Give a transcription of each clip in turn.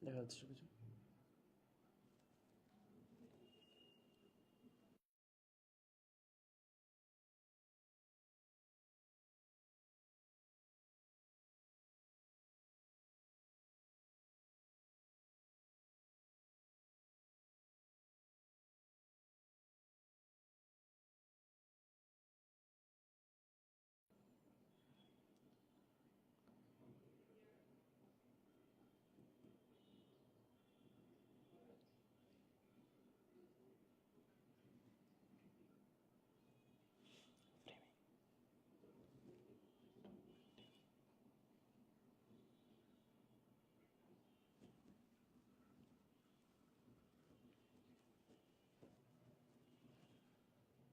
দেখা যাচ্ছে কিছু।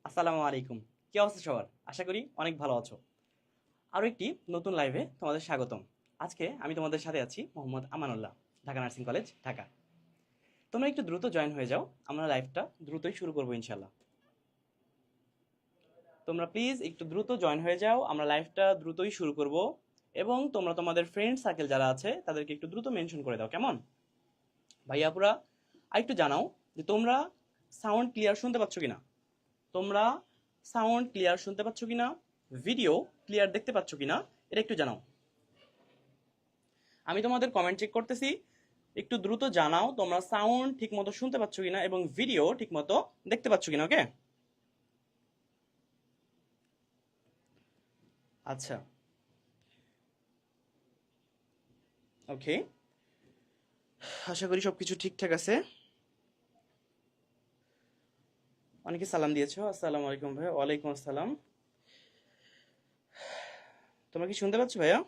আসসালামু আলাইকুম, কি অবস্থা সবার? আশা করি অনেক ভালো আছো। আরও একটি নতুন লাইভে তোমাদের স্বাগতম। আজকে আমি তোমাদের সাথে আছি মোহাম্মদ আমানুল্লাহ, ঢাকা নার্সিং কলেজ, ঢাকা। তোমরা একটু দ্রুত জয়েন হয়ে যাও, আমরা লাইভটা দ্রুতই শুরু করবো ইনশাল্লাহ। তোমরা প্লিজ একটু দ্রুত জয়েন হয়ে যাও, আমরা লাইভটা দ্রুতই শুরু করব। এবং তোমরা তোমাদের ফ্রেন্ড সার্কেল যারা আছে তাদেরকে একটু দ্রুত মেনশন করে দাও, কেমন? ভাইয়াপুরা আর একটু জানাও যে তোমরা সাউন্ড ক্লিয়ার শুনতে পাচ্ছ কিনা, তোমরা সাউন্ড ক্লিয়ার শুনতে পাচ্ছ কিনা, ভিডিও ক্লিয়ার দেখতে পাচ্ছ কিনা, এটা একটু জানাও। আমি তোমাদের কমেন্ট চেক করতেছি, একটু দ্রুত জানাও তোমরা সাউন্ড ঠিক মতো শুনতে পাচ্ছ কিনা এবং ভিডিও ঠিক মতো দেখতে পাচ্ছ কিনা। ওকে, আচ্ছা, ওকে, আশা করি সবকিছু ঠিকঠাক আছে। অনেকে সালাম দিয়েছো, আসসালামু আলাইকুম ভাইয়া। ওয়ালাইকুম আসসালাম। তোমরা কি শুনতে পাচ্ছ ভাইয়া?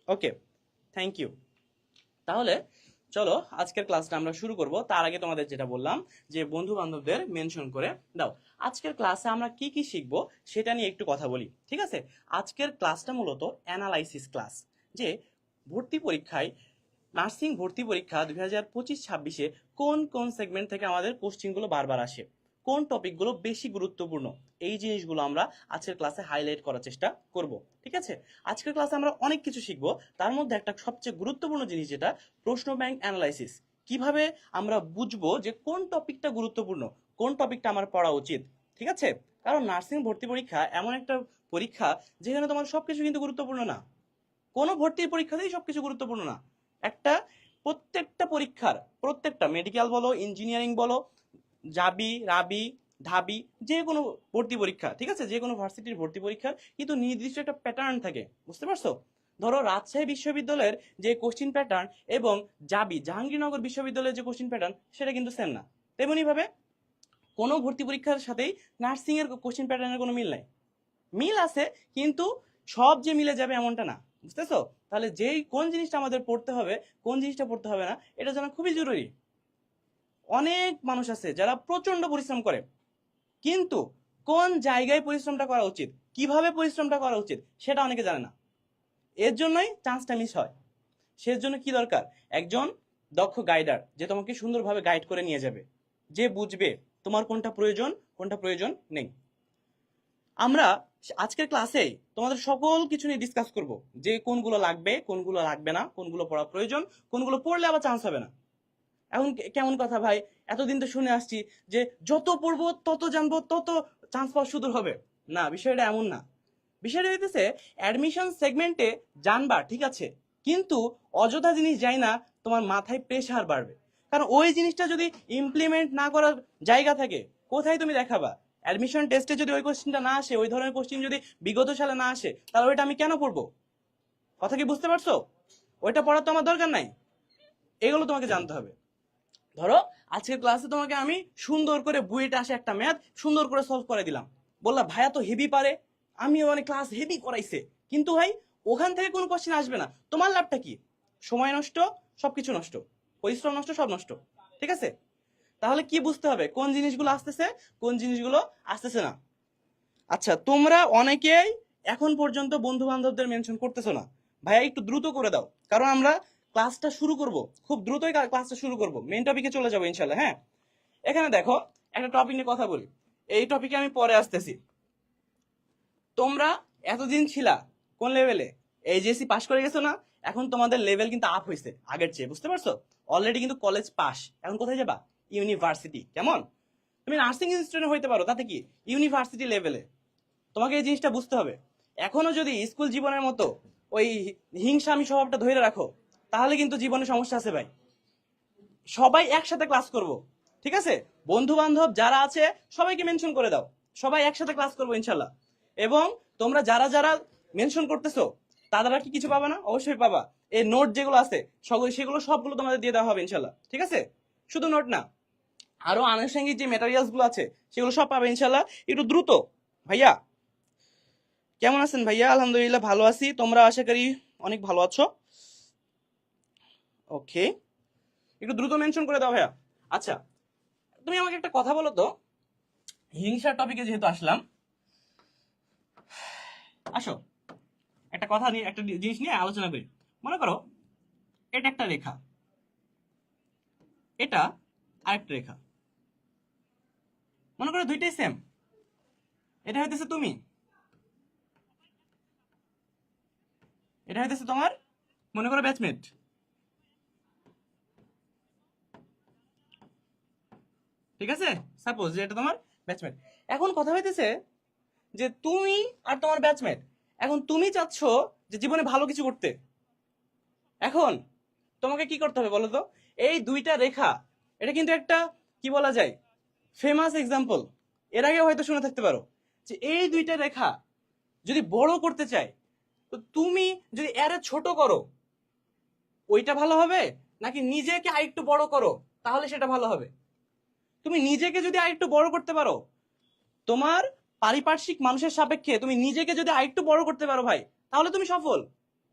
ওকে, থ্যাংক ইউ। তাহলে চলো আজকের ক্লাসটা আমরা শুরু করব। তার আগে তোমাদের যেটা বললাম যে বন্ধু বান্ধবদের মেনশন করে দাও। আজকের ক্লাসে আমরা কি কি শিখব সেটা নিয়ে একটু কথা বলি, ঠিক আছে? আজকের ক্লাসটা মূলত অ্যানালাইসিস ক্লাস, যে ভর্তি পরীক্ষায় নার্সিং ভর্তি পরীক্ষা 2025-26 কোন কোন সেগমেন্ট থেকে আমাদের কোশ্চিনগুলো বারবার আসে, কোন টপিকগুলো বেশি গুরুত্বপূর্ণ, এই জিনিসগুলো আমরা আজকের ক্লাসে হাইলাইট করার চেষ্টা করব, ঠিক আছে? আজকের ক্লাসে আমরা অনেক কিছু শিখবো, তার মধ্যে একটা সবচেয়ে গুরুত্বপূর্ণ জিনিস যেটা প্রশ্ন ব্যাংক অ্যানালাইসিস। কিভাবে আমরা বুঝবো যে কোন টপিকটা গুরুত্বপূর্ণ, কোন টপিকটা আমার পড়া উচিত, ঠিক আছে? কারণ নার্সিং ভর্তি পরীক্ষা এমন একটা পরীক্ষা যেখানে তোমার সবকিছু কিন্তু গুরুত্বপূর্ণ না, কোনো ভর্তির পরীক্ষাতেই সবকিছু গুরুত্বপূর্ণ না। একটা প্রত্যেকটা পরীক্ষার, প্রত্যেকটা মেডিকেল বলো, ইঞ্জিনিয়ারিং বলো, জাবি, রাবি, ঢাবি, যে কোনো ভর্তি পরীক্ষা, ঠিক আছে, যে কোনো ভার্সিটির ভর্তি পরীক্ষার কিন্তু নির্দিষ্ট একটা প্যাটার্ন থাকে, বুঝতে পারছো? ধরো রাজশাহী বিশ্ববিদ্যালয়ের যে কোশ্চিন প্যাটার্ন এবং জাবি জাহাঙ্গীরনগর বিশ্ববিদ্যালয়ের যে কোশ্চিন প্যাটার্ন সেটা কিন্তু সেম না। তেমনি ভাবে কোনো ভর্তি পরীক্ষার সাথেই নার্সিং এর কোশ্চিন প্যাটার্নের কোনো মিল নাই। মিল আছে, কিন্তু সব যে মিলে যাবে এমনটা না, বুঝতেছো? তাহলে যেই কোন জিনিসটা আমাদের পড়তে হবে, কোন জিনিসটা পড়তে হবে না, এটা জানা খুবই জরুরি। অনেক মানুষ আছে যারা প্রচন্ড পরিশ্রম করে, কিন্তু কোন জায়গায় পরিশ্রমটা করা উচিত, কিভাবে পরিশ্রমটা করা উচিত সেটা অনেকে জানে না। এর জন্যই চান্সটা মিস হয়। সেজন্য কি দরকার? একজন দক্ষ গাইডার, যে তোমাকে সুন্দরভাবে গাইড করে নিয়ে যাবে, যে বুঝবে তোমার কোনটা প্রয়োজন, কোনটা প্রয়োজন নেই। আমরা আজকের ক্লাসে তোমাদের সকল কিছু নিয়ে ডিসকাস করব, যে কোনগুলো লাগবে, কোনগুলো লাগবে না, কোনগুলো পড়া প্রয়োজন, কোনগুলো পড়লে আবার চান্স হবে না। এখন কেমন কথা ভাই, এতদিন তো শুনে আসছি যে যত পড়বো তত জানবো তত চান্স পাওয়া সুদূর হবে। না, বিষয়টা এমন না। বিষয়টা হইতেছে অ্যাডমিশন সেগমেন্টে জানবা ঠিক আছে, কিন্তু অযথা জিনিস যায় না, তোমার মাথায় প্রেশার বাড়বে। কারণ ওই জিনিসটা যদি ইমপ্লিমেন্ট না করার জায়গা থাকে, কোথায় তুমি দেখাবা? অ্যাডমিশন টেস্টে যদি ওই কোশ্চেনটা না আসে, ওই ধরনের কোশ্চেন যদি বিগত সালে না আসে, তাহলে ওইটা আমি কেন পড়বো? কথা কি বুঝতে পারছো? ওইটা পড়ার তো আমার দরকার নাই। এগুলো তোমাকে জানতে হবে। ধরো আজকের ক্লাসে তোমাকে আমি সুন্দর করে বুয়েটে আসে একটা ম্যাথ সুন্দর করে সলভ করে দিলাম, বললা ভাইয়া তো হেভি পারে, আমি মানে ক্লাস হেভি করাইছে, কিন্তু ভাই ওখান থেকে কোনো কোশ্চেন আসবে না, তোমার লাভটা কি? সময় নষ্ট, সবকিছু নষ্ট, পরিশ্রম নষ্ট, সব নষ্ট, ঠিক আছে? তাহলে কি বুঝতে হবে কোন জিনিসগুলো আসতেছে, কোন জিনিসগুলো আসতেছে না। আচ্ছা, তোমরা অনেকেই এখন পর্যন্ত বন্ধু বান্ধবদের মেনশন করতেছো না, ভাইয়া একটু দ্রুত করে দাও, কারণ আমরা ক্লাসটা শুরু করব, খুব দ্রুতই ক্লাসটা শুরু করব, মেন টপিকে চলে যাবো ইনশাল্লাহ। হ্যাঁ, এখানে দেখো একটা টপিক নিয়ে কথা বলি, এই টপিকে আমি পরে আসতেছি। তোমরা এতদিন ছিলা কোন লেভেলে? এইচএসসি পাশ করে গেছো না? এখন তোমাদের লেভেল কিন্তু আপ হয়েছে আগের চেয়ে, বুঝতে পারছো? অলরেডি কিন্তু কলেজ পাস, এখন কোথায় যাবা? ইউনিভার্সিটি। কেমন? তুমি নার্সিং ইনস্টিটিউটে হইতে পারো, তাতে কি? ইউনিভার্সিটি লেভেলে। তোমাকে এই জিনিসটা বুঝতে হবে। এখনো যদি স্কুল জীবনের মতো ওই হিংসামি স্বভাবটা ধরে রাখো, তাহলে কিন্তু জীবনে সমস্যা আছে ভাই। সবাই একসাথে ক্লাস করব, ঠিক আছে? বন্ধু বান্ধব যারা আছে সবাইকে মেনশন করে দাও, সবাই একসাথে ক্লাস করবো ইনশাল্লাহ। এবং তোমরা যারা যারা মেনশন করতেছো তারা কি কিছু পাবা না? অবশ্যই পাবা। এই নোট যেগুলো আছে সেগুলো সবগুলো তোমাদের দিয়ে দেওয়া হবে ইনশাল্লাহ, ঠিক আছে? শুধু নোট না, আরো আনুষঙ্গিক যে মেটেরিয়ালস গুলো আছে সেগুলো সব পাবে ইনশাল্লাহ। একটু দ্রুত। ভাইয়া কেমন আছেন? ভাইয়া আলহামদুলিল্লাহ ভালো আছি, তোমরা আশা করি অনেক ভালো আছো। ওকে, একটু দ্রুত মেনশন করে দাও ভাইয়া। আচ্ছা, তুমি আমাকে একটা কথা বলো তো, হিংসার টপিকে যেহেতু আসলাম, আসো একটা কথা নিয়ে, একটা জিনিস নিয়ে আলোচনা করি। মনে করো এটা একটা রেখা, এটা আরেকটা রেখা, মনে করো দুইটাই সেম। এটা হইতেছে তুমি, এটা হইতেছে তোমার মনে করো ব্যাচমেট, ঠিক আছে? সাপোজ যে এটা তোমার ব্যাচমেট। এখন কথা হইতেছে যে তুমি আর তোমার ব্যাচমেট, এখন তুমি চাচ্ছ যে জীবনে ভালো কিছু করতে। এখন তোমাকে কি করতে হবে বলো তো? এই দুইটা রেখা, এটা কিন্তু একটা কি বলা যায় ফেমাস এক্সাম্পল, এর আগে হয়তো শুনে থাকতে পারো, যে এই দুইটা রেখা যদি বড় করতে চায়, তো তুমি যদি এর ছোট করো ওইটা ভালো হবে, নাকি নিজেকে আরেকটু বড় করো তাহলে সেটা ভালো হবে? তুমি নিজেকে যদি আরেকটু বড় করতে পারো, তোমার পারিপার্শ্বিক মানুষের সাপেক্ষে তুমি নিজেকে যদি আরেকটু বড় করতে পারো ভাই, তাহলে তুমি সফল।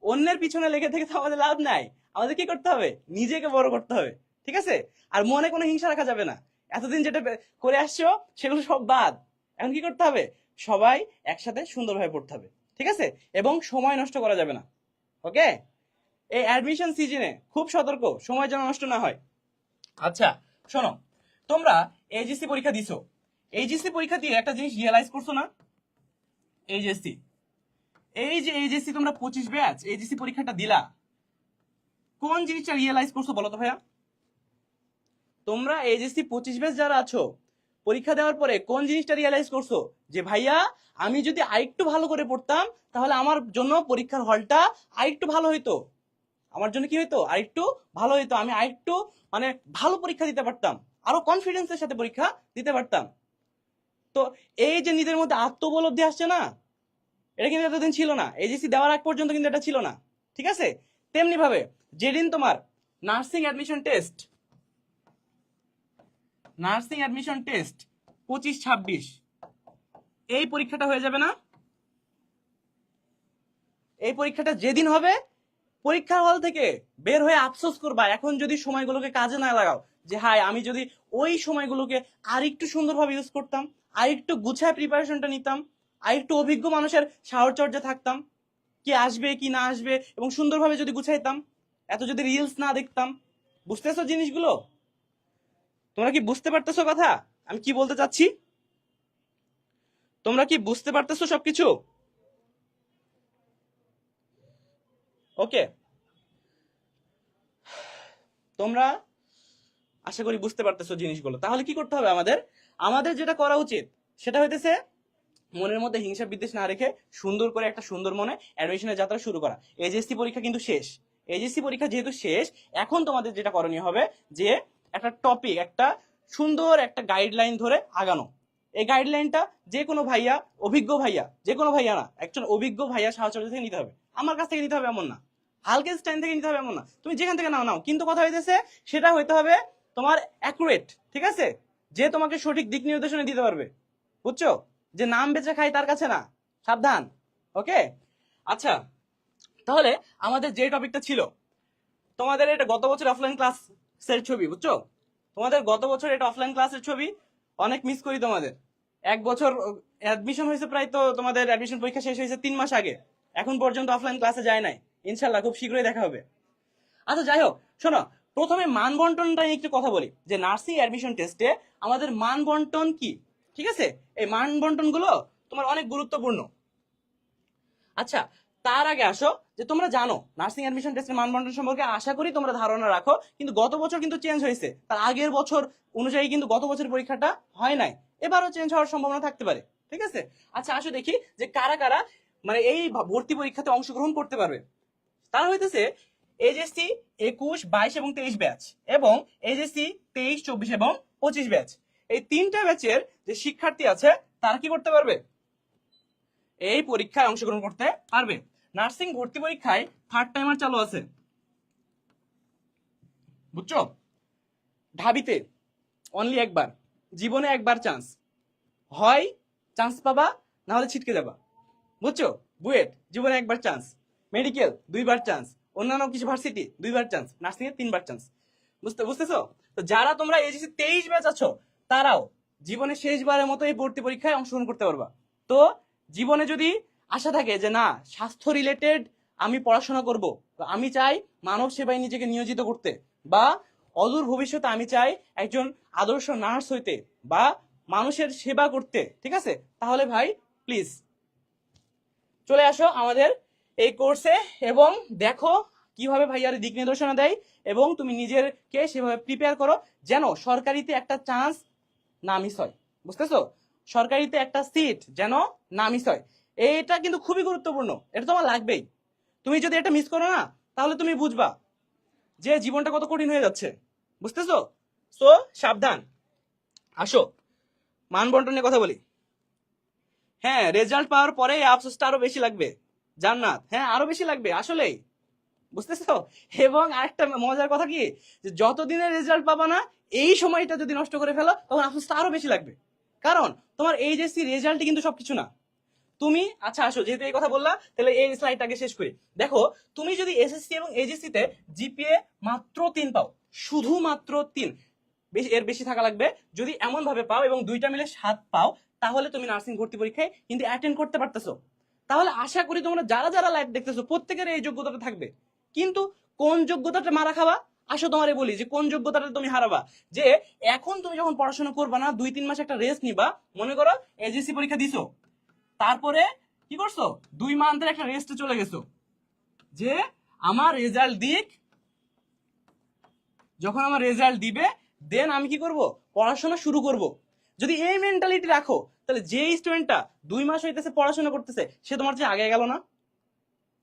অন্যের পিছনে লেগে থেকে তো আমাদের লাভ নাই। আমাদের কি করতে হবে? নিজেকে বড় করতে হবে, ঠিক আছে? আর মনে কোনো হিংসা রাখা যাবে না। এতদিন যেটা করে আসছো সেগুলো সব বাদ। এখন কি করতে হবে? সবাই একসাথে সুন্দরভাবে পড়তে হবে, ঠিক আছে? এবং সময় নষ্ট করা যাবে না। ওকে, এই অ্যাডমিশন সিজনে খুব সতর্ক, সময় যেন নষ্ট না হয়। আচ্ছা শোনো, তোমরা এইচএসসি পরীক্ষা দিছো, এইচএসসি পরীক্ষা দিয়ে একটা জিনিস রিয়েলাইজ করছো না? এইচএসসি, এই যে এইচএসসি তোমরা 25 ব্যাচ এইচএসসি পরীক্ষাটা দিলা, কোন জিনিসটা রিয়েলাইজ করছো বলো তো ভাইয়া? তোমরা এইচএসসি 25 ব্যাচ যারা আছো, পরীক্ষা দেওয়ার পরে কোন জিনিসটা রিয়েলাইজ করছো? যে ভাইয়া আমি যদি আরেকটু ভালো করে পড়তাম তাহলে আমার জন্য পরীক্ষার হলটা আরেকটু ভালো হইতো। আমার জন্য কি হইতো? আরেকটু ভালো হইতো, আমি আরেকটু মানে ভালো পরীক্ষা দিতে পারতাম, আরো কনফিডেন্সের সাথে পরীক্ষা দিতে পারতাম। তো এই যে নিজের মধ্যে আত্মবলব্ধি আসছে না, এটা কিন্তু এতদিন ছিল না, এইচএসসি দেওয়ার আগ পর্যন্ত কিন্তু এটা ছিল না, ঠিক আছে? তেমনি ভাবে যেদিন তোমার nursing admission test, nursing admission test 25-26, এই পরীক্ষাটা হয়ে যাবে না? এই পরীক্ষাটা যেদিন হবে, পরীক্ষার হল থেকে বের হয়ে আফসোস করবা এখন যদি সময়গুলোকে কাজে না লাগাও, যে হাই আমি যদি ওই সময়গুলোকে আর একটু সুন্দরভাবে ইউজ করতাম, আর একটু গুছায় প্রিপারেশনটা নিতাম, আর একটু অভিজ্ঞ মানুষের সাহচর্যে থাকতাম, কি আসবে কি না আসবে এবং সুন্দরভাবে যদি গুছাইতাম, এত যদি রিলস না দেখতাম। বুঝতেছো জিনিসগুলো? তোমরা কি বুঝতে পারতেছো কথা আমি কি বলতে চাচ্ছি? তোমরা কি বুঝতে পারতেছো সবকিছু? ওকে, তোমরা আশা করি বুঝতে পারতেছো জিনিসগুলো। তাহলে কি করতে হবে আমাদের? আমাদের যেটা করা উচিত সেটা হইতেছে মনের মধ্যে হিংসা বিদ্বেষ না রেখে সুন্দর করে একটা সুন্দর মনে অ্যাডমিশনের যাত্রা শুরু করা। এইচএসসি পরীক্ষা কিন্তু শেষ, এইচএসসি পরীক্ষা যেহেতু শেষ, এখন তোমাদের যেটা করণীয় হবে যে একটা টপিক, একটা সুন্দর একটা গাইডলাইন ধরে আগানো। এই গাইডলাইনটা যে কোনো ভাইয়া, অভিজ্ঞ ভাইয়া, যে কোনো ভাইয়া না, একজন অভিজ্ঞ ভাইয়া সাহায্য থেকে নিতে হবে। আমার কাছ থেকে নিতে হবে এমন না, হালকা স্টাইন থেকে নিতে হবে এমন না, তুমি যেখান থেকে নাও নাও, কিন্তু কথা হইতেছে সেটা হইতে হবে তোমার অ্যাকুরেট, ঠিক আছে? যে তোমাকে সঠিক দিক নির্দেশনা দিতে পারবে, বুঝছো? যে নাম বেচে খাই তার কাছে না, সাবধান। ওকে, আচ্ছা তাহলে আমাদের যে টপিকটা ছিল, তোমাদের এটা গত বছর অফলাইন ক্লাসের ছবি, বুঝছো? তোমাদের গত বছর এটা অফলাইন ক্লাসের ছবি, অনেক মিস করি তোমাদের। এক বছর অ্যাডমিশন হয়েছে প্রায়, তো তোমাদের অ্যাডমিশন পরীক্ষা শেষ হয়েছে 3 মাস আগে, এখন পর্যন্ত অফলাইন ক্লাসে যায় নাই। ইনশাল্লাহ খুব শীঘ্রই দেখা হবে। আচ্ছা যাই হোক, শোনো, প্রথমে মান বন্টনটা নিয়ে একটু কথা বলি, যে নার্সিং অ্যাডমিশন টেস্টে আমাদের মান বন্টন কি, ঠিক আছে? এই মান বন্টন গুলো তোমার অনেক গুরুত্বপূর্ণ। আচ্ছা, তার আগে আসো যে তোমরা জানো নার্সিং অ্যাডমিশন টেস্টের মানবন্টন সম্পর্কে আশা করি তোমরা ধারণা রাখো, কিন্তু গত বছর কিন্তু চেঞ্জ হয়েছে, তার আগের বছর অনুযায়ী কিন্তু গত বছর পরীক্ষাটা হয় নাই, এবারও চেঞ্জ হওয়ার সম্ভাবনা থাকতে পারে। ঠিক আছে, আচ্ছা আসো দেখি যে কারা কারা মানে এই ভর্তি পরীক্ষাতে অংশগ্রহণ করতে পারবে। তারা হইতেছে এইচএসসি 21, 22 এবং 23 ব্যাচ, এবং এইচএসসি 23, 24 এবং 25 ব্যাচ। এই তিনটা ব্যাচের যে শিক্ষার্থী আছে তারা কি করতে পারবে, এই পরীক্ষায় অংশগ্রহণ করতে পারবে। নার্সিং ভর্তি পরীক্ষায় থার্ড টাইমার চালু আছে, বুঝছো? ঢাবিতে অনলি একবার, জীবনে একবার চান্স, হয় চান্স পাবা না হলে ছিটকে যাবা, বুঝছো? বুয়েট জীবনে একবার চান্স, মেডিকেল 2বার চান্স, অন্যান্য কিছু ভার্সিটি 2বার চান্স, নার্সিং এ 3বার চান্স। বুঝতেছো? তো যারা তোমরা এইচএসসি 23 ব্যাচ আছো তারাও জীবনে শেষবারের মতো এই ভর্তি পরীক্ষায় অংশগ্রহণ করতে পারবা। তো জীবনে যদি আশা থাকে যে না স্বাস্থ্য রিলেটেড আমি পড়াশোনা করব, আমি চাই মানব সেবায় নিজেকে নিয়োজিত করতে, বা অদূর ভবিষ্যতে আমি চাই একজন আদর্শ নার্স হইতে বা মানুষের সেবা করতে, ঠিক আছে, তাহলে ভাই প্লিজ চলে আসো আমাদের এই কোর্সে এবং দেখো কিভাবে ভাইয়ার দিক নির্দেশনা দেয়, এবং তুমি নিজেকে সেভাবে প্রিপেয়ার করো যেন সরকারিতে একটা চান্স না মিস হয়। বুঝতেছো? সরকারিতে একটা সিট যেন না মিস হয়, এটা কিন্তু খুবই গুরুত্বপূর্ণ, এটা তোমার লাগবেই। তুমি যদি এটা মিস করো না তাহলে তুমি বুঝবা যে জীবনটা কত কঠিন হয়ে যাচ্ছে। বুঝতেছো? সো সাবধান। আসো মান বন্টনের কথা বলি। হ্যাঁ, রেজাল্ট পাওয়ার পরে এই আফসোসটা আরো বেশি লাগবে জান্নাত, হ্যাঁ আরো বেশি লাগবে আসলেই, বুঝতেছো? এবং আরেকটা মজার কথা কি, যে যতদিনের রেজাল্ট পাবা না এই সময়টা যদি নষ্ট করে ফেলো তখন আফসোসটা আরো বেশি লাগবে, কারণ তোমার এইচএসসি রেজাল্টই কিন্তু সবকিছু না। তুমি আচ্ছা আসো, যেহেতু এই কথা বললা তাহলে এই স্লাইডটাকে শেষ করি। দেখো তুমি যদি এসএসসি এবং এইচএসসি তে জিপিএ মাত্র 3 পাও, শুধুমাত্র 3, বেশি এর বেশি থাকা লাগবে, যদি এমন ভাবে পাও এবং দুইটা মিলে 7 পাও, তাহলে তুমি নার্সিং ভর্তি পরীক্ষায় কিন্তু অ্যাটেন্ড করতে পারতেছো। তাহলে আশা করি তোমরা যারা যারা লাইভ দেখতেছো প্রত্যেকের এই যোগ্যতাটা থাকবে। কিন্তু কোন যোগ্যতাটা মারা খাবা, আসো তোমারে বলি যে কোন যোগ্যতাটা তুমি হারাবা। যে এখন তুমি যখন পড়াশোনা করবা না 2-3 মাস একটা রেস্ট নিবা, মনে করো এসএসসি পরীক্ষা দিছো, তারপরে কি করছো 2 মান্থের একটা রেস্টে চলে গেছো, যে আমার রেজাল্ট দিক, যখন আমার রেজাল্ট দিবে দেন আমি কি করব, পড়াশোনা শুরু করব। যদি এই মেন্টালিটি রাখো তাহলে যে স্টুডেন্টটা 2 মাস হইতেছে পড়াশোনা করতেছে সে তোমার চেয়ে আগে গেল না।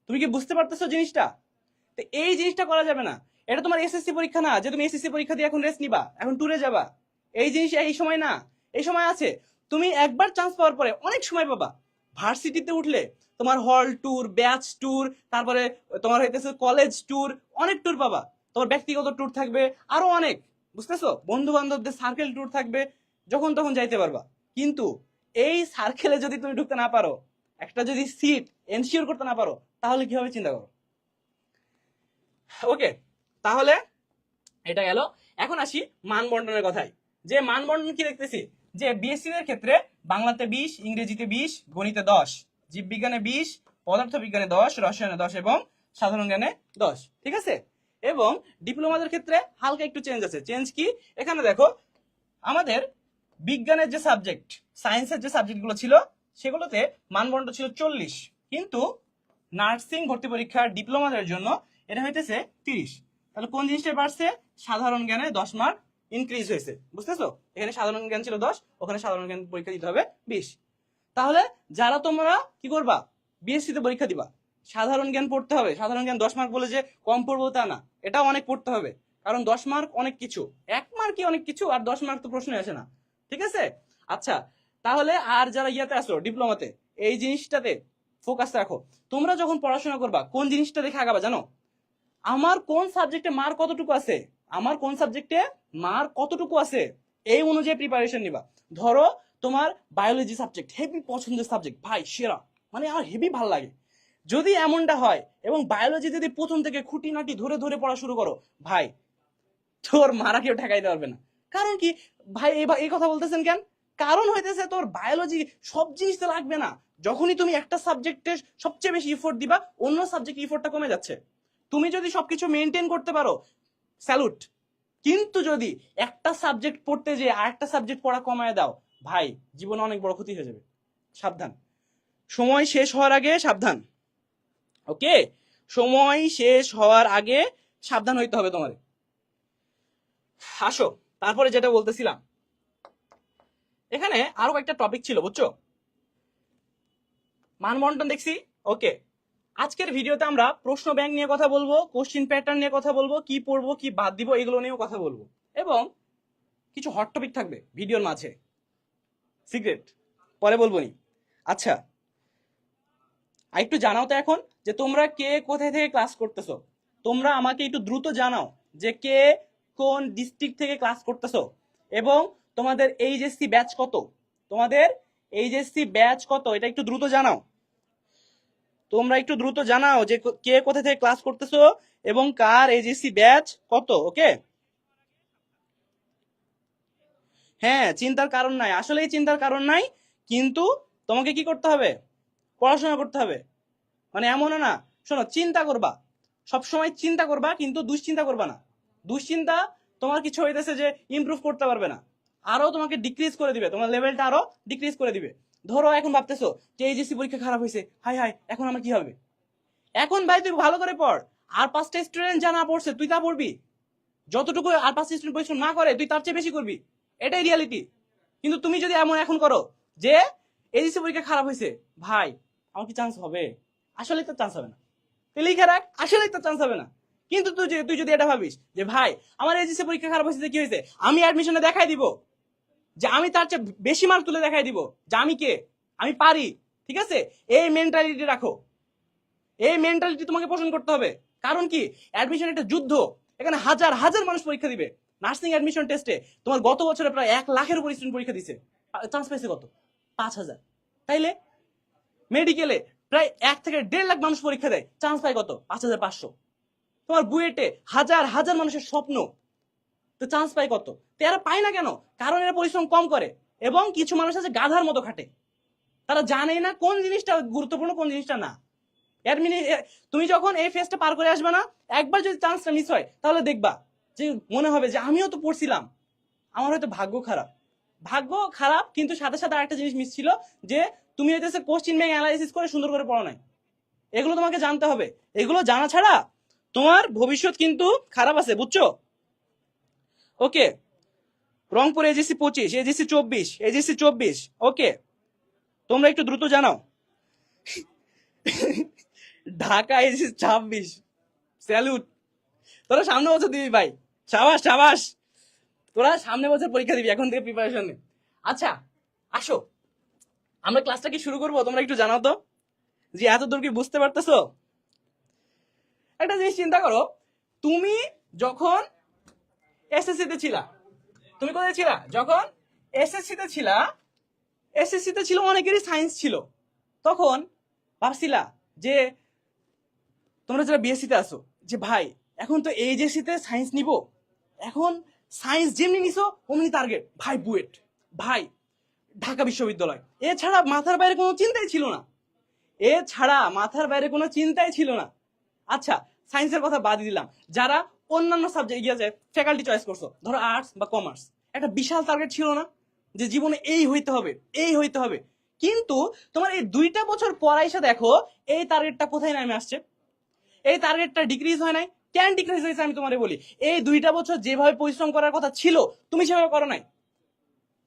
তুমি কি বুঝতে পারতেছো জিনিসটা? তো এই জিনিসটা করা যাবে না। এটা তোমার এসএসসি পরীক্ষা না যে তুমি এসএসসি পরীক্ষা দিয়ে এখন রেস্ট নিবা, এখন ট্যুরে যাবা। এই জিনিস এই সময় না, এই সময় আছে। তুমি একবার চান্স পাওয়ার পরে অনেক সময় পাবা। ভার্সিটিতে উঠলে তোমার হল ট্যুর, ব্যাচ ট্যুর, তারপরে তোমার হইতেছে কলেজ ট্যুর, অনেক ট্যুর পাবা। তোমার ব্যক্তিগত ট্যুর থাকবে আরো অনেক, বুঝতেছো? বন্ধু বান্ধবদের সার্কেল ট্যুর থাকবে, যখন তখন যাইতে পারবা। কিন্তু এই সার্কেলে যদি তুমি ঢুকতে না পারো, একটা যদি সিট এনশিওর করতে না পারো, তাহলে কি হবে চিন্তা করো। ওকে, তাহলে এটা গেল। এখন আসি মান বন্টনের কথায়। যে মান বন্টন কি দেখতেছি, যে বিএসসি এর ক্ষেত্রে বাংলাতে 20, ইংরেজিতে 20, গণিতে 10, জীববিজ্ঞানে 20, পদার্থ বিজ্ঞানে 10, রসায়নে 10 এবং সাধারণ জ্ঞানে 10, ঠিক আছে? এবং ডিপ্লোমাদের ক্ষেত্রে হালকা একটু চেঞ্জ আছে। চেঞ্জ কি, এখানে দেখো আমাদের বিজ্ঞানের যে সাবজেক্ট, সায়েন্সের যে সাবজেক্টগুলো ছিল সেগুলোতে মানবন্টন ছিল 40, কিন্তু নার্সিং ভর্তি পরীক্ষার ডিপ্লোমাদের জন্য এটা হইতেছে 30। তাহলে কোন জিনিসটা বাড়ছে, সাধারণ জ্ঞানে 10 মার্ক ইনক্রিজ হয়েছে, বুঝতেছো? এখানে সাধারণ জ্ঞান ছিল 10, ওখানে সাধারণ জ্ঞান পরীক্ষা দিতে হবে 20। তাহলে যারা তোমরা কি করবা, বিএসসি তে পরীক্ষা দিবা, সাধারণ জ্ঞান পড়তে হবে। সাধারণ জ্ঞান 10 মার্ক বলে যে কম পড়বো তা না, এটাও অনেক পড়তে হবে, কারণ 10 মার্ক অনেক কিছু, 1 মার্কই অনেক কিছু, আর 10 মার্ক তো প্রশ্নই আসে না, ঠিক আছে? আচ্ছা, তাহলে আর যারা ইয়াতে আসো ডিপ্লোমাতে, এই জিনিসটাতে ফোকাস রাখো। তোমরা যখন পড়াশোনা করবা কোন জিনিসটা দেখে আগাবা জানো, আমার কোন সাবজেক্টে মার্ক কতটুকু আছে, আমার কোন সাবজেক্টে মার্ক কতটুকু আছে, এই অনুযায়ী প্রিপারেশন নিবা। ধরো তোমার বায়োলজি সাবজেক্ট হেভি পছন্দের সাবজেক্ট, ভাই সেরা, মানে আমার হেভি ভালো লাগে, যদি এমনটা হয় এবং বায়োলজি যদি প্রথম থেকে খুঁটিনাটি ধরে ধরে পড়া শুরু করো, ভাই তোর মারা কেউ ঠেকাইতে পারবে না। কারণ কি ভাই, এই কথা বলতেছেন কেন? কারণ হইতেছে তোর বায়োলজি সব জিনিস তো লাগবে না। যখনই তুমি একটা সাবজেক্টে সবচেয়ে বেশি ইফোর্ট দিবা, অন্য সাবজেক্ট ইফোর্টটা কমে যাচ্ছে। তুমি যদি সবকিছু মেনটেন করতে পারো, স্যালুট। কিন্তু যদি একটা সাবজেক্ট পড়তে যে আর একটা সাবজেক্ট পড়া কমায় দাও, ভাই জীবনে অনেক বড় ক্ষতি হয়ে যাবে। সাবধান, সময় শেষ হওয়ার আগে সাবধান। ওকে, সময় শেষ হওয়ার আগে সাবধান হইতে হবে তোমার। আসো, তারপরে যেটা বলতেছিলাম, এখানে আরো কয়েকটা টপিক ছিল বুঝছো, মানবন্টন দেখছি। ওকে, আজকের ভিডিওতে আমরা প্রশ্ন ব্যাংক নিয়ে কথা বলবো, কোশ্চিন প্যাটার্ন নিয়ে কথা বলবো, কি পড়বো কি বাদ দিব এগুলো নিয়েও কথা বলবো, এবং কিছু হট টপিক থাকবে ভিডিওর মাঝে, সিক্রেট পরে বলবো নি। আচ্ছা, একটু জানাও তো এখন যে তোমরা কে কোথায় থেকে ক্লাস করতেছো। তোমরা আমাকে একটু দ্রুত জানাও যে কে কোন ডিস্ট্রিক্ট থেকে ক্লাস করতেছো, এবং তোমাদের এইচএসসি ব্যাচ কত, তোমাদের এইচএসসি ব্যাচ কত, এটা একটু দ্রুত জানাও। তোমরা একটু দ্রুত জানাও যে কে কোথা থেকে ক্লাস করতেছো এবং কার এইচএসসি ব্যাচ কত। ওকে, হ্যাঁ, চিন্তার কারণ নাই, আসলেই চিন্তার কারণ নাই, কিন্তু তোমাকে কি করতে হবে, পড়াশোনা করতে হবে। মানে এমনও না, শোনো, চিন্তা করবা, সবসময় চিন্তা করবা, কিন্তু দুশ্চিন্তা করবা না। দুশ্চিন্তা তোমার কিছু হইতেছে যে ইমপ্রুভ করতে পারবে না, আরো তোমাকে ডিক্রিজ করে দিবে, তোমার লেভেলটা আরো ডিক্রিজ করে দিবে। ধরো এখন ভাবতেছো যে এইচএসসি পরীক্ষা খারাপ হয়েছে, হাই হাই এখন আমার কি হবে। এখন ভাই তুই ভালো করে পড়, আর 5টা স্টুডেন্ট যা না পড়ছে তুই তা পড়বি, যতটুকু আর 5টা স্টুডেন্ট পরিশ্রম না করে তুই তার চেয়ে বেশি করবি, এটাই রিয়ালিটি। কিন্তু তুমি যদি এমন এখন করো যে এইচএসসি পরীক্ষা খারাপ হয়েছে, ভাই আমার কি চান্স হবে, আসলেই তো চান্স হবে না, তুই লিখে রাখ, আসলেই তো চান্স হবে না। কিন্তু তুই যদি এটা ভাবিস যে ভাই আমার এইচএসসি পরীক্ষা খারাপ হয়েছে, কি হয়েছে, আমি অ্যাডমিশনে দেখাই দিব যে আমি তার চেয়ে বেশি মার্ক তুলে দেখাই দিব যে আমি কে, আমি পারি, ঠিক আছে, এই মেন্টালিটি রাখো, এই মেন্টালিটি তোমাকে পোষণ করতে হবে। কারণ কি, অ্যাডমিশন একটা যুদ্ধ, এখানে হাজার হাজার মানুষ পরীক্ষা দিবে। নার্সিং অ্যাডমিশন টেস্টে তোমার গত বছরে প্রায় 1 লাখের উপর স্টুডেন্ট পরীক্ষা দিছে, চান্স পাইছে কত, 5,000। তাইলে মেডিকেলে প্রায় 1 থেকে 1.5 লাখ মানুষ পরীক্ষা দেয়, চান্স পায় কত, 5,500। তোমার বুয়েটে হাজার হাজার মানুষের স্বপ্ন, তো চান্স পায় কত, তো এরা পায় না কেন, কারণ এরা পরিশ্রম কম করে, এবং কিছু মানুষ আছে গাধার মতো খাটে, তারা জানে না কোন জিনিসটা গুরুত্বপূর্ণ কোন জিনিসটা না। তুমি যখন এই ফেজটা পার করে আসবে না, একবার যদি চান্সটা মিস হয় তাহলে দেখবা যে মনে হবে যে আমিও তো পড়ছিলাম, আমার হয়তো ভাগ্য খারাপ। ভাগ্য খারাপ, কিন্তু সাথে সাথে আরেকটা জিনিস মিস ছিল, যে তুমি হইতেছে কোশ্চিন ব্যাংক অ্যানালাইসিস করে সুন্দর করে পড়ো নাই। এগুলো তোমাকে জানতে হবে, এগুলো জানা ছাড়া তোমার ভবিষ্যৎ কিন্তু খারাপ আছে, বুঝছো। ওকে, রংপুর এজিসি 25, এজিসি 24, এজিসি 24। ওকে, তোমরা একটু দ্রুত জানাও। ঢাকা এজিসি 26, স্যালুট, তোরা সামনে বছর দিবি ভাই, সাবাস সাবাস, তোরা সামনে বছর পরীক্ষা দিবি, এখন থেকে প্রিপারেশন নে। আচ্ছা, আসো আমরা ক্লাসটা কি শুরু করবো, তোমরা একটু জানাও তো যে এত দূর কি বুঝতে পারতেছো। একটা জিনিস চিন্তা করো, তুমি যখন এসএসসি তে ছিলা, তুমি কোথায় ছিলা যখন এসএসসি তে ছিলা, এসএসসি তে ছিল অনেকেরই সায়েন্স ছিল, তখন ভাবছিলা যে তোমরা যারা বিএসসি তে আসো যে ভাই এখন তো এইচএসসি তে সায়েন্স নিব, এখন সায়েন্স যেমনি নিছো অমনি টার্গেট, ভাই বুয়েট, ভাই ঢাকা বিশ্ববিদ্যালয়, এছাড়া মাথার বাইরে কোনো চিন্তাই ছিল না, এছাড়া মাথার বাইরে কোনো চিন্তাই ছিল না। আচ্ছা, সায়েন্সের কথা বাদ দিলাম, যারা অন্যান্য সাবজেক্ট গিয়ে যায় ফ্যাকাল্টি চয়েস করছো, ধরো আর্টস বা কমার্স, একটা বিশাল টার্গেট ছিল না যে জীবনে এই হইতে হবে, এই হইতে হবে। কিন্তু তোমার এই 2টা বছর পর এসে দেখো এই টার্গেটটা কোথায় নামে আসছে, এই টার্গেটটা ডিক্রিজ হয় নাই। কেন ডিক্রিজ হয়েছে আমি তোমারে বলি, এই 2টা বছর যেভাবে পরিশ্রম করার কথা ছিল তুমি সেভাবে করো নাই,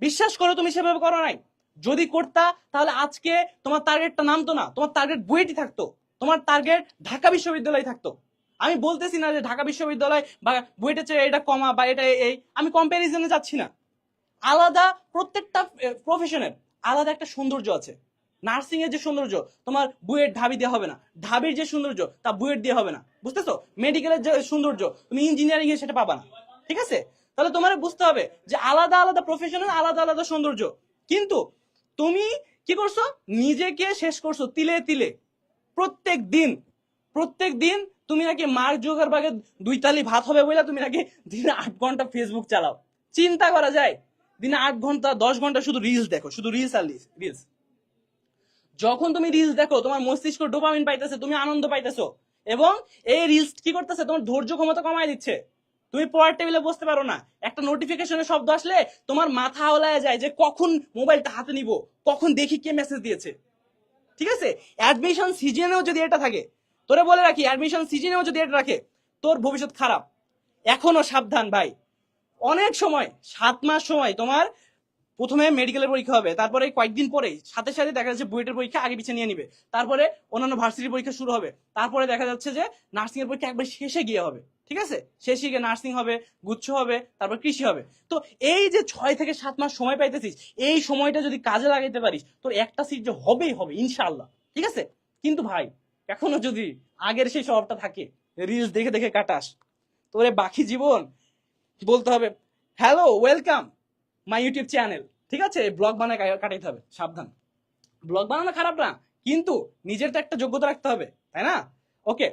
বিশ্বাস করো তুমি সেভাবে করো নাই। যদি করতা তাহলে আজকে তোমার টার্গেটটা নামতো না, তোমার টার্গেট বুয়েটই থাকতো, তোমার টার্গেট ঢাকা বিশ্ববিদ্যালয় থাকতো। আমি বলতেছি না যে ঢাকা বিশ্ববিদ্যালয় বা বুয়েটের চেয়ে এটা কমা বা এটা এই, আমি কম্প্যারিজনে যাচ্ছি না। আলাদা, প্রত্যেকটা প্রফেশনের আলাদা একটা সৌন্দর্য আছে। নার্সিং এর যে সৌন্দর্য তোমার বুয়েট ঢাবি দিয়ে হবে না, ঢাবির যে সৌন্দর্য তা বুয়েট দিয়ে হবে না, বুঝতেছো। মেডিকেলের যে সৌন্দর্য তুমি ইঞ্জিনিয়ারিং এ সেটা পাবা না, ঠিক আছে। তাহলে তোমার বুঝতে হবে যে আলাদা আলাদা প্রফেশনের আলাদা আলাদা সৌন্দর্য। কিন্তু তুমি কি করছো, নিজেকে শেষ করছো তিলে তিলে। প্রত্যেক দিন, প্রত্যেক দিন তুমি নাকি মার্ক জুকারবার্গের 2 তালি ভাত হবে বলে তুমি নাকি দিনে 8 ঘন্টা ফেসবুক চালাও। চিন্তা করা যায়, দিনে 8 ঘন্টা 10 ঘন্টা শুধু রিলস দেখো, শুধু রিলস আর রিলস। যখন তুমি রিলস দেখো তোমার মস্তিষ্ক ডোপামিন পাইতেছে, তুমি আনন্দ পাইতেছো, এবং এই রিলস কি করতেছে, তোমার ধৈর্য ক্ষমতা কমায় দিচ্ছে। তুমি পড়ার টেবিলে বসতে পারো না, একটা নোটিফিকেশনের শব্দ আসলে তোমার মাথা ওলায় যায় যে কখন মোবাইলটা হাতে নিব, কখন দেখি কে মেসেজ দিয়েছে, ঠিক আছে। অ্যাডমিশন সিজনেও যদি এটা থাকে, তোরে বলে রাখি, অ্যাডমিশন সিজনেও যদি এটা রাখে তোর ভবিষ্যৎ খারাপ। এখনো সাবধান ভাই, অনেক সময় 7 মাস সময় তোমার প্রথমে মেডিকেলের পরীক্ষা হবে, তারপরে কয়েকদিন পরে সাথে সাথে দেখা যাচ্ছে বুয়েটের পরীক্ষা আগে পিছিয়ে নিয়ে নিবে, তারপরে অন্যান্য ভার্সিটির পরীক্ষা শুরু হবে, তারপরে দেখা যাচ্ছে যে নার্সিং এর পরীক্ষা একবার শেষে গিয়ে হবে, ঠিক আছে, শেষে গিয়ে নার্সিং হবে, গুচ্ছ হবে, তারপর কৃষি হবে। তো এই যে 6 থেকে 7 মাস সময় পাইতেছিস, এই সময়টা যদি কাজে লাগাইতে পারিস তোর একটা সিট যে হবেই হবে ইনশাআল্লাহ, ঠিক আছে। কিন্তু ভাই এখনো যদি আগের সেই স্বভাবটা থাকে, রিলস দেখে দেখে কাটাস, তোরে বাকি জীবন বলতে হবে hello welcome my YouTube channel, ঠিক আছে, ব্লগ বানায় কাটাইতে হবে। সাবধান, ব্লগ বানানো খারাপ না, কিন্তু নিজের তো একটা যোগ্যতা রাখতে হবে, তাই না? ওকে,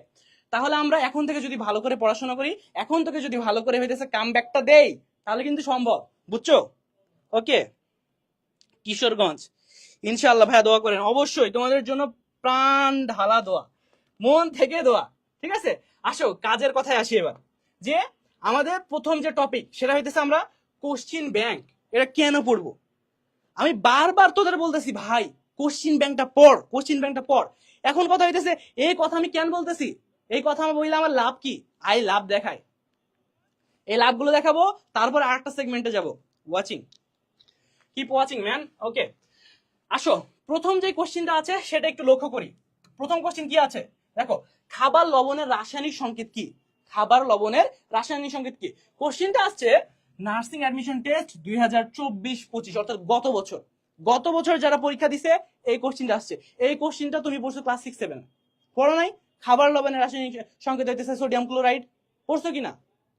তাহলে আমরা এখন থেকে যদি ভালো করে পড়াশোনা করি, এখন থেকে যদি ভালো করে হইতেছে কাম ব্যাকটা দেই, তাহলে কিন্তু সম্ভব, বুঝছো? ওকে, কিশোরগঞ্জ, ইনশাআল্লাহ ভাইয়া দোয়া করেন, অবশ্যই তোমাদের জন্য প্রাণ ঢালা দোয়া, মন থেকে দোয়া, ঠিক আছে। আসো কাজের কথায় আসি এবার, যে আমাদের প্রথম যে টপিক সেটা হইতেছে আমরা কোশ্চিন ব্যাংক, এটা কেন পড়বো? আমি বারবার তোদের বলতেছি ভাই কোশ্চিন ব্যাংকটা পড়, কোশ্চিন ব্যাংকটা পড়। এখন কথা হইতেছে এই কথা আমি কেন বলতেছি, এই কথা আমি বললে আমার লাভ কি? আই লাভ দেখায়, এই লাভগুলো দেখাবো, তারপর আরেকটা সেগমেন্টে যাব, ওয়াচিং, কিপ ওয়াচিং ম্যান। ওকে, আসো প্রথম যে কোশ্চিনটা আছে সেটা একটু লক্ষ্য করি। প্রথম কোশ্চিন কি আছে দেখো, খাবার লবণের রাসায়নিক সংকেত কি? খাবার লবণের রাসায়নিক সংকেত কি? কোশ্চিনটা আসছে নার্সিং অ্যাডমিশন টেস্ট 2024-25, অর্থাৎ গত বছর যারা পরীক্ষা দিছে এই কোশ্চিনটা আসছে। এই কোশ্চিনটা তুমি পড়ছো ক্লাস 6-7, পড়ো নাই? খাবার লবণের রাসায়নিক সংকেত হইতেছে সোডিয়াম ক্লোরাইড, পড়ছো কিনা?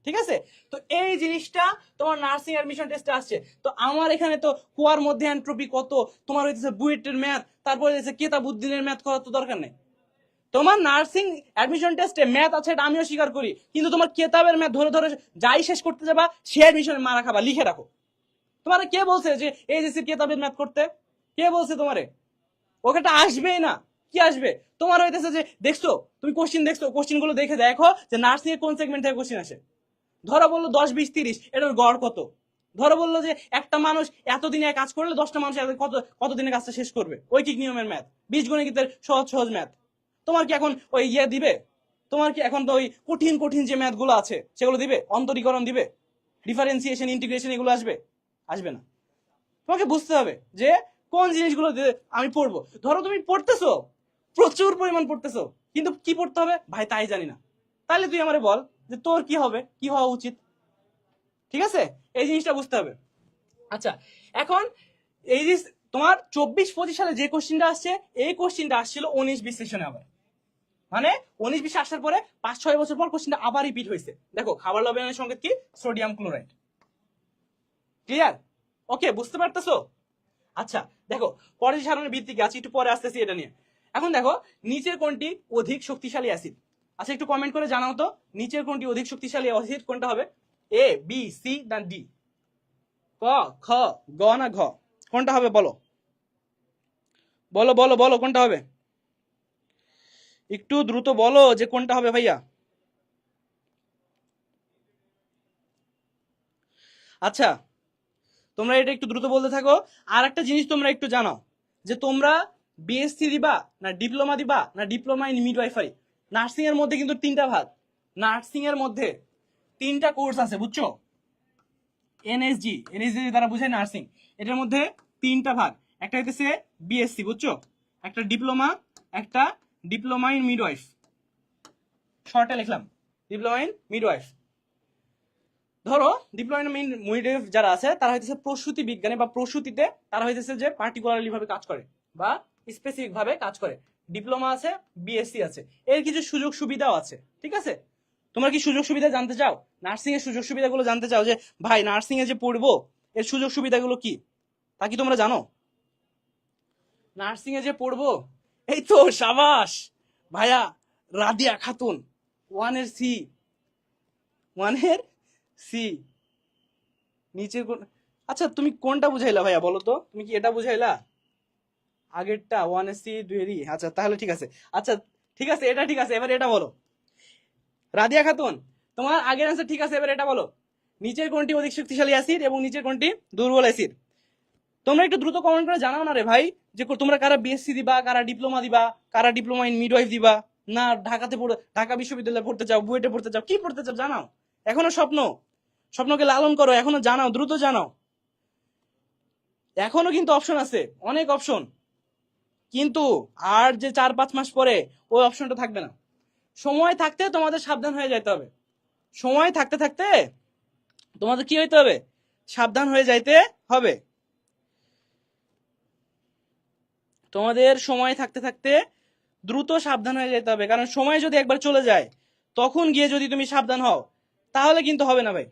ঠিক আছে, তো এই জিনিসটা তোমার নার্সিং অ্যাডমিশন টেস্টে আসছে। তো আমার এখানে তো কুয়ার মধ্যে এন্ট্রপি কত, তোমার হইতেছে বুয়েটের ম্যাথ, তারপরে হইতেছে কেতাবুদ্দিনের ম্যাথ করা তো দরকার নেই। তোমার নার্সিং অ্যাডমিশন টেস্টে ম্যাথ আছে, এটা আমিও স্বীকার করি, কিন্তু তোমার কেতাবের ম্যাথ ধরে ধরে যাই শেষ করতে যাবা সে অ্যাডমিশনে মারা খাবা, লিখে রাখো। তোমার কে বলছে যে এইচএসসি কেতাবের ম্যাথ করতে? কে বলছে তোমারে? ওখানটা আসবেই না। কি আসবে তোমার হইতেছে যে দেখছো, তুমি কোশ্চিন দেখছো, কোশ্চিন গুলো দেখে দেখো যে নার্সিং এর কোন সেগমেন্ট থেকে কোশ্চিন আসে। ধরো বললো 10-20-30, এটার গড় কত? ধরো বললো যে একটা মানুষ এতদিনে কাজ করলে 10টা মানুষ কতদিনে কাজটা শেষ করবে, ঐকিক নিয়মের ম্যাথ, বীজগণিতের সহজ সহজ ম্যাথ। তোমার কি এখন ওই ইয়ে দিবে? তোমার কি এখন তো ওই কঠিন কঠিন যে ম্যাথ গুলো আছে সেগুলো দিবে? অন্তরীকরণ দিবে, ডিফারেন্সিয়েশন, ইন্টিগ্রেশন, এগুলো আসবে? আসবে না। তোমাকে বুঝতে হবে যে কোন জিনিসগুলো আমি পড়বো। ধরো তুমি পড়তেছো, প্রচুর পরিমাণ পড়তেছো, কিন্তু কি পড়তে হবে ভাই তাই জানি না, তাহলে তুই আমারে বল যে তোর কি হবে, কি হওয়া উচিত, ঠিক আছে, এই জিনিসটা বুঝতে হবে। আচ্ছা, এখন এই যে তোমার 24-25 সালে যে কোশ্চিনটা আসছে, এই কোশ্চিনটা আসছিল 19-20 সেশনে আবার, মানে 19-20 আসার পরে 5-6 বছর পর কোশ্চিনটা আবার রিপিট হয়েছে। দেখো খাবার লবণের সংকেত কি? Sodium chloride. ক্লিয়ার? ওকে, বুঝতে পারতেছো? আচ্ছা দেখো, পরের সারণের ভিত্তিকে আছে, একটু পরে আসতেছি এটা নিয়ে। এখন দেখো নিচের কোনটি অধিক শক্তিশালী অ্যাসিড? আচ্ছা একটু কমেন্ট করে জানাও তো, নিচের কোনটি অধিক শক্তিশালী অ্যাসিড কোনটা হবে? এ, বি, সি না ডি? ক, খ, গ না ঘ? কোনটা হবে বলো, বলো বলো বলো, কোনটা হবে? একটু দ্রুত বলো যে কোনটা হবে ভাইয়া। আচ্ছা তোমরা এটা একটু দ্রুত বলতে থাকো। আর একটা জিনিস তোমরা একটু জানো, যে তোমরা বিএসসি দিবা না ডিপ্লোমা দিবা না ডিপ্লোমা ইন মিডওয়াইফারি। নার্সিং এর মধ্যে কিন্তু 3টা ভাগ, নার্সিং এর মধ্যে 3টা কোর্স আছে, বুঝছো? এনএসজি দ্বারা বুঝায় নার্সিং, এটার মধ্যে 3টা ভাগ, একটা হইতেছে বিএসসি, বুঝছো, একটা ডিপ্লোমা, একটা ডিপ্লোমা ইন মিডওয়াইফ, শর্টে লিখলাম ডিপ্লোমা ইন মিডওয়াইফ। ধরো ডিপ্লোমা ইন মিডওয়াইফ যারা আছে তারা হইতেছে প্রসূতি বিজ্ঞানে বা প্রসূতিতে তারা হইতেছে যে পার্টিকুলারলি ভাবে কাজ করে বা স্পেসিফিক ভাবে কাজ করে। ডিপ্লোমা আছে, বিএসসি আছে, এর কিছু সুযোগ সুবিধাও আছে, ঠিক আছে। তোমরা কি সুযোগ সুবিধা জানতে চাও? নার্সিং এর সুযোগ সুবিধাগুলো জানতে চাও, যে ভাই নার্সিং এ যে পড়বো এর সুযোগ সুবিধাগুলো কি, তা কি তোমরা জানো? নার্সিং এ যে পড়বো, এই তো সাবাস ভাইয়া, রাদিয়া খাতুন, ওয়ানের সি, ওয়ানের সি, নিচে আচ্ছা তুমি কোনটা বুঝাইলা ভাইয়া বলো তো, তুমি কি এটা বুঝাইলা আগেরটা 1SC 2 আচ্ছা তাহলে ঠিক আছে। আচ্ছা ঠিক আছে, এটা ঠিক আছে, এবার এটা বলো রাদিয়া খাতুন, তোমার আগের অ্যান্সার ঠিক আছে, এবার এটা বলো নিচের কোনটি অধিক শক্তিশালী অ্যাসিড এবং নিচের কোনটি দুর্বল অ্যাসিড? তোমরা একটু দ্রুত কমেন্ট করে জানাও না রে ভাই, যে তোমরা কারা বিএসসি দিবা, কারা ডিপ্লোমা দিবা, কারা ডিপ্লোমা ইন মিডওয়াইফ দিবা, না ঢাকাতে পড়ে ঢাকা বিশ্ববিদ্যালয়ে পড়তে চাও, বুয়েটে পড়তে চাও, কি পড়তে চাও জানাও, এখনো স্বপ্ন, স্বপ্নকে লালন করো, এখনো জানাও, দ্রুত জানাও, এখনো কিন্তু অপশন আছে, অনেক অপশন। কিন্তু আর যে 4-5 মাস পরে ওই অপশনটা থাকবে না। সময় থাকতে তোমাদের সাবধান হয়ে যাইতে হবে, সময় থাকতে থাকতে তোমাদের কি হইতে হবে, সাবধান হয়ে যাইতে হবে। তোমাদের সময় থাকতে থাকতে দ্রুত সাবধান হয়ে যেতে হবে, কারণ সময় যদি একবার চলে যায় তখন গিয়ে যদি তুমি সাবধান হও তাহলে কিন্তু হবে না ভাই,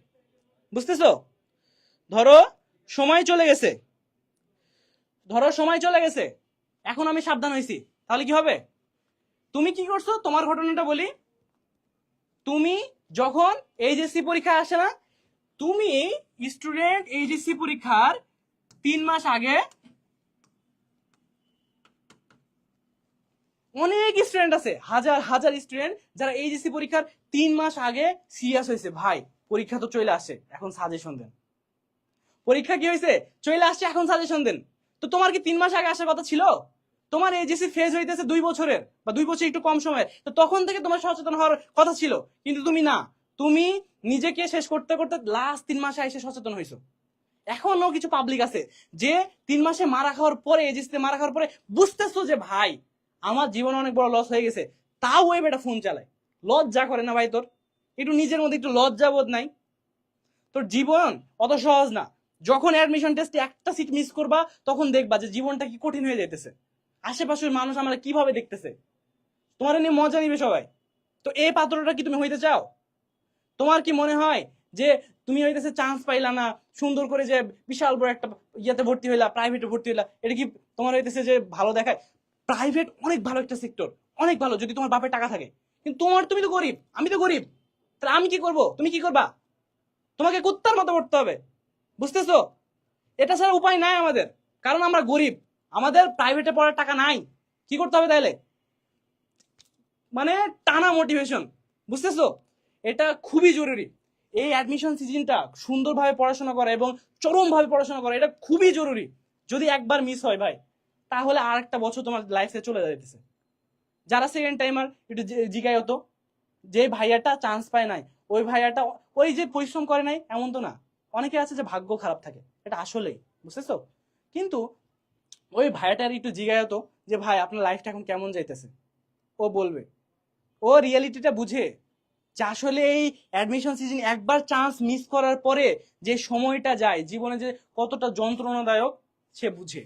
বুঝতেছো? ধরো সময় চলে গেছে, ধরো সময় চলে গেছে, এখন আমি সাবধান হয়েছি, তাহলে কি হবে? তুমি কি করছো, তোমার ঘটনাটা বলি। তুমি যখন এইচএসসি পরীক্ষা আসে না, তুমি স্টুডেন্ট এইচএসসি পরীক্ষার 3 মাস আগে, অনেক স্টুডেন্ট আছে, হাজার হাজার স্টুডেন্ট যারা এইচএসসি পরীক্ষার 3 মাস আগে সিরিয়াস হয়েছে, ভাই পরীক্ষা তো চলে আসে, এখন সাজেশন দেন, পরীক্ষা কি হয়েছে, চলে আসছে, এখন সাজেশন দেন। তো তোমার কি 3 মাস আগে আসার কথা ছিল? তোমার এইচএসসি ফেজ হইতেছে 2 বছরের বা 2 বছর একটু কম সময়, তো তখন থেকে তোমার সচেতন হওয়ার কথা ছিল, কিন্তু তুমি না, তুমি নিজেকে শেষ করতে করতে লাস্ট 3 মাসে এসে সচেতন হয়েছো। এখনো কিছু পাবলিক আছে যে 3 মাসে মারা খাওয়ার পরে, এইচএসসি মারা খাওয়ার পরে বুঝতেছো যে ভাই আমার জীবনে অনেক বড় লস হয়ে গেছে, তাও ওই বেটা ফোন চালায়। লজ্জা করে না ভাই তোর? একটু নিজের মধ্যে একটু লজ্জা বোধ নাই? তোর জীবন অত সহজ না। যখন অ্যাডমিশন টেস্টে একটা সিট মিস করবা তখন দেখবা যে জীবনটা কি কঠিন হয়ে যাইতেছে, আশেপাশের মানুষ আমরা কিভাবে দেখতেছে, তোমার নিয়ে মজা নিবে সবাই। তো এই পাত্রটা কি তুমি হইতে চাও? তোমার কি মনে হয় যে তুমি হইতেছে চান্স পাইলা না, সুন্দর করে যে বিশাল বড় একটা ইয়েতে ভর্তি হইলা, প্রাইভেটে ভর্তি হইলা, এটা কি তোমার হইতেছে যে ভালো দেখায়? প্রাইভেট অনেক ভালো একটা সেক্টর, অনেক ভালো যদি তোমার বাপের টাকা থাকে, কিন্তু তুমি তো গরিব, আমি তো গরিব, তাহলে আমি কি করব, তুমি কি করবা? তোমাকে কুত্তার মতো করতে হবে, বুঝতেছো? এটা ছাড়া উপায় নাই আমাদের, কারণ আমরা গরিব, আমাদের প্রাইভেটে পড়ার টাকা নাই। কি করতে হবে তাহলে? মানে টানা মোটিভেশন, বুঝতেছো? এটা খুবই জরুরি। এই অ্যাডমিশন সিজনটা সুন্দরভাবে পড়াশোনা করা এবং চরমভাবে পড়াশোনা করা, এটা খুবই জরুরি। যদি একবার মিস হয় ভাই, তাহলে আর একটা বছর তোমার লাইফে চলে যাইতেছে। যারা সেকেন্ড টাইমার একটু জিগাই হতো, যে ভাইয়াটা চান্স পায় নাই, ওই ভাইয়াটা ওই যে পরিশ্রম করে নাই এমন তো না, অনেকে আছে যে ভাগ্য খারাপ থাকে, এটা আসলেই, বুঝতেছো? কিন্তু ওই ভাইয়াটার একটু জিগাই হতো যে ভাই আপনার লাইফটা এখন কেমন যাইতেছে, ও বলবে, ও রিয়েলিটিটা বুঝে যে আসলে এই অ্যাডমিশন সিজন একবার চান্স মিস করার পরে যে সময়টা যায় জীবনে যে কতটা যন্ত্রণাদায়ক সে বুঝে।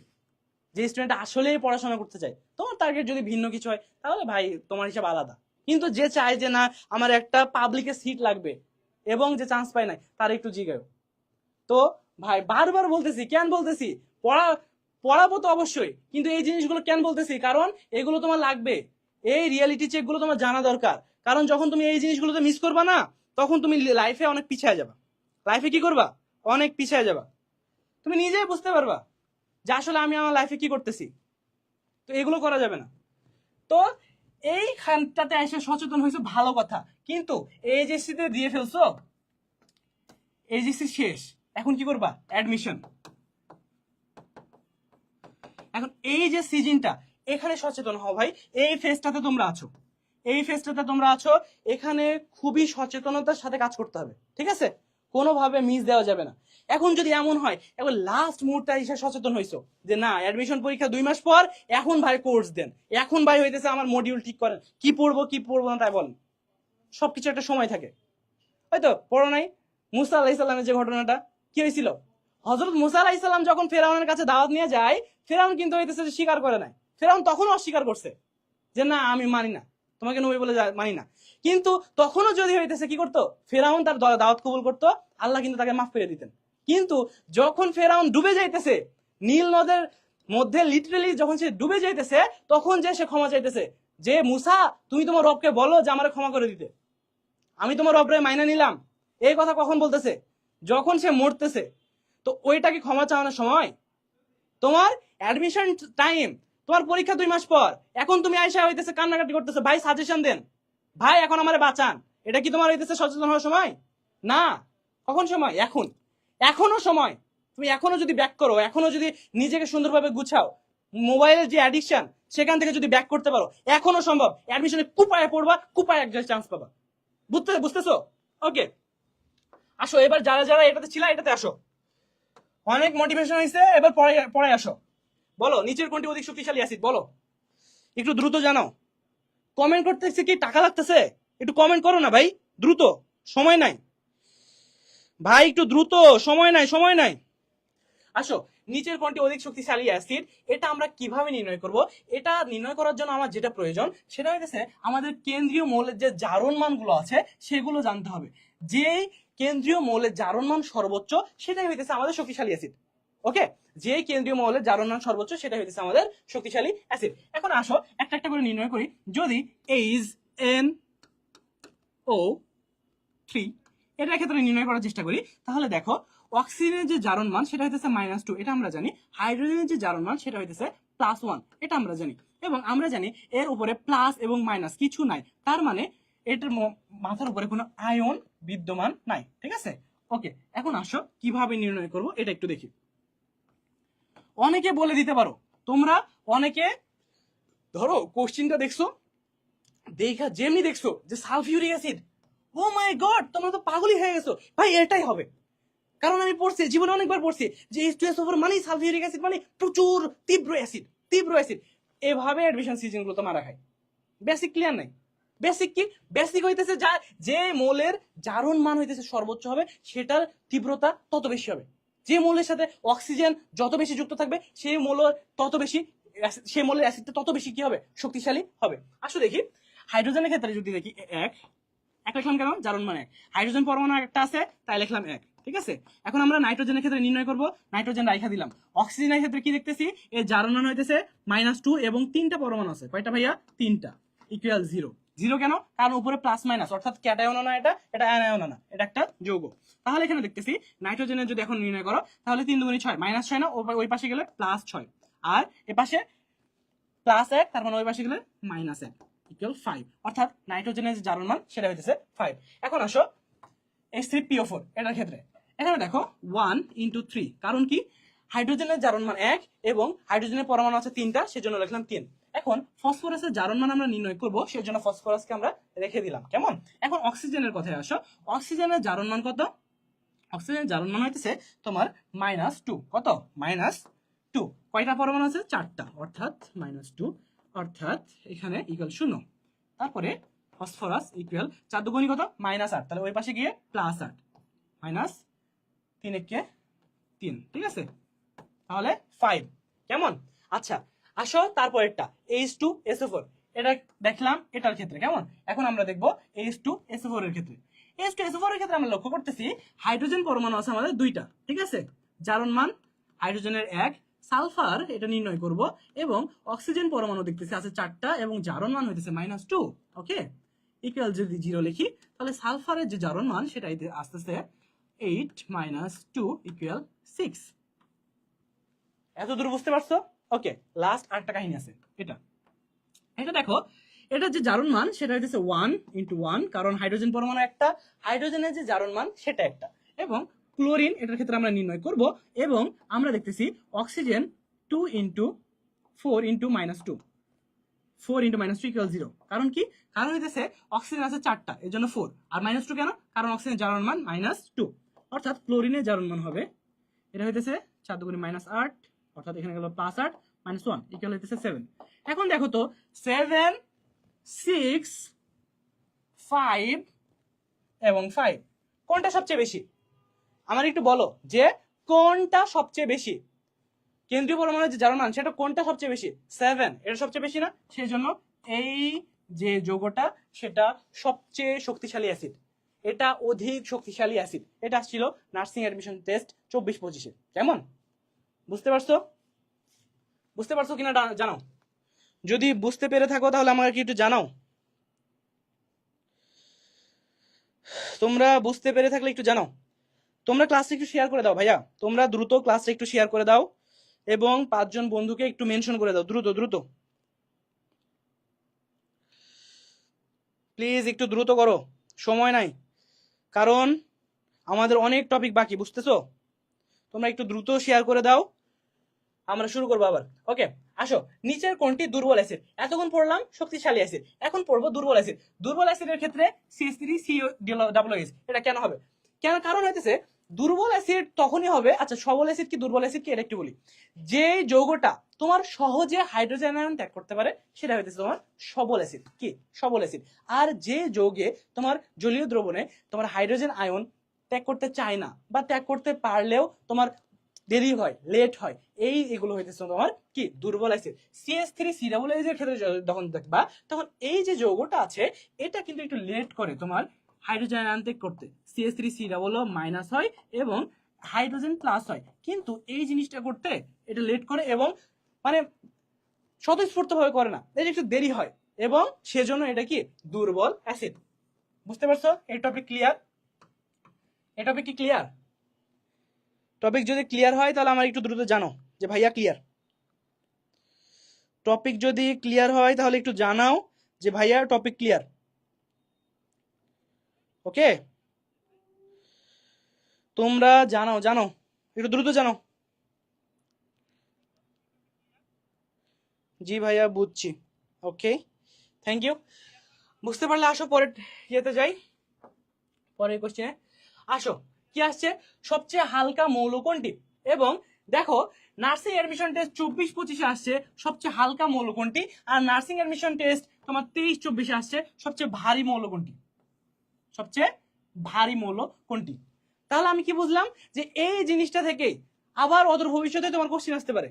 যে স্টুডেন্ট আসলেই পড়াশোনা করতে চায়, তোমার টার্গেট যদি ভিন্ন কিছু হয় তাহলে ভাই তোমার হিসাব আলাদা, কিন্তু যে চায় যে না আমার একটা পাবলিকে সিট লাগবে এবং যে চান্স পায় নাই, তার একটু জিগায়। তো ভাই বারবার বলতেছি, কেন বলতেছি, পড়া পড়াবো তো অবশ্যই, কিন্তু এই জিনিসগুলো কেন বলতেছি, কারণ এগুলো তোমার লাগবে, এই রিয়েলিটি চেক গুলো তোমার জানা দরকার। কারণ যখন তুমি এই জিনিসগুলোতে মিস করবা না, তখন তুমি লাইফে অনেক পিছিয়ে যাবা, লাইফে কি করবা, অনেক পিছিয়ে যাবা, তুমি নিজেই বুঝতে পারবা যে আসলে আমি আমার লাইফে কি করতেছি। তো এগুলো করা যাবে না। তো এইখানটাতে এসে সচেতন হয়েছে ভালো কথা, কিন্তু এইচএসসি তে দিয়ে ফেলছো, এইচএসসি শেষ, এখন কি করবা, অ্যাডমিশন। এখন এই যে সিজনটা, এখানে সচেতন হও ভাই, এই ফেজটাতে তোমরা আছো, এই ফেজটাতে তোমরা আছো, এখানে খুবই সচেতনতার সাথে কাজ করতে হবে, ঠিক আছে? কোনোভাবে মিস দেওয়া যাবে না। এখন যদি এমন হয় এখন লাস্ট মুহূর্তে এসে সচেতন হইছো যে না অ্যাডমিশন পরীক্ষা 2 মাস পর, এখন ভাই কোর্স দেন, এখন ভাই হইতেছে আমার মডিউল ঠিক করেন, কি পড়বো কি পড়বো না তাই বলেন, সবকিছু একটা সময় থাকে, হয়তো পড়ো নাই। মুসা আলাইহিস সালামের যে ঘটনাটা, কি হয়েছিল, হযরত মুসা আলাইহিস সালাম যখন ফেরাউনের কাছে দাওয়াত নিয়ে যায়, ফেরাউন কিন্তু হইতেছে যে স্বীকার করে নাই, ফেরাউন তখনও অস্বীকার করছে যে না আমি মানি না, তোমাকে নবী বলে মানি না। কিন্তু তখনও যদি হইতেছে কি করতো, ফেরাউন তার দাওয়াত কবুল করতো, আল্লাহ কিন্তু তাকে মাফ করে দিতেন। কিন্তু যখন ফেরাউন ডুবে যাইতেছে নীল নদের মধ্যে, লিটারালি যখন সে ডুবে যাইতেছে, তখন যে সে ক্ষমা চাইতেছে যে মুসা তুমি তোমার রবকে বলো যে আমারে ক্ষমা করে দিতে, আমি তোমার রবরে মাইনা নিলাম। এই কথা কখন বলতেছে, যখন সে মরতেছে। তো ওইটা কি ক্ষমা চাওয়ানোর সময়? তোমার অ্যাডমিশন টাইম, তোমার পরীক্ষা 2 মাস পর, এখন তুমি আয়সা হইতেছে কান্নাকাটি করতেছে ভাই সাজেশন দেন, ভাই এখন আমারে বাঁচান, এটা কি তোমার হইতেছে সচেতন হওয়ার সময়? না। কখন সময়? এখন, এখনো সময়। তুমি এখনো যদি ব্যাক করো, এখনো যদি নিজেকে সুন্দরভাবে গুছাও, মোবাইলের যে অ্যাডিকশন সেখান থেকে যদি ব্যাক করতে পারো এখনো সম্ভব, অ্যাডমিশনে কুপায়ে পড়বা, কুপায়ে এক চান্স পাবা। বুঝতেছো? ওকে, আসো এবার যারা যারা এটাতে ছিল এটাতে আসো। অনেক মোটিভেশন হয়েছে, এবার পরে আসো। বলো নিচের কোনটি অধিক শক্তিশালী অ্যাসিড, বলো একটু দ্রুত জানাও। কমেন্ট করতেছে কি টাকা লাগতেছে? একটু কমেন্ট করো না ভাই, দ্রুত, সময় নাই ভাই, একটু দ্রুত, সময় নাই। আসো, নিচের কোনটি অধিক শক্তিশালী অ্যাসিড, এটা আমরা কিভাবে নির্ণয় করব? এটা নির্ণয় করার জন্য আমার যেটা প্রয়োজন সেটা হইতেছে আমাদের কেন্দ্রীয় মৌলের যে জারণ মানগুলো আছে সেগুলো জানতে হবে। যেই কেন্দ্রীয় মৌলের জারণ মান সর্বোচ্চ সেটাই হইতেছে আমাদের শক্তিশালী অ্যাসিড। ওকে, যে কেন্দ্রীয় মৌলের জারণ মান সর্বোচ্চ সেটা হইতেছে আমাদের শক্তিশালী অ্যাসিড। এখন আসো একটা একটা করে নির্ণয় করি। যদি HNO3 এটার ক্ষেত্রে নির্ণয় করার চেষ্টা করি, তাহলে দেখো অক্সিজেনের যে জারণ মান সেটা হইতেছে -2, এটা আমরা জানি। হাইড্রোজেনের যে জারণ মান সেটা হইতেছে +1, এটা আমরা জানি। এবং আমরা জানি এর উপরে প্লাস এবং মাইনাস কিছু নাই, তার মানে এটার মাথার উপরে কোনো আয়ন বিদ্যমান নাই। ঠিক আছে, ওকে। এখন আসো কিভাবে নির্ণয় করব এটা একটু দেখি। অনেকে বলে দিতে পারো, তোমরা অনেকে ধরো কোশ্চিনটা দেখছো, দেখা যেমনি দেখছো যে সালফিউরিক অ্যাসিড, ও মাই গড, তোমরা তো পাগলই হয়ে গেছো ভাই, এটাই হবে। কারণ আমি পড়ছি, জীবনে অনেকবার পড়ছি যে H2SO4 মানে সালফিউরিক অ্যাসিড, মানে প্রচুর তীব্র অ্যাসিড। এভাবে অ্যাডমিশন সিজন গুলো তো মারা খায়। বেসিক ক্লিয়ার নাই। বেসিক কি? বেসিক হইতেছে যে মৌলের জারণ মান হইতেছে সর্বোচ্চ হবে সেটার তীব্রতা তত বেশি হবে। যে মৌলের সাথে অক্সিজেন যত বেশি যুক্ত থাকবে সেই মৌলের তত বেশি, সেই মৌলের অ্যাসিডটা তত বেশি কি হবে? শক্তিশালী হবে। আসো দেখি হাইড্রোজেনের ক্ষেত্রে যদি দেখি, এক লিখলাম কেন? জারণ মান 1, হাইড্রোজেন পরমাণু একটা আছে তাই লিখলাম 1। ঠিক আছে, এখন আমরা নাইট্রোজেনের ক্ষেত্রে নির্ণয় করব। নাইট্রোজেন রাইখা দিলাম। অক্সিজেনের ক্ষেত্রে কি দেখতেছি? এর জারণ মান হইতেছে -2 এবং 3টা পরমাণু আছে। কয়টা ভাইয়া? 3টা। ইকুয়াল 0। 0 কেন? কারণ উপরে প্লাস মাইনাস, অর্থাৎ ক্যাটায়ন না, এটা অ্যানায়ন না, এটা একটা যৌগ। তাহলে এখানে দেখতেছি নাইট্রোজেনের যদি এখন নির্ণয় করো তাহলে 3 দুগুণে 6, -6 না, ওই পাশে গেলে +6, আর এ পাশে +1, তার মানে ওই পাশে গেলে -1 ইকুয়াল 5, অর্থাৎ নাইট্রোজেনের যে জারণ মান সেটা হইতেছে 5। এখন আসো H3PO4 এটার ক্ষেত্রে, এখানে দেখো 1 × 3, কারণ কি? হাইড্রোজেনের জারণ মান 1 এবং হাইড্রোজেনের পরমাণু আছে 3টা, সেজন্য লিখলাম 3। এখন ফসফরাসের জারণ মান আমরা নির্ণয় করব, সেজন্য ফসফরাসকে আমরা রেখে দিলাম। কেমন? এখন অক্সিজেনের কথায় আসো। অক্সিজেনের জারণ মান কত? অক্সিজেনের জারণ মান হইতেছে তোমার -2। কত? -2। কয়টা পরমাণু আছে? 4টা, অর্থাৎ -2, অর্থাৎ এখানে ইকুয়াল 0। তারপরে ফসফরাস ইকুয়াল 4 দুগুণী কত? -8, তাহলে ওই পাশে গিয়ে +8, -3 একে 3। ঠিক আছে, তাহলে 5। কেমন? আচ্ছা, আসো তারপরেরটা H2SO4, এটা দেখলাম এটার ক্ষেত্রে। কেমন? এখন আমরা দেখবো H2SO4 এর ক্ষেত্রে। H2SO4 এর ক্ষেত্রে আমরা লক্ষ্য করতেছি হাইড্রোজেন পরমাণু আছে আমাদের 2টা। ঠিক আছে, জারণ মান হাইড্রোজেনের 1, সালফার এটা নির্ণয় করব, এবং অক্সিজেন পরমাণু দেখতেছি আছে 4টা এবং জারণ মান হইতেছে -2। ওকে, ইকুয়াল যদি 0 লিখি তাহলে সালফারের যে জারণ মান সেটা আসতেছে 8 - 2 = 6। এত দূর বুঝতে পারছো? ওকে, লাস্ট আরেকটা কাহিনী আছে। এটা দেখো, এটা যে জারণ মান সেটা হইতেছে 1 × 1, কারণ হাইড্রোজেন পরমাণু একটা, হাইড্রোজেনের যে জারণ মান সেটা একটা। এবং ক্লোরিন এটার ক্ষেত্রে আমরা নির্ণয় করব, এবং আমরা দেখতেছি অক্সিজেন 2 × 4 × -2, 4 × -2 = 0। কারণ কি? কারণ হইতেছে অক্সিজেন আছে 4টা, এর জন্য 4, আর -2 কেন? কারণ অক্সিজেনের জারণ মান -2, অর্থাৎ ক্লোরিনের জারণ মান হবে, এটা হইতেছে 4 দুগুণে -8, অর্থাৎ এখানে গেল +8 - 1 ইকুয়াল হইতেছে 7। এখন দেখো তো 7, 6, 5 এবং 5 কোনটা সবচেয়ে বেশি? আমার একটু বলো যে কোনটা সবচেয়ে বেশি? কেন্দ্রীয় পরমাণুর যে জারণ মান সেটা কোনটা সবচেয়ে বেশি? 7, এটা সবচেয়ে বেশি না? সেই জন্য এই যে যৌগটা সেটা সবচেয়ে শক্তিশালী অ্যাসিড, এটা অধিক শক্তিশালী অ্যাসিড। এটা ছিল নার্সিং অ্যাডমিশন টেস্ট 24-25-এ। কেমন? বুঝতে পারছো কিনা জানাও। যদি বুঝতে পেরে থাকো তাহলে আমাকে কি একটু জানাও। তোমরা বুঝতে পেরে থাকলে একটু জানাও। তোমরা ক্লাসটা একটু শেয়ার করে দাও ভাইয়া, তোমরা দ্রুত ক্লাসটা একটু শেয়ার করে দাও এবং 5 জন বন্ধুকে একটু মেনশন করে দাও, দ্রুত প্লিজ, একটু দ্রুত করো, সময় নাই, কারণ আমাদের অনেক টপিক বাকি। বুঝতেছো? তোমরা একটু দ্রুত শেয়ার করে দাও। আমরা শুরু করবো আবার। ওকে, আসো, নিচের কোনটি দুর্বল অ্যাসিড? এতক্ষণ পড়লাম শক্তিশালী অ্যাসিড, এখন পড়বো দুর্বল অ্যাসিড। দুর্বল অ্যাসিডের ক্ষেত্রে CH3COOH, এটা কেন হবে? কেন কারণ হইতেছে দুর্বল অ্যাসিড তখনই হবে, আচ্ছা সবল অ্যাসিড কি দুর্বল অ্যাসিড কি এটা একটু বলি। যে যৌগটা তোমার সহজে হাইড্রোজেন আয়ন ত্যাগ করতে পারে সেটা হইতেছে তোমার সবল অ্যাসিড, কি সবল অ্যাসিড। আর যে যৌগে তোমার জলীয় দ্রবণে তোমার হাইড্রোজেন আয়ন ত্যাগ করতে চায় না বা ত্যাগ করতে পারলেও তোমার দেরি হয়, লেট হয়, এগুলো হইতেছে তোমার কি দুর্বল অ্যাসিড। CH3COOH এর ক্ষেত্রে যখন দেখবা তখন এই যে যৌগটা আছে এটা কিন্তু একটু লেট করে তোমার হাইড্রোজেন আয়ন ত্যাগ করতে। CH3COO মাইনাস হয় এবং হাইড্রোজেন প্লাস হয়, কিন্তু এই জিনিসটা করতে এটা লেট করে এবং মানে স্বতঃস্ফূর্ত ভাবে করে না, এটা একটু দেরি হয় এবং সেজন্য এটা কি দুর্বল অ্যাসিড। বুঝতে পারছো? এই টপিক ক্লিয়ার? এই টপিক কি ক্লিয়ার? টপিক যদি ক্লিয়ার হয় তাহলে আমার একটু দ্রুত জানো যে ভাইয়া ক্লিয়ার। টপিক যদি ক্লিয়ার হয় তাহলে একটু জানাও যে ভাইয়া টপিক ক্লিয়ার। ওকে, তোমরা জানাও জানো, একটু দ্রুত জানো। জি ভাইয়া বুঝছি। ওকে, থ্যাংক ইউ। বুঝতে পারলে আসো পরের ইয়েতে যাই, পরের কোশ্চেনে আসো। কি আসছে? সবচেয়ে হালকা মৌল কোনটি? এবং দেখো নার্সিং এডমিশন টেস্ট 24-25 আসছে সবচেয়ে হালকা মৌল কোনটি, আর নার্সিং এডমিশন টেস্ট তোমার 23-24 আসছে সবচেয়ে ভারী মৌল কোনটি? সবচেয়ে ভারী মৌল কোনটি? তাহলে আমি কি বুঝলাম যে এই জিনিসটা থেকে আবার অদূর ভবিষ্যতে তোমার কোশ্চেন আসতে পারে।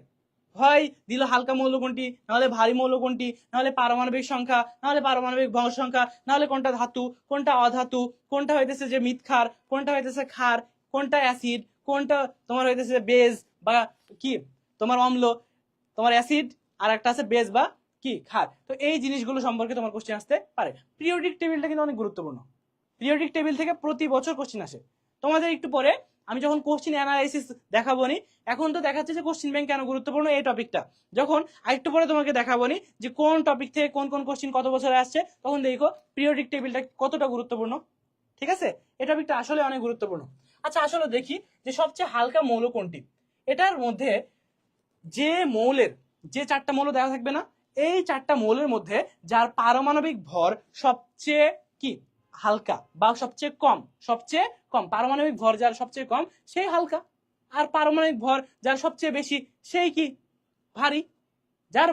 হয় দিল হালকা মৌল কোনটি, নাহলে ভারী মৌল কোনটি, নাহলে পারমাণবিক সংখ্যা, নাহলে পারমাণবিক ভর সংখ্যা, নাহলে কোনটা ধাতু কোনটা অধাতু, কোনটা হইতেছে যে মিথক্ষার, কোনটা হইতেছে ক্ষার, কোনটা অ্যাসিড, কোনটা তোমার হইতেছে বেজ বা কি তোমার অম্ল, তোমার অ্যাসিড আর একটা আছে বেজ বা কি ক্ষার। তো এই জিনিসগুলো সম্পর্কে তোমার কোশ্চেন আসতে পারে। পিরিয়ডিক টেবিলটা কিন্তু অনেক গুরুত্বপূর্ণ। পিরিয়ডিক টেবিল থেকে প্রতি বছর কোশ্চেন আসে। তোমাদের একটু পরে আমি যখন কোশ্চেন অ্যানালাইসিস দেখাবো নি, এখন তো দেখাচ্ছে যে কোশ্চেন ব্যাংক কেন গুরুত্বপূর্ণ এই টপিকটা, যখন আরেকটু পরে তোমাকে দেখাবো নি যে কোন টপিক থেকে কোন কোন কোশ্চেন কত বছরে আসছে, তখন দেখো পিরিয়ডিক টেবিলটা কতটা গুরুত্বপূর্ণ। ঠিক আছে, এই টপিকটা আসলে অনেক গুরুত্বপূর্ণ। আচ্ছা আসলে দেখি যে সবচেয়ে হালকা মৌল কোনটি। এটার মধ্যে যে মৌলের যে চারটা মৌল দেওয়া থাকবে না, এই চারটা মৌলের মধ্যে যার পারমাণবিক ভর সবচেয়ে কি হালকা বা সবচেয়ে কম, সবচেয়ে কম পারমাণবিক ভর যার সবচেয়ে কম সেই হালকা, আর পারমাণবিক ভর যার সবচেয়ে বেশি সেই কি ভারী। যার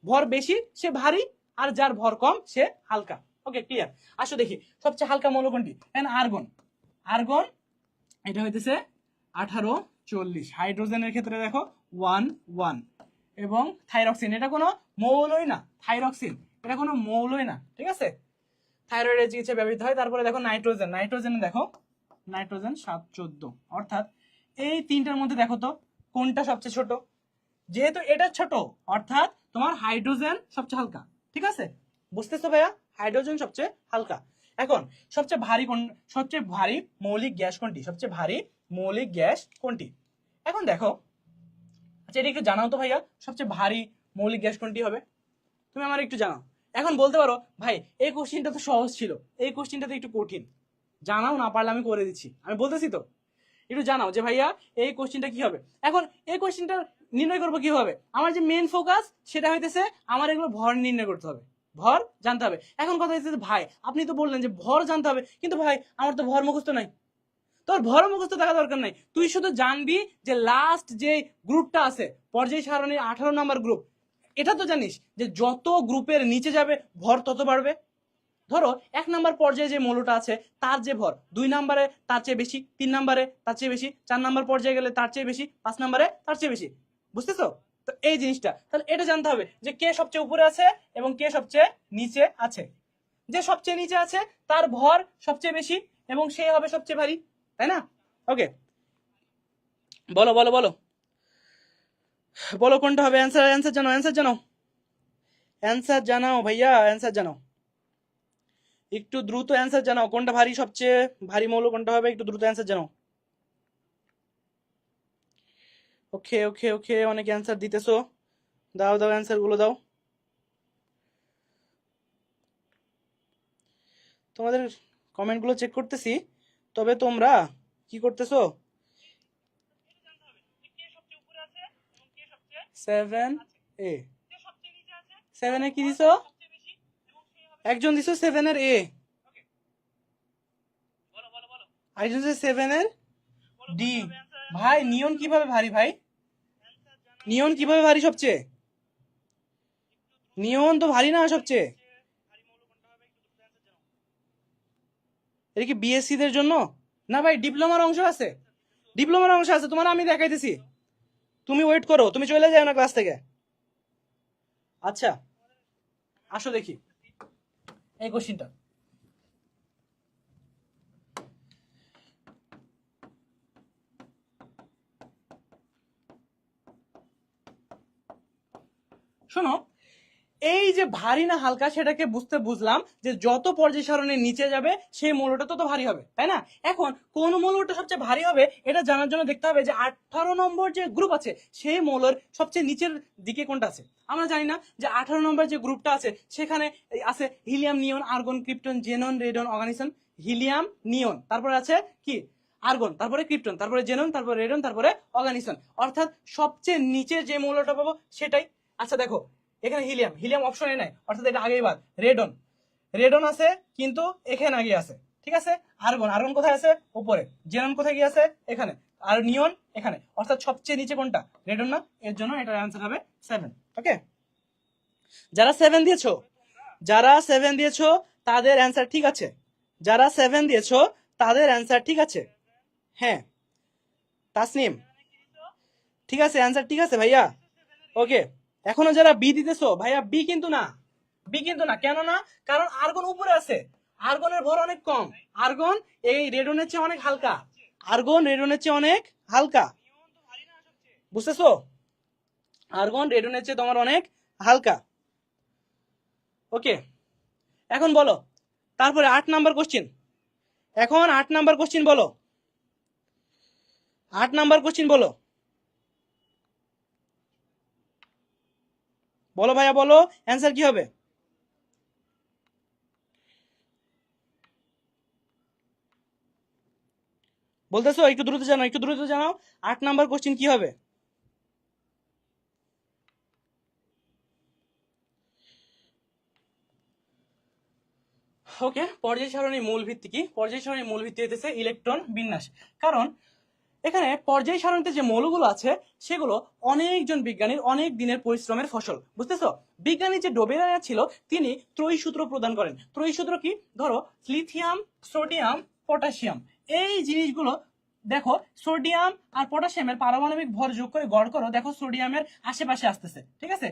ভর বেশি সে ভারী, আর যার ভর কম সে হালকা। Okay clear? আসো দেখি সবচেয়ে হালকা মৌল কোনটি। আর্গন। আর্গন এটা হইতেছে 1840। হাইড্রোজেনের ক্ষেত্রে দেখো 1 এবং থাইরক্সিন এটা কোনো মৌলই না, থাইরক্সিন এটা কোনো মৌলই না। ঠিক আছে, থাইরয়েডের চিকিৎসা ব্যবহৃত হয়। তারপরে দেখো নাইট্রোজেন, নাইট্রোজেনে দেখো নাইট্রোজেন 714। অর্থাৎ এই তিনটার মধ্যে দেখো তো কোনটা সবচেয়ে ছোট? যেহেতু এটা ছোট অর্থাৎ তোমার হাইড্রোজেন সবচেয়ে হালকা। ঠিক আছে, বুঝতেছো ভাইয়া? হাইড্রোজেন সবচেয়ে হালকা। এখন সবচেয়ে ভারী কোন, সবচেয়ে ভারী মৌলিক গ্যাস কোনটি? সবচেয়ে ভারী মৌলিক গ্যাস কোনটি? এখন দেখো, আচ্ছা এটা একটু জানাও তো ভাইয়া, সবচেয়ে ভারী মৌলিক গ্যাস কোনটি হবে? তুমি আমার একটু জানাও। এখন বলতে পারো ভাই এই কোশ্চেনটা তো সহজ ছিল, এই কোশ্চেনটা তো একটু কঠিন। জানাও, না পারলে আমি করে দিচ্ছি, আমি বলতেছি তো। একটু জানাও যে ভাইয়া এই কোশ্চেনটা কি হবে। এখন এই কোশ্চেনটা নির্ণয় করবো কি হবে? আমার যে মেন ফোকাস সেটা হইতেছে আমার এগুলো ভর নির্ণয় করতে হবে, ভর জানতে হবে। এখন কথা হচ্ছে ভাই আপনি তো বললেন যে ভর জানতে হবে, কিন্তু ভাই আমার তো ভর মুখস্থ নাই। তোর ভর মুখস্থ থাকা দরকার নাই, তুই শুধু জানবি যে লাস্ট যে গ্রুপটা আছে পর্যায় সারণীর 18 নম্বর গ্রুপ, এটা তো জানিস যে যত গ্রুপের নিচে যাবে ভর তত বাড়বে। ধরো 1 নম্বর পর্যায়ে যে মৌলটা আছে তার যে ভর 2 নম্বরে তার চেয়ে বেশি, 3 নম্বরে তার চেয়ে বেশি, 4 নম্বর পর্যায়ে গেলে তার চেয়ে বেশি, 5 নম্বরে তার চেয়ে বেশি। বুঝতেছো? তো এই জিনিসটা তাহলে এটা জানতে হবে যে কে সবচেয়ে উপরে আছে এবং কে সবচেয়ে নিচে আছে। যে সবচেয়ে নিচে আছে তার ভর সবচেয়ে বেশি এবং সে হবে সবচেয়ে ভারী, তাই না? ওকে, বলো বলো বলো বলো কোনটা হবে? অ্যান্সার, অ্যান্সার জানাও, অ্যান্সার জানাও, অ্যান্সার জানাও ভাইয়া, অ্যান্সার জানাও, একটু দ্রুত অ্যান্সার জানাও। কোনটা ভারী, সবচেয়ে ভারী মৌল কোনটা হবে? একটু দ্রুত অ্যান্সার জানাও। ওকে ওকে ওকে, অনেক অ্যান্সার দিতেছো, দাও দাও অ্যান্সার গুলো দাও। তোমাদের কমেন্ট গুলো চেক করতেছি, তবে তোমরা কি করতেছো? 7A 7 এ কি দিছো? একজন দিছো 7 এর A, আরেকজন দিছো 7 এর D। ভাই নিয়ন কিভাবে ভারী ভাই? নিয়ন কিভাবে ভারী সবচেয়ে? নিয়ন তো ভারী না সবচেয়ে। এটা কি বিএসসি দের জন্য? না ভাই, ডিপ্লোমার অংশ আছে, ডিপ্লোমার অংশ আছে, তোমার আমি দেখাইতেছি। তুমি ওয়েট করো, তুমি চলে যাও না ক্লাস থেকে। আচ্ছা আসো দেখি এই কোশ্চিনটা। শোনো, এই যে ভারী না হালকা সেটাকে বুঝলাম যে যত পর্যায় সারণীর নিচে যাবে সেই মৌলটা তত ভারী হবে, তাই না? এখন কোন মৌলটা সবচেয়ে ভারী হবে এটা জানার জন্য দেখতে হবে যে 18 নম্বর যে গ্রুপ আছে সেই মৌলের সবচেয়ে নিচের দিকে কোনটা আছে। আমরা জানি না যে 18 নম্বর যে গ্রুপটা আছে সেখানে আছে helium, neon, argon, krypton, xenon, radon, organism. Helium, neon, তারপরে আছে কি আর্গন, তারপরে ক্রিপ্টন, তারপরে জেনন, তারপরে রেডন, তারপরে অর্গানিজম। অর্থাৎ সবচেয়ে নিচে যে মৌলটা পাবো সেটাই। আচ্ছা দেখো, এখানে হিলিয়াম, হিলিয়াম অপশনে নাই, অর্থাৎ এটা আগেই বাদ। রেডন, রেডন আছে কিন্তু এখানে আগে আছে, ঠিক আছে। আর্গন, আর্গন কোথায় আছে? উপরে। জেনন কোথায় গিয়ে আছে? এখানে। আর নিয়ন এখানে, অর্থাৎ সবচেয়ে নিচে কোনটা? রেডন না, এর জন্য এটার অ্যান্সার হবে 7। ওকে, যারা 7 দিয়েছো, যারা 7 দিয়েছো তাদের অ্যান্সার ঠিক আছে, যারা 7 দিয়েছো তাদের অ্যান্সার ঠিক আছে। হ্যাঁ তাসনিম, ঠিক আছে, অ্যান্সার ঠিক আছে ভাইয়া। ওকে, এখনো যারা বি দিতেছো ভাইয়া, বি কিন্তু না, বি কিন্তু না। কেন না? কারণ আর্গন উপরে আছে, আর্গনের ভর অনেক কম, আর্গন এই রেডনের চেয়ে অনেক হালকা, আর্গন রেডনের চেয়ে অনেক হালকা, বুঝতেছো? আর্গন রেডনের চেয়ে তোমার অনেক হালকা। ওকে, এখন বলো তারপরে 8 নাম্বার কোশ্চিন। এখন 8 নাম্বার কোশ্চিন বলো, 8 নাম্বার কোশ্চিন বলো, বলো ভাইয়া বলো, অ্যান্সার কি হবে? বলতেছো? একটু দ্রুত জানাও, একটু দ্রুত জানাও, 8 নাম্বার কোশ্চিন কি হবে? ওকে, পর্যায় সারণীর মূল ভিত্তি কি? পর্যায় সারণীর মূল ভিত্তি হইতেছে ইলেকট্রন বিন্যাস। কারণ এখানে পর্যায় সারণীতে যে মৌলগুলো আছে সেগুলো অনেকজন বিজ্ঞানীর অনেক দিনের পরিশ্রমের ফসল, বুঝতেছো? বিজ্ঞানী যে ডোবেরায়া ছিল তিনি ত্রয়ী সূত্র প্রদান করেন। ত্রয়ী সূত্র কি? ধরো লিথিয়াম, সোডিয়াম, পটাশিয়াম, এই জিনিসগুলো দেখো, সোডিয়াম আর পটাশিয়ামের পারমাণবিক ভর যোগ করে গড় করো, দেখো সোডিয়ামের আশেপাশে আসতেছে, ঠিক আছে?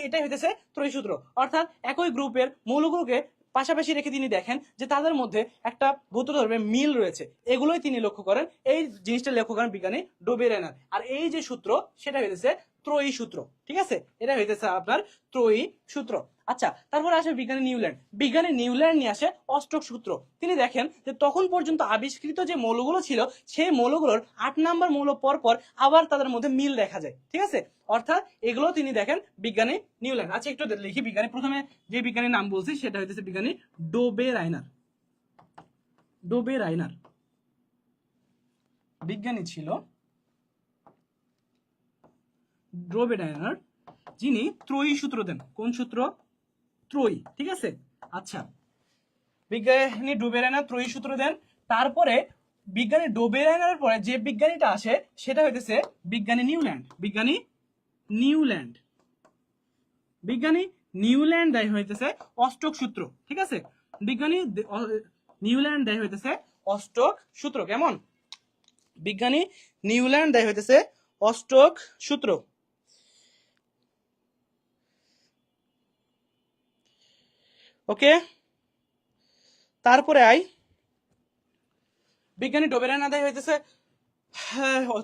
এটাই হইতেছে ত্রয়ী সূত্র। অর্থাৎ একই গ্রুপের মৌলগুলোকে পাশাপাশি রেখে তিনি দেখেন যে তাদের মধ্যে একটা ভৌত ধর্মের মিল রয়েছে, এগুলোই তিনি লক্ষ্য করেন। এই জিনিসটা লক্ষ্য করেন বিজ্ঞানী ডোবেরানার। আর এই যে সূত্র সেটা হইতেছে ত্রয়ী সূত্র, ঠিক আছে? এটা হইতেছে আপনার ত্রয়ী সূত্র। আচ্ছা, তারপরে আসে বিজ্ঞানী নিউল্যান্ড। বিজ্ঞানী নিউল্যান্ড নিয়ে আসে অষ্টক সূত্র। তিনি দেখেন যে তখন পর্যন্ত আবিষ্কৃত যে মৌলগুলো ছিল সেই মৌলগুলোর 8 নাম্বার মৌল পর পর আবার তাদের মধ্যে মিল দেখা যায়, ঠিক আছে? অর্থাৎ এগুলো তিনি দেখেন বিজ্ঞানী নিউল্যান্ড। আচ্ছা একটু লিখি, বিজ্ঞানী প্রথমে যে বিজ্ঞানীর নাম বলছি সেটা হইতেছে বিজ্ঞানী ডোবেরাইনার। ডোবেরাইনার বিজ্ঞানী ছিল ডোবেরাইনার, যিনি ত্রয়ী সূত্র দেন। কোন সূত্র? ত্রয়ী, ঠিক আছে? আচ্ছা, বিজ্ঞানী ডোবেরাইনার ত্রয়ী সূত্র দেন। তারপরে বিজ্ঞানী ডোবেরাইনারের পরে যে বিজ্ঞানীটা আসে সেটা হইতেছে বিজ্ঞানী নিউল্যান্ড। বিজ্ঞানী নিউল্যান্ড, বিজ্ঞানী নিউল্যান্ড দেয় হইতেছে অষ্টক সূত্র, ঠিক আছে? বিজ্ঞানী নিউল্যান্ড দেয় হইতেছে অষ্টক সূত্র। কেমন? বিজ্ঞানী নিউল্যান্ড দেয় হইতেছে অষ্টক সূত্র। ওকে, তারপরে আই বিজ্ঞানী ডোবেরাইনার দেয় হইতেছে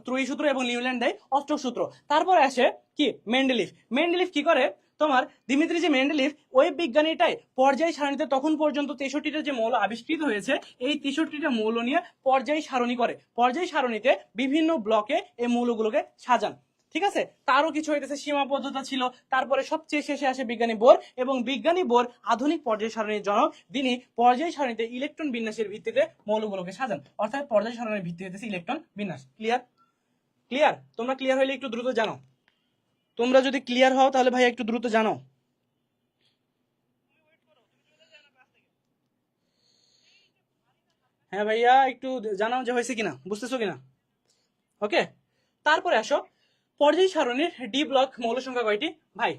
ত্রয়ী সূত্র এবং নিউল্যান্ড দেয় অষ্টক সূত্র। তারপরে আসে কি? মেন্ডেলিফ। মেন্ডেলিফ কি করে? তোমার দিমিত্রি যে মেন্ডেলিফ, ওই বিজ্ঞানীটাই পর্যায় সারণীতে তখন পর্যন্ত 63টা যে মৌল আবিষ্কৃত হয়েছে এই 63টা মৌল নিয়ে পর্যায় সারণী করে। পর্যায় সারণীতে বিভিন্ন ব্লকে এই মৌলগুলোকে সাজান, ঠিক আছে? তারও কিছু হইতেছে সীমাবদ্ধতা ছিল। তারপরে সবচেয়ে শেষে আসে বিজ্ঞানী বোর, এবং বিজ্ঞানী বোর আধুনিক পর্যায় সারণীর জনক। তিনি পর্যায় সারণীতে ইলেকট্রন বিন্যাসের ভিত্তিতে মৌলগুলোকে সাজান। অর্থাৎ পর্যায় সারণীর ভিত্তি হইতেছে ইলেকট্রন বিন্যাস। ক্লিয়ার? ক্লিয়ার? তোমরা ক্লিয়ার হইলে একটু দ্রুত জানো। তোমরা যদি ক্লিয়ার হও তাহলে ভাইয়া একটু দ্রুত জানাও। হ্যাঁ ভাইয়া একটু জানাও যে হয়েছে কিনা, বুঝতেছো কিনা। ওকে, তারপরে আসো পর্যায় সারণীর ডি ব্লক মৌল সংখ্যা কয়টি। ভাই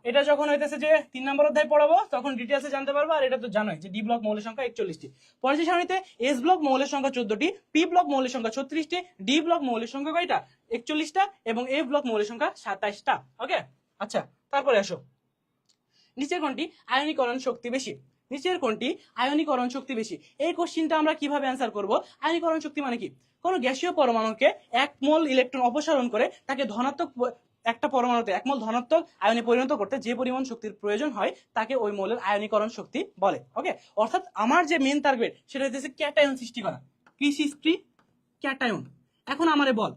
এটা যখন হইতেছে যে 3 নম্বর অধ্যায় পড়াবো তখন ডিটেলসে জানতে পারবো, আর এটা তো জানোই যে ডি ব্লক মৌলের সংখ্যা 41টি, পর্যায় সারণীতে এস ব্লক মৌলের সংখ্যা 14টি, পি ব্লক মৌলের সংখ্যা 36টি, ডি ব্লক মৌলের সংখ্যা কয়টা 41টা, এবং এ ব্লক মৌলের সংখ্যা 27টা। ওকে, আচ্ছা তারপরে আসো নিচের কোনটি আয়নীকরণ শক্তি বেশি। নিচের কোনটি আয়নীকরণ শক্তি বেশি, এই কোশ্চিনটা আমরা কিভাবে অ্যান্সার করব। আয়নীকরণ শক্তি মানে কি, কোন গ্যাসীয় পরমাণুকে 1 মোল ইলেকট্রন অপসারণ করে তাকে ধনাত্মক একটা পরমাণুতে 1 মোল ধনাত্মক আয়নে পরিণত করতে যে পরিমাণ শক্তির প্রয়োজন হয় তাকে ওই মোলের আয়নীকরণ শক্তি বলে। ওকে, অর্থাৎ আমার যে মেন টার্গেট সেটা হচ্ছে ক্যাটায়ন সৃষ্টি করা। কি সৃষ্টি? ক্যাটায়ন। এখন আমারে বল,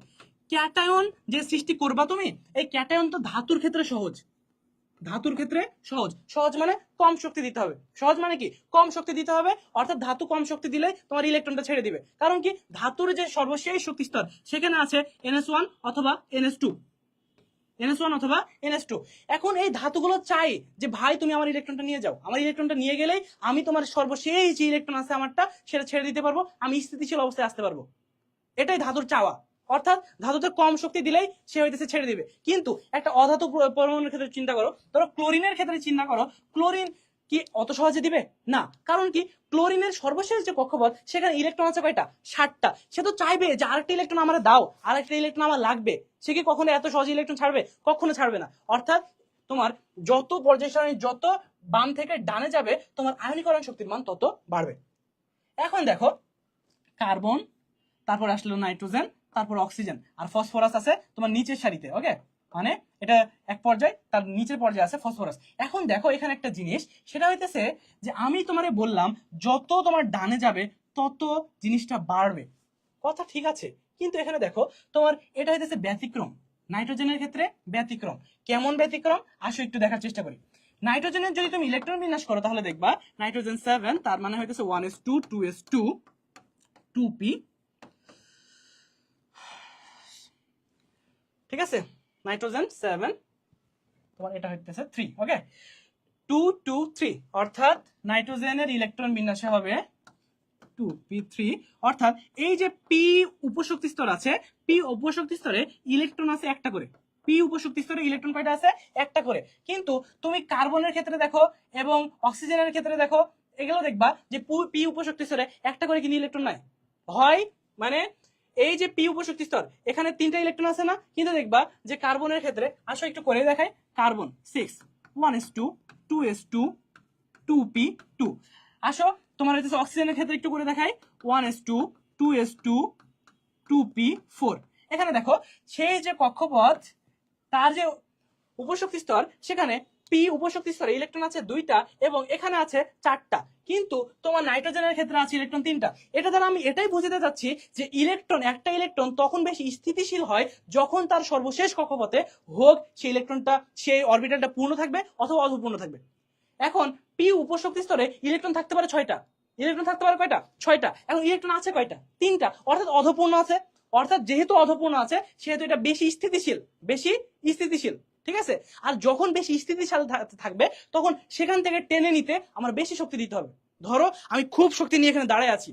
ক্যাটায়ন যে সৃষ্টি করবা তুমি, এই ক্যাটায়ন তো ধাতুর ক্ষেত্রে সহজ, ধাতুর ক্ষেত্রে সহজ। সহজ মানে কম শক্তি দিতে হবে। সহজ মানে কি, কম শক্তি দিতে হবে, অর্থাৎ ধাতু কম শক্তি দিলে তোমার ইলেকট্রনটা ছেড়ে দিবে। কারণ কি, ধাতুর যে সর্বশেষ শক্তি স্তর সেখানে আছে NS1 অথবা NS2, NS1 অথবা NS2। এখন এই ধাতুগুলো চাই যে ভাই তুমি আমার ইলেকট্রনটা নিয়ে যাও, আমার ইলেকট্রনটা নিয়ে গেলেই আমি তোমার সর্বশেষ যে ইলেকট্রন আছে আমারটা সেটা ছেড়ে দিতে পারবো, আমি স্থিতিশীল অবস্থায় আসতে পারবো। এটাই ধাতুর চাওয়া। অর্থাৎ ধাতুতে কম শক্তি দিলেই সে হইতেছে ছেড়ে দিবে। কিন্তু একটা অধাতু পরমাণুর ক্ষেত্রে চিন্তা করো, ধরো ক্লোরিনের ক্ষেত্রে চিন্তা করো, ক্লোরিন কি অত সহজে দিবে না। কারণ কি, ক্লোরিনের সর্বশেষ যে কক্ষপথ সেখানে ইলেকট্রন আছে কয়টা 60টা। সে তো চাইবে যে আরেকটা ইলেকট্রন আমার দাও, আরেকটা ইলেকট্রন আমার লাগবে। সে কি কখনো এত সহজে ইলেকট্রন ছাড়বে? কখনো ছাড়বে না। অর্থাৎ তোমার যত পর্যায় সারণী যত বাম থেকে ডানে যাবে তোমার আয়নীকরণ শক্তির মান তত বাড়বে। এখন দেখো কার্বন, তারপর আসলো নাইট্রোজেন, তারপর অক্সিজেন, আর ফসফরাস আছে তোমার নিচের সারিতে। ওকে, মানে এটা এক পর্যায়, তার নিচের পর্যায়ে আছে ফসফরাস। এখন দেখো এখানে একটা জিনিস, সেটা হইতেছে যে আমি তোমারে বললাম যত তোমার ডানে যাবে তত জিনিসটা বাড়বে, কথা ঠিক আছে। কিন্তু এখানে দেখো তোমার এটা হইতেছে ব্যতিক্রম, নাইট্রোজেনের ক্ষেত্রে ব্যতিক্রম। কেমন ব্যতিক্রম আসো একটু দেখার চেষ্টা করি। নাইট্রোজেনের যদি তুমি ইলেকট্রন বিন্যাস করো তাহলে দেখবা নাইট্রোজেন 7, তার মানে হইতেছে 1s2 2s2 2p, ঠিক আছে। নাইট্রোজেন 7, তোমার এটা হইতেছে 3। ওকে, 2 2 3, অর্থাৎ নাইট্রোজেনের ইলেকট্রন বিন্যাসে হবে 2p3। অর্থাৎ এই যে p উপশক্তি স্তর আছে, p উপশক্তি স্তরে ইলেকট্রন আছে একটা করে, p উপশক্তি স্তরে ইলেকট্রন কয়টা আছে একটা করে। কিন্তু তুমি কার্বনের ক্ষেত্রে দেখো এবং অক্সিজেনের ক্ষেত্রে দেখো, এগুলো দেখবা যে p উপশক্তি স্তরে একটা করে কিন্তু ইলেকট্রন নাই হয়। মানে এই যে পি উপশক্তি স্তর এখানে 3টা ইলেকট্রন আছে না, কিন্তু দেখবা যে কার্বনের ক্ষেত্রে আসো একটু করে দেখাই, কার্বন 6 1s2 2s2 2p2। আসো তোমার হচ্ছে অক্সিজেনের ক্ষেত্রে একটু করে দেখাই 1s2 2s2 2p4। এখানে দেখো সেই যে কক্ষপথ তার যে উপশক্তি স্তর সেখানে পি উপশক্তি স্তরে ইলেকট্রন আছে 2টা এবং এখানে আছে 4টা, কিন্তু তোমার নাইট্রোজেনের ক্ষেত্রে আছে ইলেকট্রন 3টা। এটা দ্বারা আমি এটাই বোঝাতে চাচ্ছি যে ইলেকট্রন, একটা ইলেকট্রন তখন বেশি স্থিতিশীল হয় যখন তার সর্বশেষ কক্ষপথে হোক সেই ইলেকট্রনটা, সেই অরবিটালটা পূর্ণ থাকবে অথবা অধপূর্ণ থাকবে। এখন পি উপশক্তি স্তরে ইলেকট্রন থাকতে পারে 6টা, ইলেকট্রন থাকতে পারে কয়টা 6টা, এখন ইলেকট্রন আছে কয়টা 3টা, অর্থাৎ অধপূর্ণ আছে। অর্থাৎ যেহেতু অধপূর্ণ আছে সেহেতু এটা বেশি স্থিতিশীল, বেশি স্থিতিশীল, ঠিক আছে। আর যখন বেশি স্থিতিশীল থাকবে তখন সেখান থেকে টেনে নিতে আমার বেশি শক্তি দিতে হবে। ধরো আমি খুব শক্তি নিয়ে এখানে দাঁড়ায় আছি,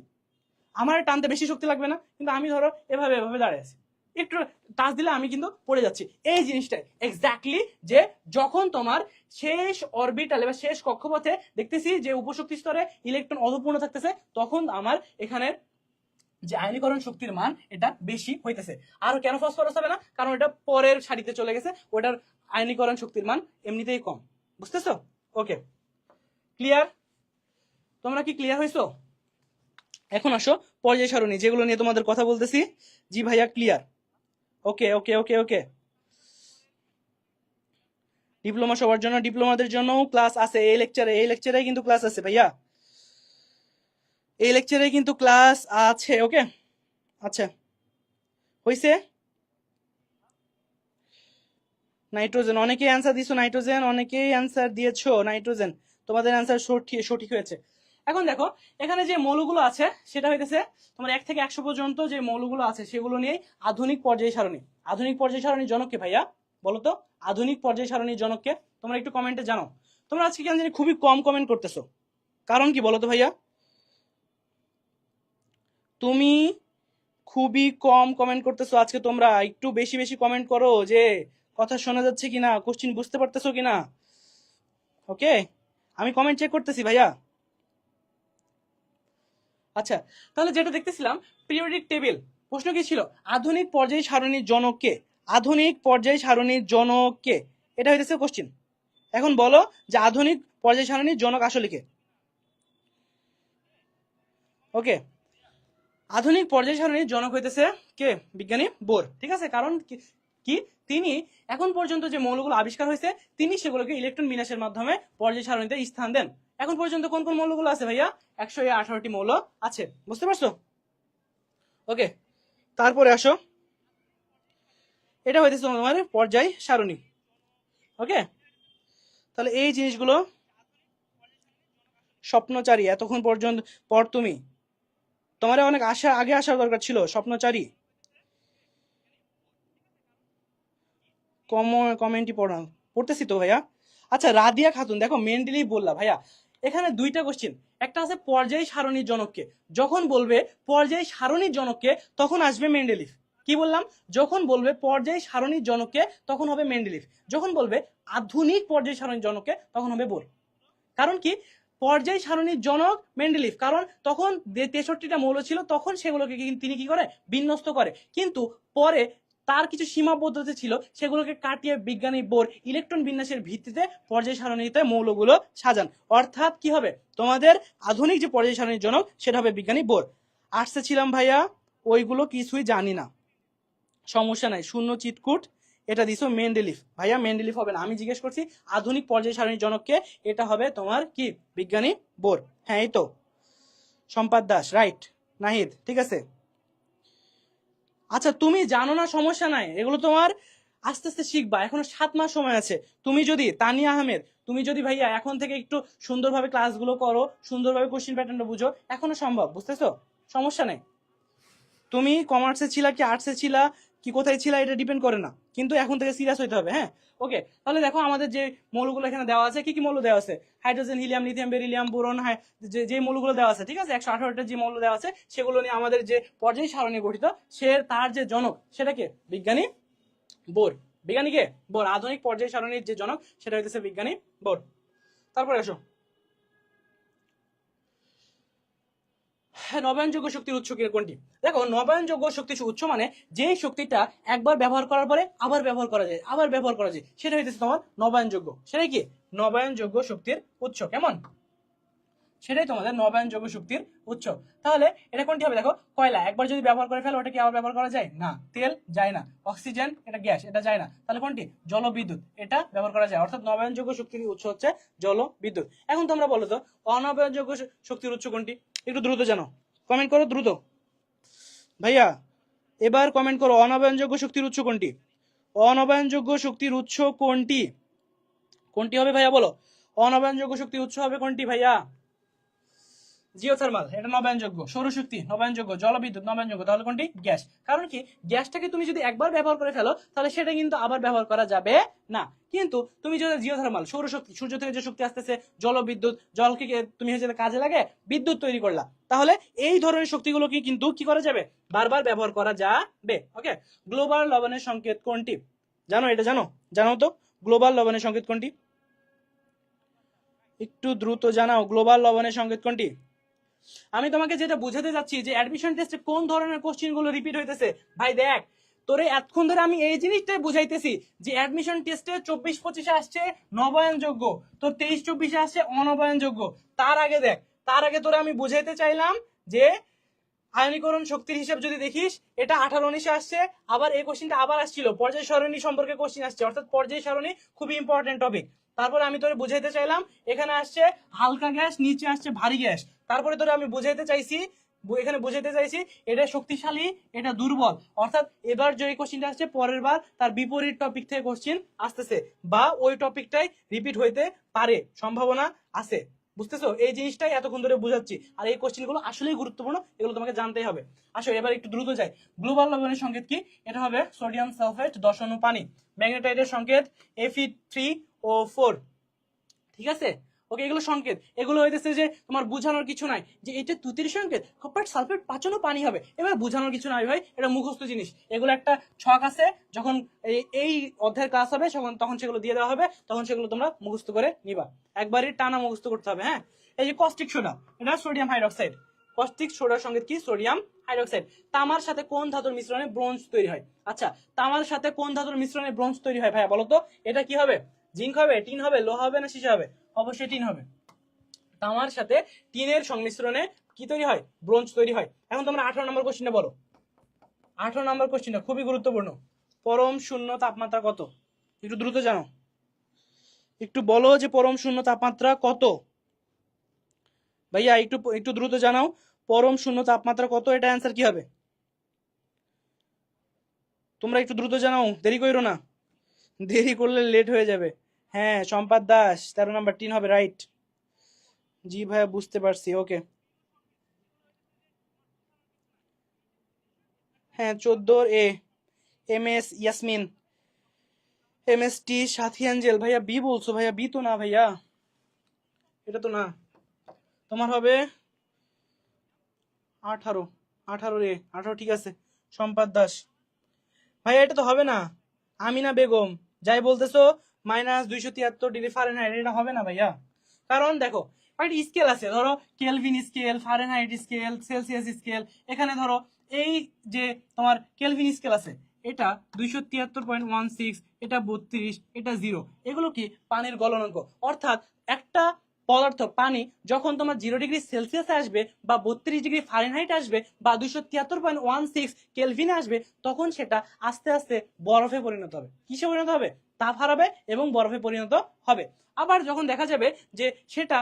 আমার টানতে বেশি শক্তি লাগবে না, কিন্তু আমি ধরো এভাবে এভাবে দাঁড়ায় আছি, একটু টাচ দিলে আমি কিন্তু পড়ে যাচ্ছি। এই জিনিসটাই এক্স্যাক্টলি যে যখন তোমার শেষ অরবিটালে বা শেষ কক্ষপথে দেখতেছি যে উপশক্তি স্তরে ইলেকট্রন অধপূর্ণ থাকতেছে তখন আমার এখানে যে আয়নীকরণ শক্তির মান এটা বেশি হইতেছে। আর কেন ফসফরাস হবে না, কারণ এটা পরের সারিতে চলে গেছে, ওটার আয়নীকরণ শক্তির মান এমনিতেই কম। বুঝতেছো? ওকে, ক্লিয়ার? তোমরা কি ক্লিয়ার হইছো? এখন আসো পর্যায় সারণী যেগুলো নিয়ে তোমাদের কথা বলতেছি। জি ভাইয়া ক্লিয়ার। ওকে ওকে ওকে ওকে, ডিপ্লোমা সবার জন্য, ডিপ্লোমাদের জন্য ক্লাস আছে এই লেকচারে, এই লেকচারে কিন্তু ক্লাস আছে ভাইয়া, এই লেকচারে কিন্তু ক্লাস আছে। ওকে, আচ্ছা হইছে। নাইট্রোজেন অনেকেই অ্যান্সার দিছো, নাইট্রোজেন অনেকেই অ্যান্সার দিয়েছো, নাইট্রোজেন তোমাদের অ্যান্সার সঠিক হয়েছে। এখন দেখো এখানে যে মৌলগুলো আছে সেটা হইতেছে তোমার 1 থেকে 100 পর্যন্ত যে মৌলগুলো আছে সেগুলো নিয়ে আধুনিক পর্যায় সারণী। আধুনিক পর্যায় সারণীর জনক কে ভাইয়া? বলো তো আধুনিক পর্যায় সারণীর জনককে? তোমরা একটু কমেন্টে জানো। তোমরা আজকে কেন জানি খুবই কম কমেন্ট করতেছো, কারণ কি বলো তো ভাইয়া? তুমি খুবই কম কমেন্ট করতেছো আজকে, তোমরা একটু বেশি বেশি কমেন্ট করো, যে কথা শোনা যাচ্ছে কিনা, কোশ্চিন বুঝতে পারতেছো কিনা। ওকে, আমি কমেন্ট চেক করতেছি ভাইয়া। আচ্ছা, তাহলে যেটা দেখতেছিলাম পিরিয়ডিক টেবিল, প্রশ্ন কি ছিল? আধুনিক পর্যায় সারণীর জনককে, আধুনিক পর্যায় সারণীর জনককে, এটা হইতেছে কোশ্চিন। এখন বলো যে আধুনিক পর্যায় সারণীর জনক আসলে কে? ওকে, আধুনিক পর্যায় সারণীর জনক হইতেছে কে? বিজ্ঞানী বোর। ঠিক আছে, কারণ কি তিনি এখন পর্যন্ত যে মৌলগুলো আবিষ্কার হয়েছে তিনি সেগুলোকে ইলেকট্রন বিন্যাসের মাধ্যমে পর্যায় সারণীতে স্থান দেন। এখন পর্যন্ত কোন কোন মৌলগুলো আছে ভাইয়া? 118টি মৌল আছে, বুঝতে পারছো? ওকে, তারপরে আসো, এটা হইতেছে তোমার পর্যায় সারণী। ওকে, তাহলে এই জিনিসগুলো স্বপ্নচারী এতক্ষণ পর্যন্ত পর তুমি, তোমার অনেক আগে আসার দরকার ছিল স্বপ্নচারী। কমেন্টই পড়তেছি তো ভাইয়া। আচ্ছা, রাদিয়া খাতুন, দেখো মেন্ডেলিভ বললা ভাইয়া, এখানে দুইটা কোশ্চেন। একটা আছে পর্যায় সারণীর জনককে, যখন বলবে পর্যায় সারণীর জনককে তখন আসবে মেন্ডেলিভ। কি বললাম? যখন বলবে পর্যায় সারণীর জনককে তখন হবে মেন্ডেলিভ, যখন বলবে আধুনিক পর্যায় সারণীর জনককে তখন হবে বোর। কারণ কি? পর্যায় সারণীর জনক মেন্ডেলিভ, কারণ তখন 63টা মৌল ছিল, তখন সেগুলোকে তিনি কি করে? বিন্যস্ত করে। কিন্তু পরে তার কিছু সীমাবদ্ধতা ছিল, সেগুলোকে কাটিয়ে বিজ্ঞানী বোর ইলেকট্রন বিন্যাসের ভিত্তিতে পর্যায় সারণীতে মৌলগুলো সাজান। অর্থাৎ কি হবে? তোমাদের আধুনিক যে পর্যায় সারণীর জনক সেটা হবে বিজ্ঞানী বোর। আর্টসে ছিলাম ভাইয়া, ওইগুলো কিছুই জানি না, সমস্যা নাই, শূন্য চিটকুট। এটা দিছো মেন্ডেলিভ, ভাইয়া মেন্ডেলিভ হবে না, আমি জিজ্ঞেস করছি আধুনিক পর্যায় সারণীর জনককে, এটা হবে তোমার কি? বিজ্ঞানী বোর। হ্যাঁ, এই তো সম্পাদ দাস, রাইট। নাহিদ, ঠিক আছে। আচ্ছা, তুমি জানো না, সমস্যা নাই, এগুলো তোমার আস্তে আস্তে শিখবা, এখনো 7 মাস সময় আছে। তুমি যদি তানিয়া আহমেদ, তুমি যদি ভাইয়া এখন থেকে একটু সুন্দরভাবে ক্লাসগুলো করো, সুন্দরভাবে কোশ্চিন প্যাটার্নটা বুঝো, এখনো সম্ভব, বুঝতেছো? সমস্যা নেই। তুমি কমার্সে ছিলা কি আর্টসে ছিলা কি কোথায় ছিলা এটা ডিপেন্ড করে না, কিন্তু এখন থেকে সিরিয়াস হইতে হবে। হ্যাঁ, ওকে, তাহলে দেখো আমাদের যে মৌলগুলো এখানে দেওয়া আছে, কি কি মৌল দেওয়া আছে? Hydrogen, helium, lithium, beryllium, boron, যে মৌলগুলো দেওয়া আছে, ঠিক আছে, 118টা যে মৌল দেওয়া আছে, সেগুলো নিয়ে আমাদের যে পর্যায় সারণী গঠিত, তার যে জনক সেটাকে বিজ্ঞানী বোর। বিজ্ঞানী কে? বোর। আধুনিক পর্যায় সারণীর যে জনক সেটা হইতেছে বিজ্ঞানী বোর। তারপরে আসো, নবায়নযোগ্য শক্তির উৎস কোনটি? দেখো, নবায়নযোগ্য শক্তির উৎস মানে যে শক্তিটা একবার ব্যবহার করার পরে আবার ব্যবহার করা যায়, আবার ব্যবহার করা যায়, সেটা হইতেছে তোমার নবায়নযোগ্য। সেটাই কি? নবায়নযোগ্য শক্তির উৎস। কেমন? সেটাই তোমাদের নবায়নযোগ্য শক্তির উৎস। তাহলে এটা কোনটি হবে? দেখো, কয়লা একবার যদি ব্যবহার করে ফেলো, ওটা কি আবার ব্যবহার করা যায়? না। তেল যায় না। অক্সিজেন, এটা গ্যাস, এটা যায় না। তাহলে কোনটি? জলবিদ্যুৎ, এটা ব্যবহার করা যায়। অর্থাৎ নবায়নযোগ্য শক্তির উৎস হচ্ছে জলবিদ্যুৎ। এখন তোমরা বলো তো অনবায়নযোগ্য শক্তির উৎস কোনটি? একটু দ্রুত জানো, কমেন্ট করো দ্রুত ভাইয়া, এবার কমেন্ট করো, অনবায়নযোগ্য শক্তির উৎস কোনটি? অনবায়নযোগ্য শক্তির উৎস কোনটি? কোনটি হবে ভাইয়া, বলো। অনবায়নযোগ্য শক্তির উৎস হবে কোনটি ভাইয়া? জিওথার্মাল, এটা নবায়নযোগ্য। সৌরশক্তি নবায়নযোগ্য। জলবিদ্যুৎ নবায়নযোগ্য। তাহলে কোনটি? গ্যাস। কারণ কি? গ্যাসটাকে তুমি যদি একবার ব্যবহার করে ফেলো, তাহলে সেটা কিন্তু আবার ব্যবহার করা যাবে না। কিন্তু তুমি যদি জিওথার্মাল, সৌরশক্তি, সূর্য থেকে যে শক্তি আসতেছে, জলবিদ্যুৎ, জলকে তুমি হচ্ছে কাজে লাগে বিদ্যুৎ তৈরি করলা, তাহলে এই ধরনের শক্তিগুলোকে কিন্তু কি করা যাবে? বারবার ব্যবহার করা যাবে। ওকে, গ্লোবাল লবণের সংকেত কোনটি? জানো? এটা জানো? জানো তো গ্লোবাল লবণের সংকেত কোনটি? একটু দ্রুত জানাও, গ্লোবাল লবণের সংকেত কোনটি? আমি তোমাকে যেটা বুঝাতে যাচ্ছি যে অ্যাডমিশন টেস্টে কোন ধরনের কোশ্চেন গুলো রিপিট হইতেছে। ভাই দেখ, তোরে এতক্ষণ ধরে আমি এই জিনিসটাই বুঝাইতেছি যে অ্যাডমিশন টেস্টে 24-25-এ আসছে নবায়নযোগ্য, তো 23-24-এ আসছে অনবায়নযোগ্য। তার আগে দেখ, তার আগে তোরে আমি বুঝাইতে চাইলাম যে আয়নীকরণ শক্তির হিসাব যদি দেখিস, এটা 18-19-এ আসছে। আবার এই কোশ্চেনটা আবার আসছিল, পর্যায় সারণী সম্পর্কে কোশ্চেন আসছে, অর্থাৎ পর্যায় সারণী খুবই ইম্পর্টেন্ট টপিক। তারপরে আমি তোরে বুঝাইতে চাইলাম এখানে আসছে হালকা গ্যাস, নিচে আসছে ভারী গ্যাস। তারপরে তোরে আমি বুঝাইতে চাইছি, এখানে বুঝাইতে চাইছি এটা শক্তিশালী, এটা দুর্বল। অর্থাৎ এবার যে কোশ্চেনটা আসছে, পরের বার তার বিপরীত টপিক থেকে কোশ্চেন আসতেছে, বা ওই টপিকটাই রিপিট হইতে পারে, সম্ভাবনা আছে। বুঝতেছো? এই জিনিসটাই এতক্ষণ ধরে বুঝাচ্ছি, আর এই কোশ্চেন গুলো আসলেই গুরুত্বপূর্ণ, এগুলো তোমাকে জানতেই হবে। আসো এবার একটু দ্রুত যাই। গ্লোবাল লবণের সংকেত কি? এটা হবে সোডিয়াম সালফেট 10 অণু পানি। ম্যাগনেটাইটের সংকেত Fe3O4। ঠিক আছে? ওকে, এগুলো সংকেত, এগুলো হইতেছে যে তোমার বুঝানোর কিছু নাই যে এটা তুতির সংকেত, কপার সালফেট 5 অণু পানি হবে, এবার বুঝানোর কিছু নাই ভাই, এটা মুখস্থ জিনিস। এগুলো একটা ছক আছে, যখন এই অধ্যায়ের ক্লাস হবে তখন সেগুলো দিয়ে দেওয়া হবে, তখন সেগুলো তোমরা মুখস্থ করে নিবা, একবারই টানা মুখস্থ করতে হবে। হ্যাঁ, এই যে কস্টিক সোডা, এটা সোডিয়াম হাইড্রক্সাইড। কস্টিক সোডার সঙ্গে কি? Sodium hydroxide. তামার সাথে কোন ধাতুর মিশ্রণে ব্রোঞ্জ তৈরি হয়? আচ্ছা, তামার সাথে কোন ধাতুর মিশ্রণে ব্রোঞ্জ তৈরি হয় ভাইয়া বলো তো? এটা কি হবে? জিঙ্ক হবে, টিন হবে, লোহা হবে, না সীসা হবে? অবশ্যই টিন হবে। তামার সাথে টিনের সংমিশ্রণে কি তৈরি হয়? ব্রোঞ্জ তৈরি হয়। এখন তোমরা 18 নম্বর কোশ্চেনটা বলো। 18 নম্বর কোশ্চেনটা খুবই গুরুত্বপূর্ণ। পরম শূন্য তাপমাত্রা কত? একটু দ্রুত জানো, একটু বলো যে পরম শূন্য তাপমাত্রা কত? ভাইয়া একটু একটু দ্রুত জানাও, পরম শূন্য তাপমাত্রা কত? এটা অ্যান্সার কি হবে? তোমরা একটু দ্রুত জানাও, দেরি করো না, দেরি করলে লেট হয়ে যাবে। হ্যাঁ, সম্পাদ দাস 13 নাম্বার, টিন হবে, রাইট। জি ভাইয়া, বুঝতে পারছি, ওকে। হ্যাঁ, 14 এ। M S Yasmin, M S T Sathi Angel. ভাইয়া বি বলছো, ভাইয়া বি তো না ভাইয়া, এটা তো না। তোমার হবে 18, 18 রে, 18 ঠিক আছে। সম্পাদ দাস, ভাইয়া এটা তো হবে না। আমিনা বেগম, যাই বলতেছো -273 ডিগ্রি ফারেনহাইট, এটা হবে না ভাইয়া। কারণ দেখো, একটা স্কেল আছে, ধরো Kelvin scale, Fahrenheit scale, Celsius scale. এখানে ধরো এই যে তোমার কেলভিন স্কেল আছে, এটা 273.16, এটা 32, এটা 0। এগুলো কি? পানির গলনাঙ্ক। অর্থাৎ একটা পদার্থ পানি যখন তোমার 0 ডিগ্রি সেলসিয়াসে আসবে, বা 32 ডিগ্রি ফারেনহাইট আসবে, বা 273.16 কেলভিনে আসবে, তখন সেটা আস্তে আস্তে বরফে পরিণত হবে। কিসে পরিণত হবে? তাপ হারাবে এবং বরফে পরিণত হবে। আবার যখন দেখা যাবে যে সেটা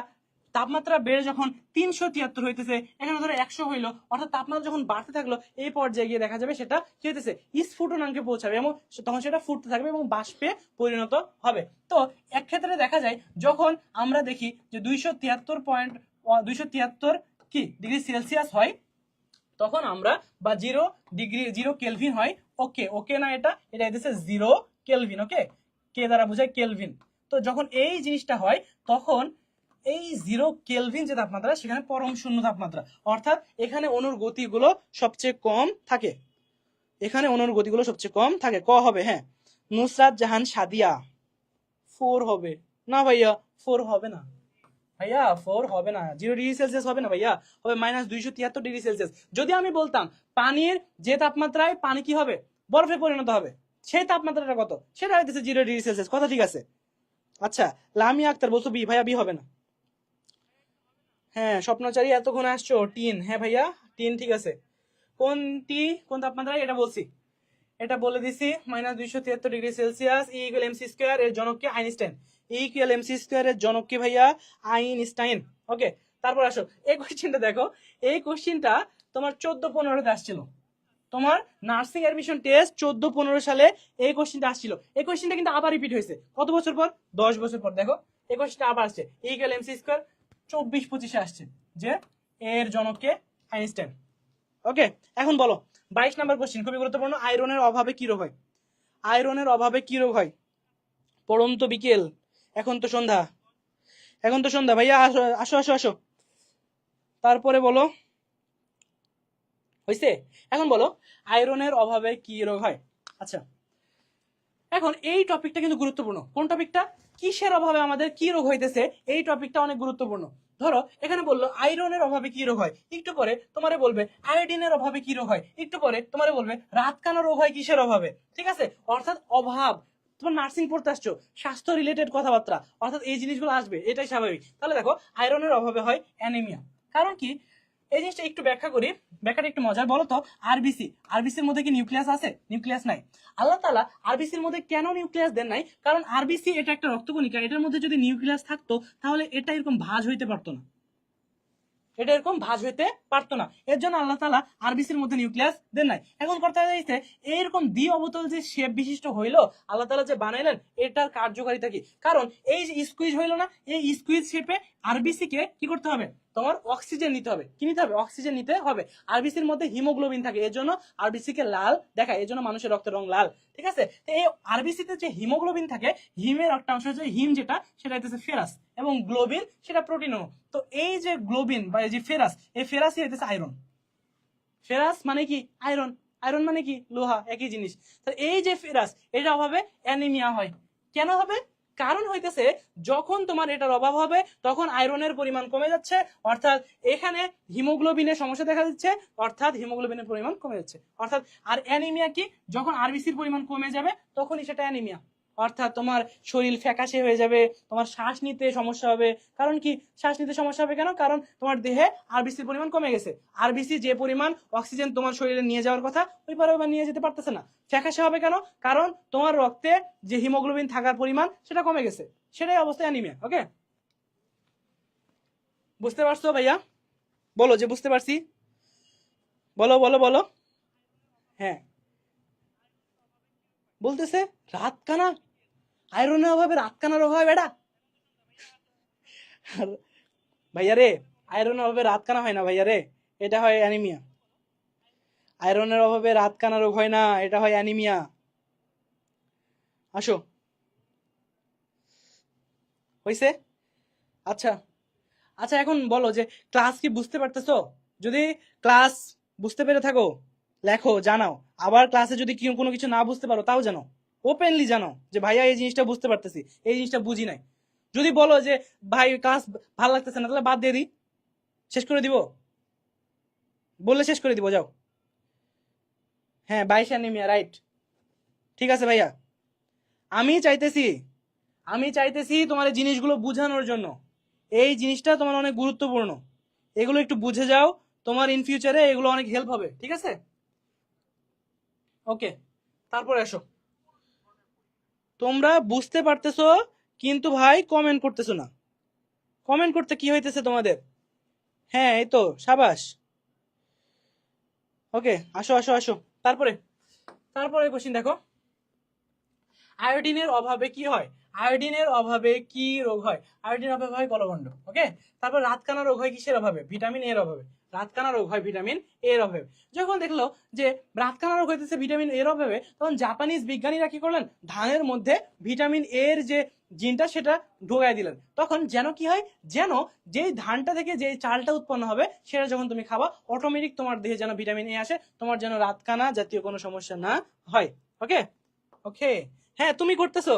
তাপমাত্রা বেড়ে যখন 373 হইতেছে, এখানে ধরো 100 হইলো, অর্থাৎ তাপমাত্রা যখন বাড়তে থাকলো, এই পর্যায়ে গিয়ে দেখা যাবে সেটা কি হইতেছে? স্ফুটনাঙ্কে পৌঁছাবে, এবং তখন সেটা ফুটতে থাকবে এবং বাষ্পে পরিণত হবে। তো এক ক্ষেত্রে দেখা যায় যখন আমরা দেখি যে 273 কি ডিগ্রি সেলসিয়াস হয়, তখন আমরা, বা 0 কেলভিন হয়। ওকে, ওকে না, এটা এটা হইতেছে 0 কেলভিন। ওকে, কে দ্বারা বোঝায়? কেলভিন। তো যখন এই জিনিসটা হয়, তখন এই 0 কেলভিন যে তাপমাত্রা, সেখানে পরম শূন্য তাপমাত্রা। অর্থাৎ এখানে অণুর গতিগুলো সবচেয়ে কম থাকে, এখানে অণুর গতিগুলো সবচেয়ে কম থাকে। ক হবে? হ্যাঁ, নুসরাত জাহান সাদিয়া 4 হবে না ভাইয়া, 4 হবে না ভাইয়া, 4 হবে না, 0 ডিগ্রি সেলসিয়াস হবে না ভাইয়া, হবে -273 ডিগ্রি সেলসিয়াস। যদি আমি বলতাম পানির যে তাপমাত্রায় পানি কি হবে? বরফে পরিণত হবে, সেই তাপমাত্রাটা কত? সেটা হইতেছে 0 ডিগ্রি সেলসিয়াস। কথা ঠিক আছে? আচ্ছা, লামিয়া আক্তার বলছো বি, ভাইয়া বি হবে না। হ্যাঁ, স্বপ্নচারী এতক্ষণ আসছো, টিন। হ্যাঁ ভাইয়া, টিন ঠিক আছে। কোনটি কোন তাপমাত্রায়? এটা বলছি, এটা বলে দিছি, -273 ডিগ্রি সেলসিয়াস। E=mc², এর জনক কে? আইনস্টাইন। E=mc² এর জনক কে ভাইয়া? আইনস্টাইন। ওকে, তারপর আসো এই কোশ্চেনটা দেখো। এই কোশ্চেনটা তোমার 14-15-তে আসছিল, তোমার নার্সিং অ্যাডমিশন টেস্ট 14-15 সালে এই কোশ্চেনটা আসছিল। এই কোশ্চেনটা কিন্তু আবার রিপিট হয়েছে কত বছর পর? 10 বছর পর। দেখো এই কোশ্চেনটা আবার আসছে, E=mc², 24-25-এ আসছে, যে এর জনক কে? আইনস্টাইন। ওকে, এখন বলো 22 নাম্বার কোশ্চেন, খুবই গুরুত্বপূর্ণ। আয়রনের অভাবে কি রোগ হয়? আয়রনের অভাবে কি রোগ হয়? পড়ন্ত বিকেল, এখন তো সন্ধ্যা, এখন তো সন্ধ্যা ভাইয়া, আসো আসো আসো আসো। তারপরে বলো, হইছে? এখন বলো আয়রনের অভাবে কি রোগ হয়? আচ্ছা, এখন এই টপিকটা কিন্তু গুরুত্বপূর্ণ। কোন টপিকটা? কিসের অভাবে আমাদের কি রোগ হইতেছে, এই টপিকটা অনেক গুরুত্বপূর্ণ। ধরো এখানে বললো আয়রনের অভাবে কি রোগ হয়, একটু পরে তোমারে বলবে আয়োডিনের অভাবে কি রোগ হয়, একটু পরে তোমারে বলবে রাতকানা রোগ হয় কিসের অভাবে। ঠিক আছে? অর্থাৎ অভাব, তোমার নার্সিং পড়তে আসছো, স্বাস্থ্য রিলেটেড কথাবার্তা, অর্থাৎ এই জিনিসগুলো আসবে, এটাই স্বাভাবিক। তাহলে দেখো আয়রনের অভাবে হয় অ্যানিমিয়া। কারণ কি? এই জিনিসটা একটু ব্যাখ্যা করি, ব্যাখ্যাটা একটু মজার। বলো তো, আরবিসি, আরবিসির মধ্যে কি নিউক্লিয়াস আছে? নিউক্লিয়াস নাই। আল্লাহ তাআলা আরবিসির মধ্যে কেন নিউক্লিয়াস দেন নাই? কারণ আরবিসি এটা একটা রক্তকণিকা, এটার মধ্যে যদি নিউক্লিয়াস থাকতো তাহলে এটা এরকম ভাঁজ হইতে পারতো না। এটা এরকম ভাঁজ হইতে পারতো না। এর জন্য আল্লাহ তাআলা আরবিসির মধ্যে নিউক্লিয়াস দেন নাই। এখন কথা হইছে এইরকম দ্বি অবতল যে শেপ বিশিষ্ট হইলো আল্লাহ তাআলা যে বানাইলেন, এটার কার্যকারিতা কি? কারণ এই যে স্কুইজ হইলো না, এই স্কুইজ শেপে আরবিসি কে কি করতে হবে? তোমার অক্সিজেন নিতে হবে। কি নিতে হবে? অক্সিজেন নিতে হবে। আরবিসির মধ্যে হিমোগ্লোবিন থাকে, এর জন্য আরবিসি কে লাল দেখায়, এর জন্য মানুষের রক্তের রং লাল। ঠিক আছে, তো এই আরবিসিতে যে হিমোগ্লোবিন থাকে, হিমের একটা অংশ হচ্ছে হিম, যেটা সেটা হচ্ছে ফেরাস, এবং গ্লোবিন সেটা প্রোটিন। তো এই যে গ্লোবিন বা এই যে ফেরাস, এই ফেরাসই হইতেছে আয়রন। ফেরাস মানে কি? আয়রন। আয়রন মানে কি? লোহা, একই জিনিস। তো এই যে ফেরাস, এটার অভাবে অ্যানিমিয়া হয়। কেন হবে? কারণ হইতেছে যখন তোমার এটার অভাব হবে তখন আয়রনের পরিমাণ কমে যাচ্ছে, অর্থাৎ এখানে হিমোগ্লোবিনের সমস্যা দেখা দিচ্ছে, অর্থাৎ হিমোগ্লোবিনের পরিমাণ কমে যাচ্ছে। অর্থাৎ আর অ্যানিমিয়া কি? যখন আরবিসির পরিমাণ কমে যাবে তখনই সেটা অ্যানিমিয়া। অর্থাৎ তোমার শরীর ফ্যাকাশে হয়ে যাবে, তোমার শ্বাস নিতে সমস্যা হবে। কারণ কি শ্বাস নিতে সমস্যা হবে? কেন? কারণ তোমার দেহে আরবিসির পরিমাণ কমে গেছে। আরবিসি যে পরিমাণ অক্সিজেন তোমার শরীরে নিয়ে যাওয়ার কথা, ওই পরিমাণ নিয়ে যেতে পারতেছে না। ফ্যাকাশে হবে কেন? কারণ তোমার রক্তে যে হিমোগ্লোবিন থাকার পরিমাণ সেটা কমে গেছে। সেটাই অবস্থা অ্যানিমিয়া। ওকে, বুঝতে পারছো ভাইয়া? বলো যে বুঝতে পারছি। বলো বলো বলো। হ্যাঁ, বলতেছে রাতকানা। আয়রনের অভাবে রাতকানা রোগ হয় বেটা? ভাইয়া রে, আয়রনের অভাবে রাতকানা হয় না ভাইয়া রে, এটা হয় অ্যানিমিয়া। আয়রনের অভাবে রাতকানা রোগ হয় না, এটা হয় অ্যানিমিয়া। আসো, হইছে? আচ্ছা আচ্ছা, এখন বলো যে ক্লাস কি বুঝতে পারতেছো? যদি ক্লাস বুঝতে পেরে থাকো লেখো, জানাও। আবার ক্লাসে যদি কোনো কিছু না বুঝতে পারো তাও জানো, ওপেনলি জানো যে ভাইয়া এই জিনিসটা বুঝতে পারতেছি, এই জিনিসটা বুঝি নাই। যদি বলো যে ভাই ক্লাস ভালো লাগতেছে না, তাহলে বাদ দিয়ে দিই, শেষ করে দিব। বললে শেষ করে দিব, যাও। হ্যাঁ, 22 অ্যানিমিয়া, রাইট। ঠিক আছে ভাইয়া, আমি চাইতেছি আমি চাইতেছি তোমার এই জিনিসগুলো বুঝানোর জন্য। এই জিনিসটা তোমার অনেক গুরুত্বপূর্ণ, এগুলো একটু বুঝে যাও, তোমার ইন ফিউচারে এগুলো অনেক হেল্প হবে। ঠিক আছে, ওকে। তারপরে আসো, তোমরা বুঝতে পারতেছো কিন্তু ভাই কমেন্ট করতেছো না। কমেন্ট করতে কি হইতেছে তোমাদের? হ্যাঁ, এই তো, সাবাস। ওকে, আসো আসো আসো। তারপরে তারপরে কোশ্চিন দেখো, আয়োডিনের অভাবে কি হয়? আয়োডিনের অভাবে কি রোগ হয়? আয়োডিনের অভাবে হয় গলগণ্ড। ওকে, তারপর রাতকানা রোগ হয় কিসের অভাবে? ভিটামিন এর অভাবে। রাতকানা রোগ হয় ভিটামিন এর অভাবে। যখন দেখলো যে রাতকানা রোগ হইতেছে ভিটামিন এর অভাবে, তখন জাপানিজ বিজ্ঞানীরা কি করলেন? ধানের মধ্যে ভিটামিন এর যে জিনটা সেটা ঢোকাই দিলেন। তখন যেন কি হয়? যেন যেই ধানটা থেকে যে চালটা উৎপন্ন হবে সেটা যখন তুমি খাবা, অটোমেটিক তোমার দেহে যেন ভিটামিন এ আসে, তোমার যেন রাতকানা জাতীয় কোনো সমস্যা না হয়। ওকে ওকে। হ্যাঁ, তুমি করতেছো,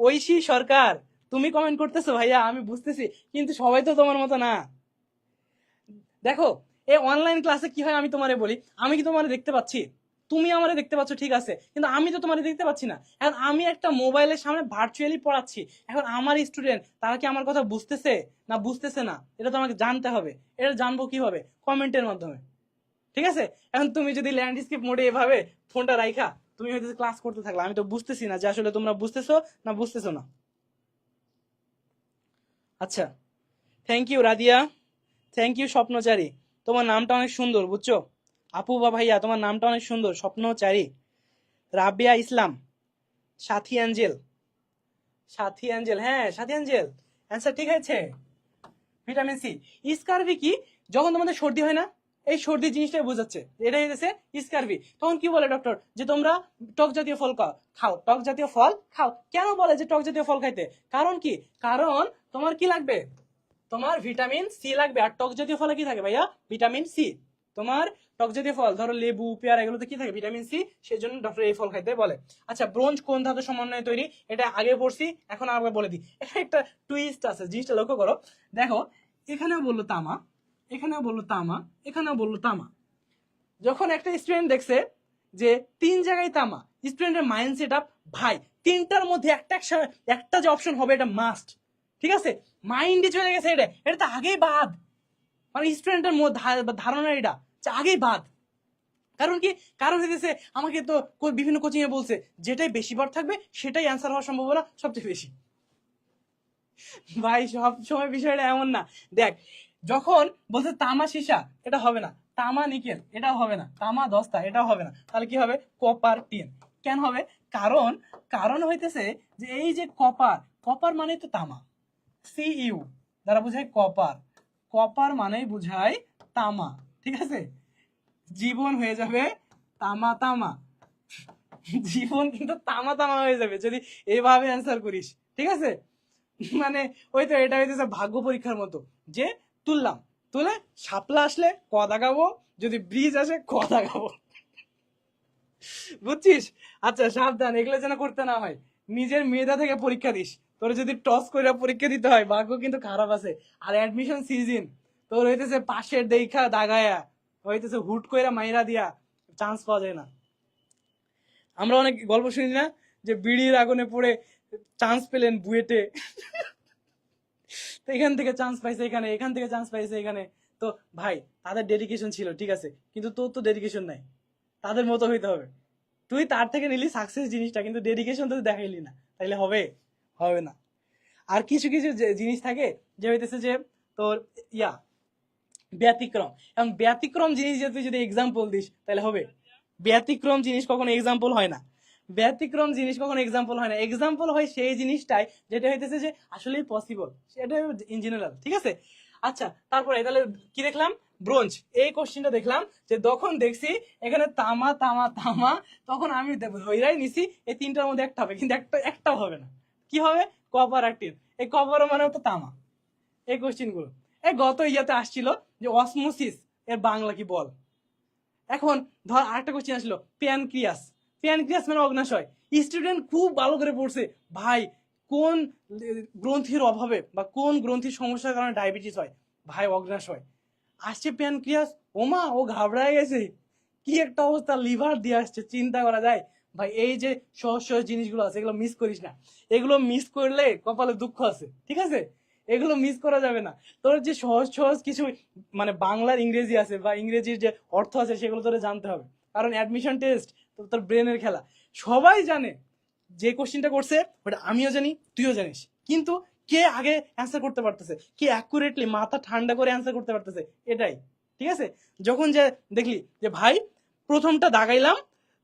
ঐশী সরকার, তুমি কমেন্ট করতেছো ভাইয়া, আমি বুঝতেছি, কিন্তু সবাই তো তোমার মতো না। দেখো, এই অনলাইন ক্লাসে কি হয় আমি তোমারে বলি, আমি কি তোমারে দেখতে পাচ্ছি? তুমি আমারে দেখতে পাচ্ছ, ঠিক আছে, কিন্তু আমি তো তোমারে দেখতে পাচ্ছি না। এখন আমি একটা মোবাইলের সামনে ভার্চুয়ালি পড়াচ্ছি, এখন আমার স্টুডেন্ট তারা কি আমার কথা বুঝতেছে না বুঝতেছে না, এটা তো আমাকে জানতে হবে। এটা জানবো কিভাবে? কমেন্টের মাধ্যমে। ঠিক আছে, এখন তুমি যদি ল্যান্ডস্কেপ মোডে এভাবে ফোনটা রাইখা তুমি হয়তো ক্লাস করতে থাকলে, আমি তো বুঝতেছি না যে আসলে তোমরা বুঝতেছো না বুঝতেছো না। আচ্ছা, thank you Radia, thank you Swapnochari, তোমার নামটা অনেক সুন্দর, বুঝছো? আপু বা ভাইয়া, তোমার নামটা অনেক সুন্দর, স্বপ্নচারী। রাবিয়া ইসলাম, সাথী অ্যাঞ্জেল, সাথী অ্যাঞ্জেল, হ্যাঁ সাথী অ্যাঞ্জেল, অ্যান্সার ঠিক আছে। Vitamin C. স্কারভি কি? যখন তোমাদের সর্দি হয় না, এই সর্দি জিনিসটাই বোঝাচ্ছে, এটা হচ্ছে স্কারভি। তখন কি বলে ডক্টর? যে তোমরা টক জাতীয় ফল খাও, টক জাতীয় ফল খাও। কেন বলে যে টক জাতীয় ফল খাইতে? কারণ কি? কারণ তোমার কি লাগবে? তোমার ভিটামিন সি লাগবে। আর টক জাতীয় ফলে কি থাকে ভাইয়া? Vitamin C. তোমার টক জাতীয় ফল ধরো লেবু, পেয়ারা, এগুলোতে কি থাকে? Vitamin C. সেই জন্য ডক্টর এই ফল খাইতে বলে। আচ্ছা, ব্রোঞ্জ কোন ধাতু সমন্বয়ে তৈরি? এটা আগে পড়ছি, এখন আবার বলে দিই। এখানে একটা টুইস্ট আছে, জিনিসটা লক্ষ্য করো। দেখো, এখানেও বললো তামা, এখানেও বললো তামা, এখানেও বললো তামা। যখন একটা স্টুডেন্ট দেখছে যে 3 জায়গায় তামা, স্টুডেন্টের মাইন্ড সেট আপ, ভাই 3টার মধ্যে একটা যে অপশন হবে এটা মাস্ট। ঠিক আছে, মাইন্ডে চলে গেছে, এটা এটা তো আগেই বাদ। মানে স্টুডেন্টের ধারণা এটা যে আগেই বাদ। কারণ কি? কারণ হইতেছে আমাকে তো বিভিন্ন কোচিং এ বলছে যেটাই বেশি বার থাকবে সেটাই অ্যান্সার হওয়ার সম্ভাবনা সবচেয়ে বেশি। ভাই সব সময় বিষয়টা এমন না। দেখ, যখন বলছে তামা সীসা, এটা হবে না। তামা নিকেল, এটাও হবে না। তামা দস্তা, এটাও হবে না। তাহলে কি হবে? Copper tin. কেন হবে? কারণ কারণ হইতেছে যে এই যে কপার, কপার মানে তো তামা, সিইউ দ্বারা বোঝায় কপার, কপার মানেই বোঝায় তামা। ঠিক আছে, জীবন হয়ে যাবে তামা তামা, জীবন কিন্তু তামা তামা হয়ে যাবে যদি এইভাবে অ্যান্সার করিস। ঠিক আছে, মানে ওই তো এটা হইতেছে ভাগ্য পরীক্ষার মতো, যে তুললাম, তুলে শাপলা আসলে ক দাগাবো, যদি ব্রিজ আসে ক দাগাবো। বুঝছিস? আচ্ছা সাবধান, এগুলো যেন করতে না হয়। নিজের মেধা থেকে পরীক্ষা দিস। তোর যদি টস করে পরীক্ষা দিতে হয়, ভাগ্য কিন্তু খারাপ আছে। আর অ্যাডমিশন সিজন, তোর হইতেছে পাশের দেখা দাগায়া, হইতেছে হুট কইরা মাইরা দিয়া চান্স পাওয়া যায় না। আমরা অনেক গল্প শুনি না, যে বিড়ির আগুনে পড়ে চান্স পেলেন বুয়েটে, তো এখান থেকে চান্স পাইছে এখানে, এখান থেকে চান্স পাইছে এখানে। তো ভাই, তাদের ডেডিকেশন ছিল, ঠিক আছে, কিন্তু তোর তো ডেডিকেশন নাই। তাদের মতো হইতে হবে। তুই তার থেকে নিলি সাকসেস জিনিসটা, কিন্তু ডেডিকেশন তো দেখাইলি না, তাইলে হবে? হবে না। আর কিছু কিছু জিনিস থাকে যে হইতেছে যে তোর ইয়া ব্যতিক্রম, এবং ব্যতিক্রম জিনিস যে তুই যদি এক্সাম্পল দিস তাহলে হবে? ব্যতিক্রম জিনিস কখনো এক্সাম্পল হয় না। ব্যতিক্রম জিনিস কখনো এক্সাম্পল হয় না। এক্সাম্পল হয় সেই জিনিসটাই যেটা হইতেছে যে আসলেই পসিবল, সেটা ইন জেনারেল। ঠিক আছে, আচ্ছা তারপরে তাহলে কি দেখলাম? ব্রোঞ্জ। এই কোশ্চেনটা দেখলাম, যে তখন দেখছি এখানে তামা তামা তামা, তখন আমি ধৈরাই নিছি এই তিনটার মধ্যে একটা হবে, কিন্তু একটাও হবে না। কি হবে? কপার আর টিন। এই কপার মানে তো তামা। এই কোশ্চেন গুলো এই গত ইয়াতে আসছিল, যে অসমোসিস এর বাংলা কি বল। এখন ধর আরেকটা কোশ্চেন আসলো, প্যানক্রিয়াস। প্যানক্রিয়াস মানে অগ্নাশয়। স্টুডেন্ট খুব ভালো করে পড়ছে, ভাই কোন গ্রন্থির অভাবে বা কোন গ্রন্থির সমস্যার কারণে ডায়াবেটিস হয়? ভাই অগ্নাশয়। আসছে প্যানক্রিয়াস, ওমা ও ঘাবড়ায় গেছে, কি একটা অবস্থা, লিভার দিয়ে আসছে, চিন্তা করা যায়? ভাই এই যে সহজ সহজ জিনিসগুলো আছে, এগুলো মিস করিস না। এগুলো মিস করলে কপালে দুঃখ আছে। ঠিক আছে, এগুলো মিস করা যাবে না। তোর যে সহজ সহজ কিছু মানে বাংলার ইংরেজি আছে বা ইংরেজির যে অর্থ আছে, সেগুলো তোর জানতে হবে। কারণ অ্যাডমিশন টেস্ট তোর ব্রেনের খেলা। সবাই জানে যে কোশ্চেনটা করছে ওটা আমিও জানি, তুইও জানিস, কিন্তু কে আগে অ্যান্সার করতে পারতেছে, কে অ্যাকুরেটলি মাথা ঠান্ডা করে অ্যান্সার করতে পারতেছে, এটাই। ঠিক আছে, যখন যে দেখলি যে ভাই প্রথমটা দাগাইলাম,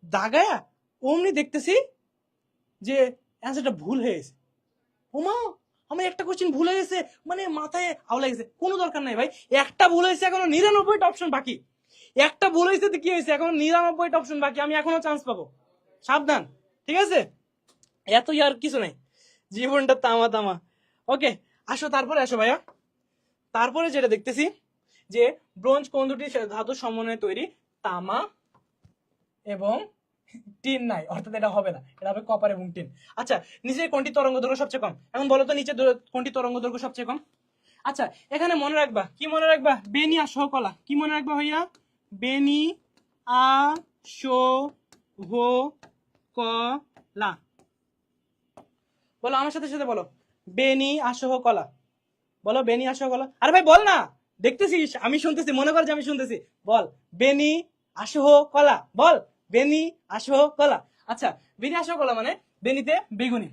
দাগায়া অমনি দেখতেছি যে অ্যান্সারটা ভুল হয়েছে, ওমা আমার একটা কোশ্চেন ভুল হয়ে গেছে, মানে মাথায় আওলা গেছে। কোনো দরকার নাই ভাই, একটা ভুল হয়েছে, এখনো 99টা অপশন বাকি। একটা ভুল হয়েছে তো কি হয়েছে, এখনো 99টা অপশন বাকি, আমি এখনো চান্স পাবো। সাবধান। ঠিক আছে, এত ইয়ার কিছু নাই, জীবনটা তামা তামা। ওকে, আসো তারপরে আসো ভাইয়া। তারপরে যেটা দেখতেছি, যে ব্রোঞ্জ কোন দুটি ধাতুর সমন্বয়ে তৈরি? তামা এবং টিন নাই, অর্থাৎ এটা হবে না, এটা হবে কপার এবং টিন। আচ্ছা, নিচের কোনটি তরঙ্গ দৈর্ঘ্য সবচেয়ে কম? এখন বলো তো নিচে কোনটি তরঙ্গ দৈর্ঘ্য সবচেয়ে কম? আচ্ছা, এখানে মনে রাখবা, কি মনে রাখবা? বেনি আর কলা। কি মনে রাখবা ভাইয়া? বেনি আ শো হো কলা। বলো আমার সাথে সাথে বলো, বেনি আসহ কলা। বলো বেনি আসহ কলা। আরে ভাই বল না, দেখতেছিস আমি শুনতেছি, মনে কর যে আমি শুনতেছি। বল বেনি আসহ কলা, বল বেনি আসহ কলা। আচ্ছা, বেনি আসহ কলা মানে বেনিতে বেগুনি,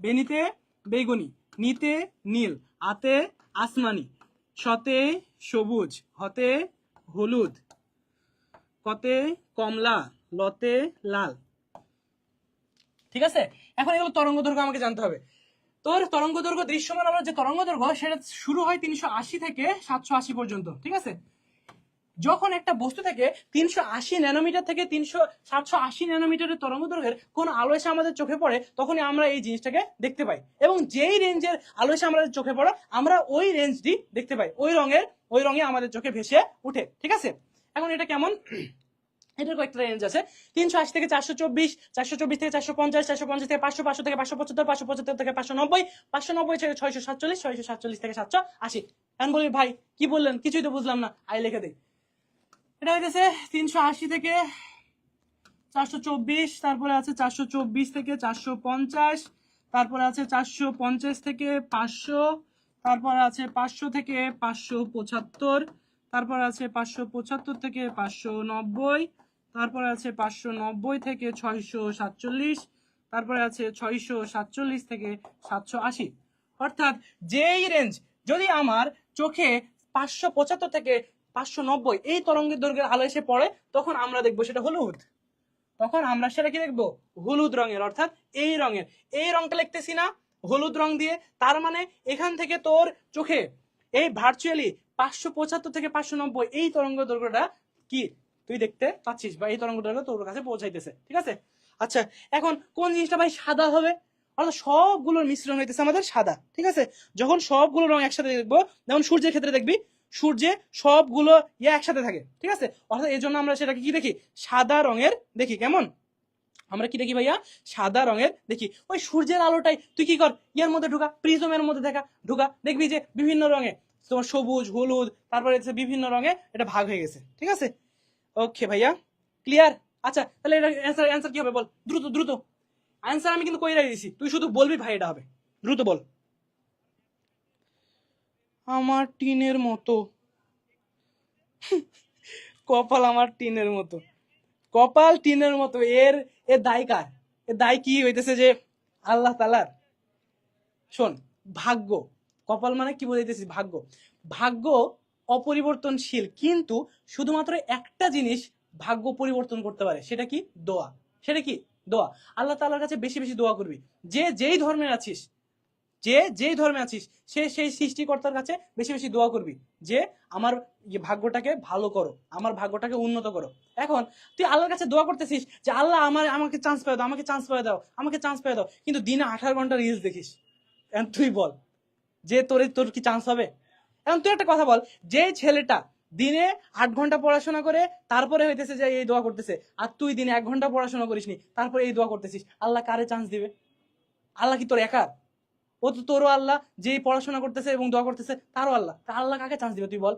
বেনিতে বেগুনি, নিতে নীল, আতে আসমানি, শতে সবুজ, হতে হলুদ, কতে কমলা, লতে লাল। ঠিক আছে, এখন এগুলো তরঙ্গ দৈর্ঘ্য আমাকে জানতে হবে। তোর তরঙ্গ দৈর্ঘ্য দৃশ্যমান আমরা যে তরঙ্গ দৈর্ঘ্য, সেটা শুরু হয় 380 থেকে 780 পর্যন্ত। ঠিক আছে, যখন একটা বস্তু থেকে 380 ন্যানোমিটার থেকে 780 ন্যানোমিটারের তরঙ্গ দৈর্ঘ্যের কোন আলো এসে আমাদের চোখে পড়ে, তখনই আমরা এই জিনিসটাকে দেখতে পাই। এবং যেই রেঞ্জের আলো এসে আমাদের চোখে পড়ে, আমরা ওই রেঞ্জটি দেখতে পাই, ওই রঙে আমাদের চোখে ভেসে উঠে। ঠিক আছে, এখন এটা কেমন? এটার কয়েকটা রেঞ্জ আছে, 380 থেকে 424, 424 থেকে 450, 450 থেকে 500, 500 থেকে 575, 575 থেকে 590, 590 থেকে 647, 647 থেকে 780। এখন বলি ভাই কি বললেন, কিছুই তো বুঝলাম না, আই লিখে দেই। এটা হইতেছে 380 থেকে 424, তারপরে আছে 424 থেকে 450, তারপরে আছে 450 থেকে 500, তারপরে আছে 500 থেকে 575, তারপরে আছে 575 থেকে 590, তারপরে আছে 590 থেকে 647, তারপরে আছে 647 থেকে 780। অর্থাৎ যেই রেঞ্জ যদি আমার চোখে 575 থেকে 590 এই তরঙ্গের দৈর্ঘ্যের আলো এসে পড়ে, তখন আমরা দেখবো সেটা হলুদ। তখন আমরা সেটা কি দেখবো? হলুদ রঙের, অর্থাৎ এই রঙের। এই রংটা লিখতেছি না হলুদ রং দিয়ে, তার মানে এখান থেকে তোর চোখে এই ভার্চুয়ালি 575 থেকে 590 এই তরঙ্গ দৈর্ঘ্যটা কি তুই দেখতে পাচ্ছিস, বা এই তরঙ্গ দৈর্ঘ্য তোর কাছে পৌঁছাইতেছে, ঠিক আছে? আচ্ছা, এখন কোন জিনিসটা ভাই সাদা হবে? অর্থাৎ সবগুলোর মিশ্রণ হইতেছে আমাদের সাদা, ঠিক আছে? যখন সবগুলো রং একসাথে দেখবো, যেমন সূর্যের ক্ষেত্রে দেখবি সূর্যে সবগুলো একসাথে থাকে, ঠিক আছে? অর্থাৎ এই জন্য আমরা সেটাকে কি দেখি? সাদা রঙের দেখি। কেমন? আমরা কি দেখি ভাইয়া? সাদা রঙের দেখি। ওই সূর্যের আলোটাই তুই কি কর, ইয়ার মধ্যে ঢুকা, প্রিজমের মধ্যে ঢুকা, দেখবি যে বিভিন্ন রঙে তোমার সবুজ, হলুদ, তারপরে বিভিন্ন রঙে এটা ভাগ হয়ে গেছে, ঠিক আছে? ওকে ভাইয়া, ক্লিয়ার? আচ্ছা, তাহলে এটা অ্যান্সার কি হবে বল, দ্রুত দ্রুত। অ্যান্সার আমি কিন্তু কইরাই দিছি, তুই শুধু বলবি ভাই এটা হবে, দ্রুত বল। আমার টিনের মতো। কপাল আমার টিনের মতো, কপাল টিনের মতো। এর এর দায় কার? এর দায় কি হইতেছে? যে আল্লাহ তাআলার। শোন, ভাগ্য, কপাল মানে কি বোঝাইতেছি? ভাগ্য। ভাগ্য অপরিবর্তনশীল, কিন্তু শুধুমাত্র একটা জিনিস ভাগ্য পরিবর্তন করতে পারে, সেটা কি? দোয়া। সেটা কি? দোয়া। আল্লাহ তাআলার কাছে বেশি বেশি দোয়া করবি। যে যেই ধর্মে আছিস, যে যেই ধর্মে আছিস, সে সেই সৃষ্টিকর্তার কাছে বেশি বেশি দোয়া করবি যে আমার ভাগ্যটাকে ভালো করো, আমার ভাগ্যটাকে উন্নত করো। এখন তুই আল্লাহর কাছে দোয়া করতেছিস যে আল্লাহ আমাকে চান্স পেয়ে দাও, আমাকে চান্স পেয়ে দাও, আমাকে চান্স পেয়ে দাও, কিন্তু দিনে 18 ঘন্টা রিলস দেখিস। এখন তুই বল যে তোর কি চান্স হবে? এখন তুই একটা কথা বল, যে ছেলেটা দিনে 8 ঘন্টা পড়াশোনা করে তারপরে হইতেছে যে এই দোয়া করতেছে, আর তুই দিনে 1 ঘন্টা পড়াশোনা করিসনি তারপরে এই দোয়া করতেছিস, আল্লাহ কারে চান্স দিবে? আল্লাহ কি তোর একা? ও তো তোরও আল্লাহ, যেই পড়াশোনা করতেছে এবং দোয়া করতেছে তারও আল্লাহ। তা আল্লাহ কাকে চান্স দিবে তুই বল?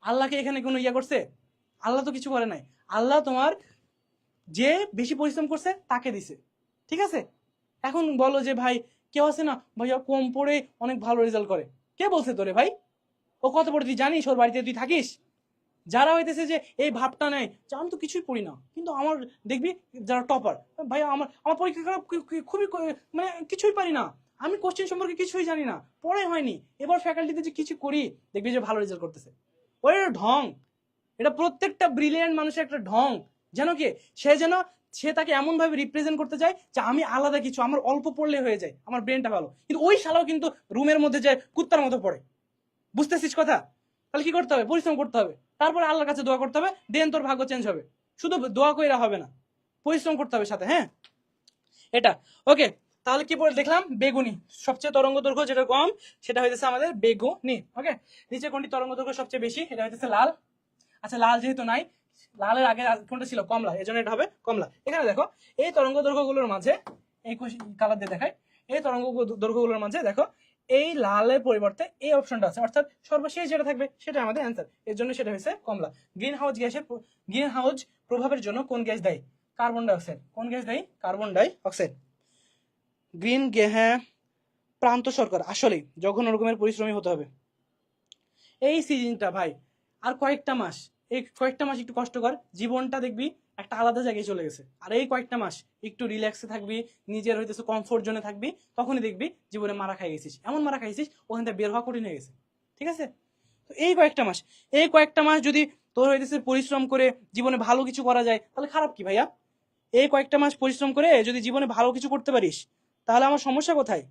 আল্লাহকে এখানে কোনো ইয়া করছে? আল্লাহ তো কিছু করে নাই। আল্লাহ তোমার যে বেশি পরিশ্রম করছে তাকে দিছে, ঠিক আছে? এখন বলো যে ভাই কেউ আছে না ভাইয়া কম পড়ে অনেক ভালো রেজাল্ট করে, কে বলছে তোরে ভাই? ও কত পড়ে তুই জানিস? ওর বাড়িতে তুই থাকিস? যারা হইতেছে যে এই ভাবটা নেয় যে আমি তো কিছুই পড়ি না, কিন্তু আমার দেখবি যারা টপার, ভাই আমার আমার পরীক্ষা খারাপ, খুবই মানে কিছুই পারি না, আমি কোশ্চেন সম্পর্কে কিছুই জানি না, পড়াই হয়নি, এবার ফ্যাকাল্টিতে যে কিছু করি দেখবি যে ভালো রেজাল্ট করতেছে। ওর একটা ঢং, এটা প্রত্যেকটা ব্রিলিয়ান্ট মানুষের একটা ঢং। যেন কি সে তাকে এমন ভাবে রিপ্রেজেন্ট করতে চায় যে আমি আলাদা কিছু, আমার অল্প পড়লে হয়ে যায়, আমার ব্রেনটা ভালো, কিন্তু ওই শালাও কিন্তু রুমের মধ্যে যায় কুত্তার মতো পড়ে। বুঝতেছিস কথা? তাহলে কি করতে হবে? পরিশ্রম করতে হবে, তারপরে আল্লাহর কাছে দোয়া করতে হবে, দেন তোর ভাগ্য চেঞ্জ হবে। শুধু দোয়া কইরা হবে না, পরিশ্রম করতে হবে সাথে, হ্যাঁ? এটা ওকে। তাহলে কি পড়ে দেখলাম? বেগুনি। সবচেয়ে তরঙ্গ দৈর্ঘ্য যেটা কম সেটা হইতেছে আমাদের বেগুনি। ওকে, নিচে কোনটি তরঙ্গ দৈর্ঘ্য সবচেয়ে বেশি? এটা হইতেছে লাল। আচ্ছা, লাল যেহেতু নাই, লালের আগে কোনটা ছিল? কমলা, এজন্য এটা হবে কমলা। এখানে দেখো এই তরঙ্গ দৈর্ঘ্যগুলোর মাঝে, এই কালার দিয়ে দেখায়, এই তরঙ্গ দৈর্ঘ্যগুলোর মাঝে দেখো এই লালের পরিবর্তে এই অপশনটা আছে, অর্থাৎ সর্বশেষ যেটা থাকবে সেটা আমাদের অ্যান্সার, এর জন্য সেটা হয়েছে কমলা। গ্রিন হাউস প্রভাবের জন্য কোন গ্যাস দায়ী? Carbon die oxide. কোন গ্যাস দায়ী? Carbon die oxide. হ্যাঁ, প্রান্ত সরকার আসলেই যখন ওরকমের পরিশ্রমী হতে হবে। এই সিজনটা ভাই আর কয়েকটা মাস, এই কয়েকটা মাস একটু কষ্ট কর, জীবনটা দেখবি একটা আলাদা জায়গায় চলে গেছে। আর এই কয়েকটা মাস একটু রিল্যাক্সে থাকবি, নিজের হইতেছে কমফোর্ট জোনে থাকবি, তখনই দেখবি জীবনে মারা খাই গেছিস, এমন মারা খাইছিস ওখান থেকে বের হওয়া কঠিন হয়ে গেছে, ঠিক আছে? তো এই কয়েকটা মাস যদি তোর হইতেছে পরিশ্রম করে জীবনে ভালো কিছু করা যায়, তাহলে খারাপ কি ভাইয়া? এই কয়েকটা মাস পরিশ্রম করে যদি জীবনে ভালো কিছু করতে পারিস, তাহলে আমার সমস্যা কোথায়?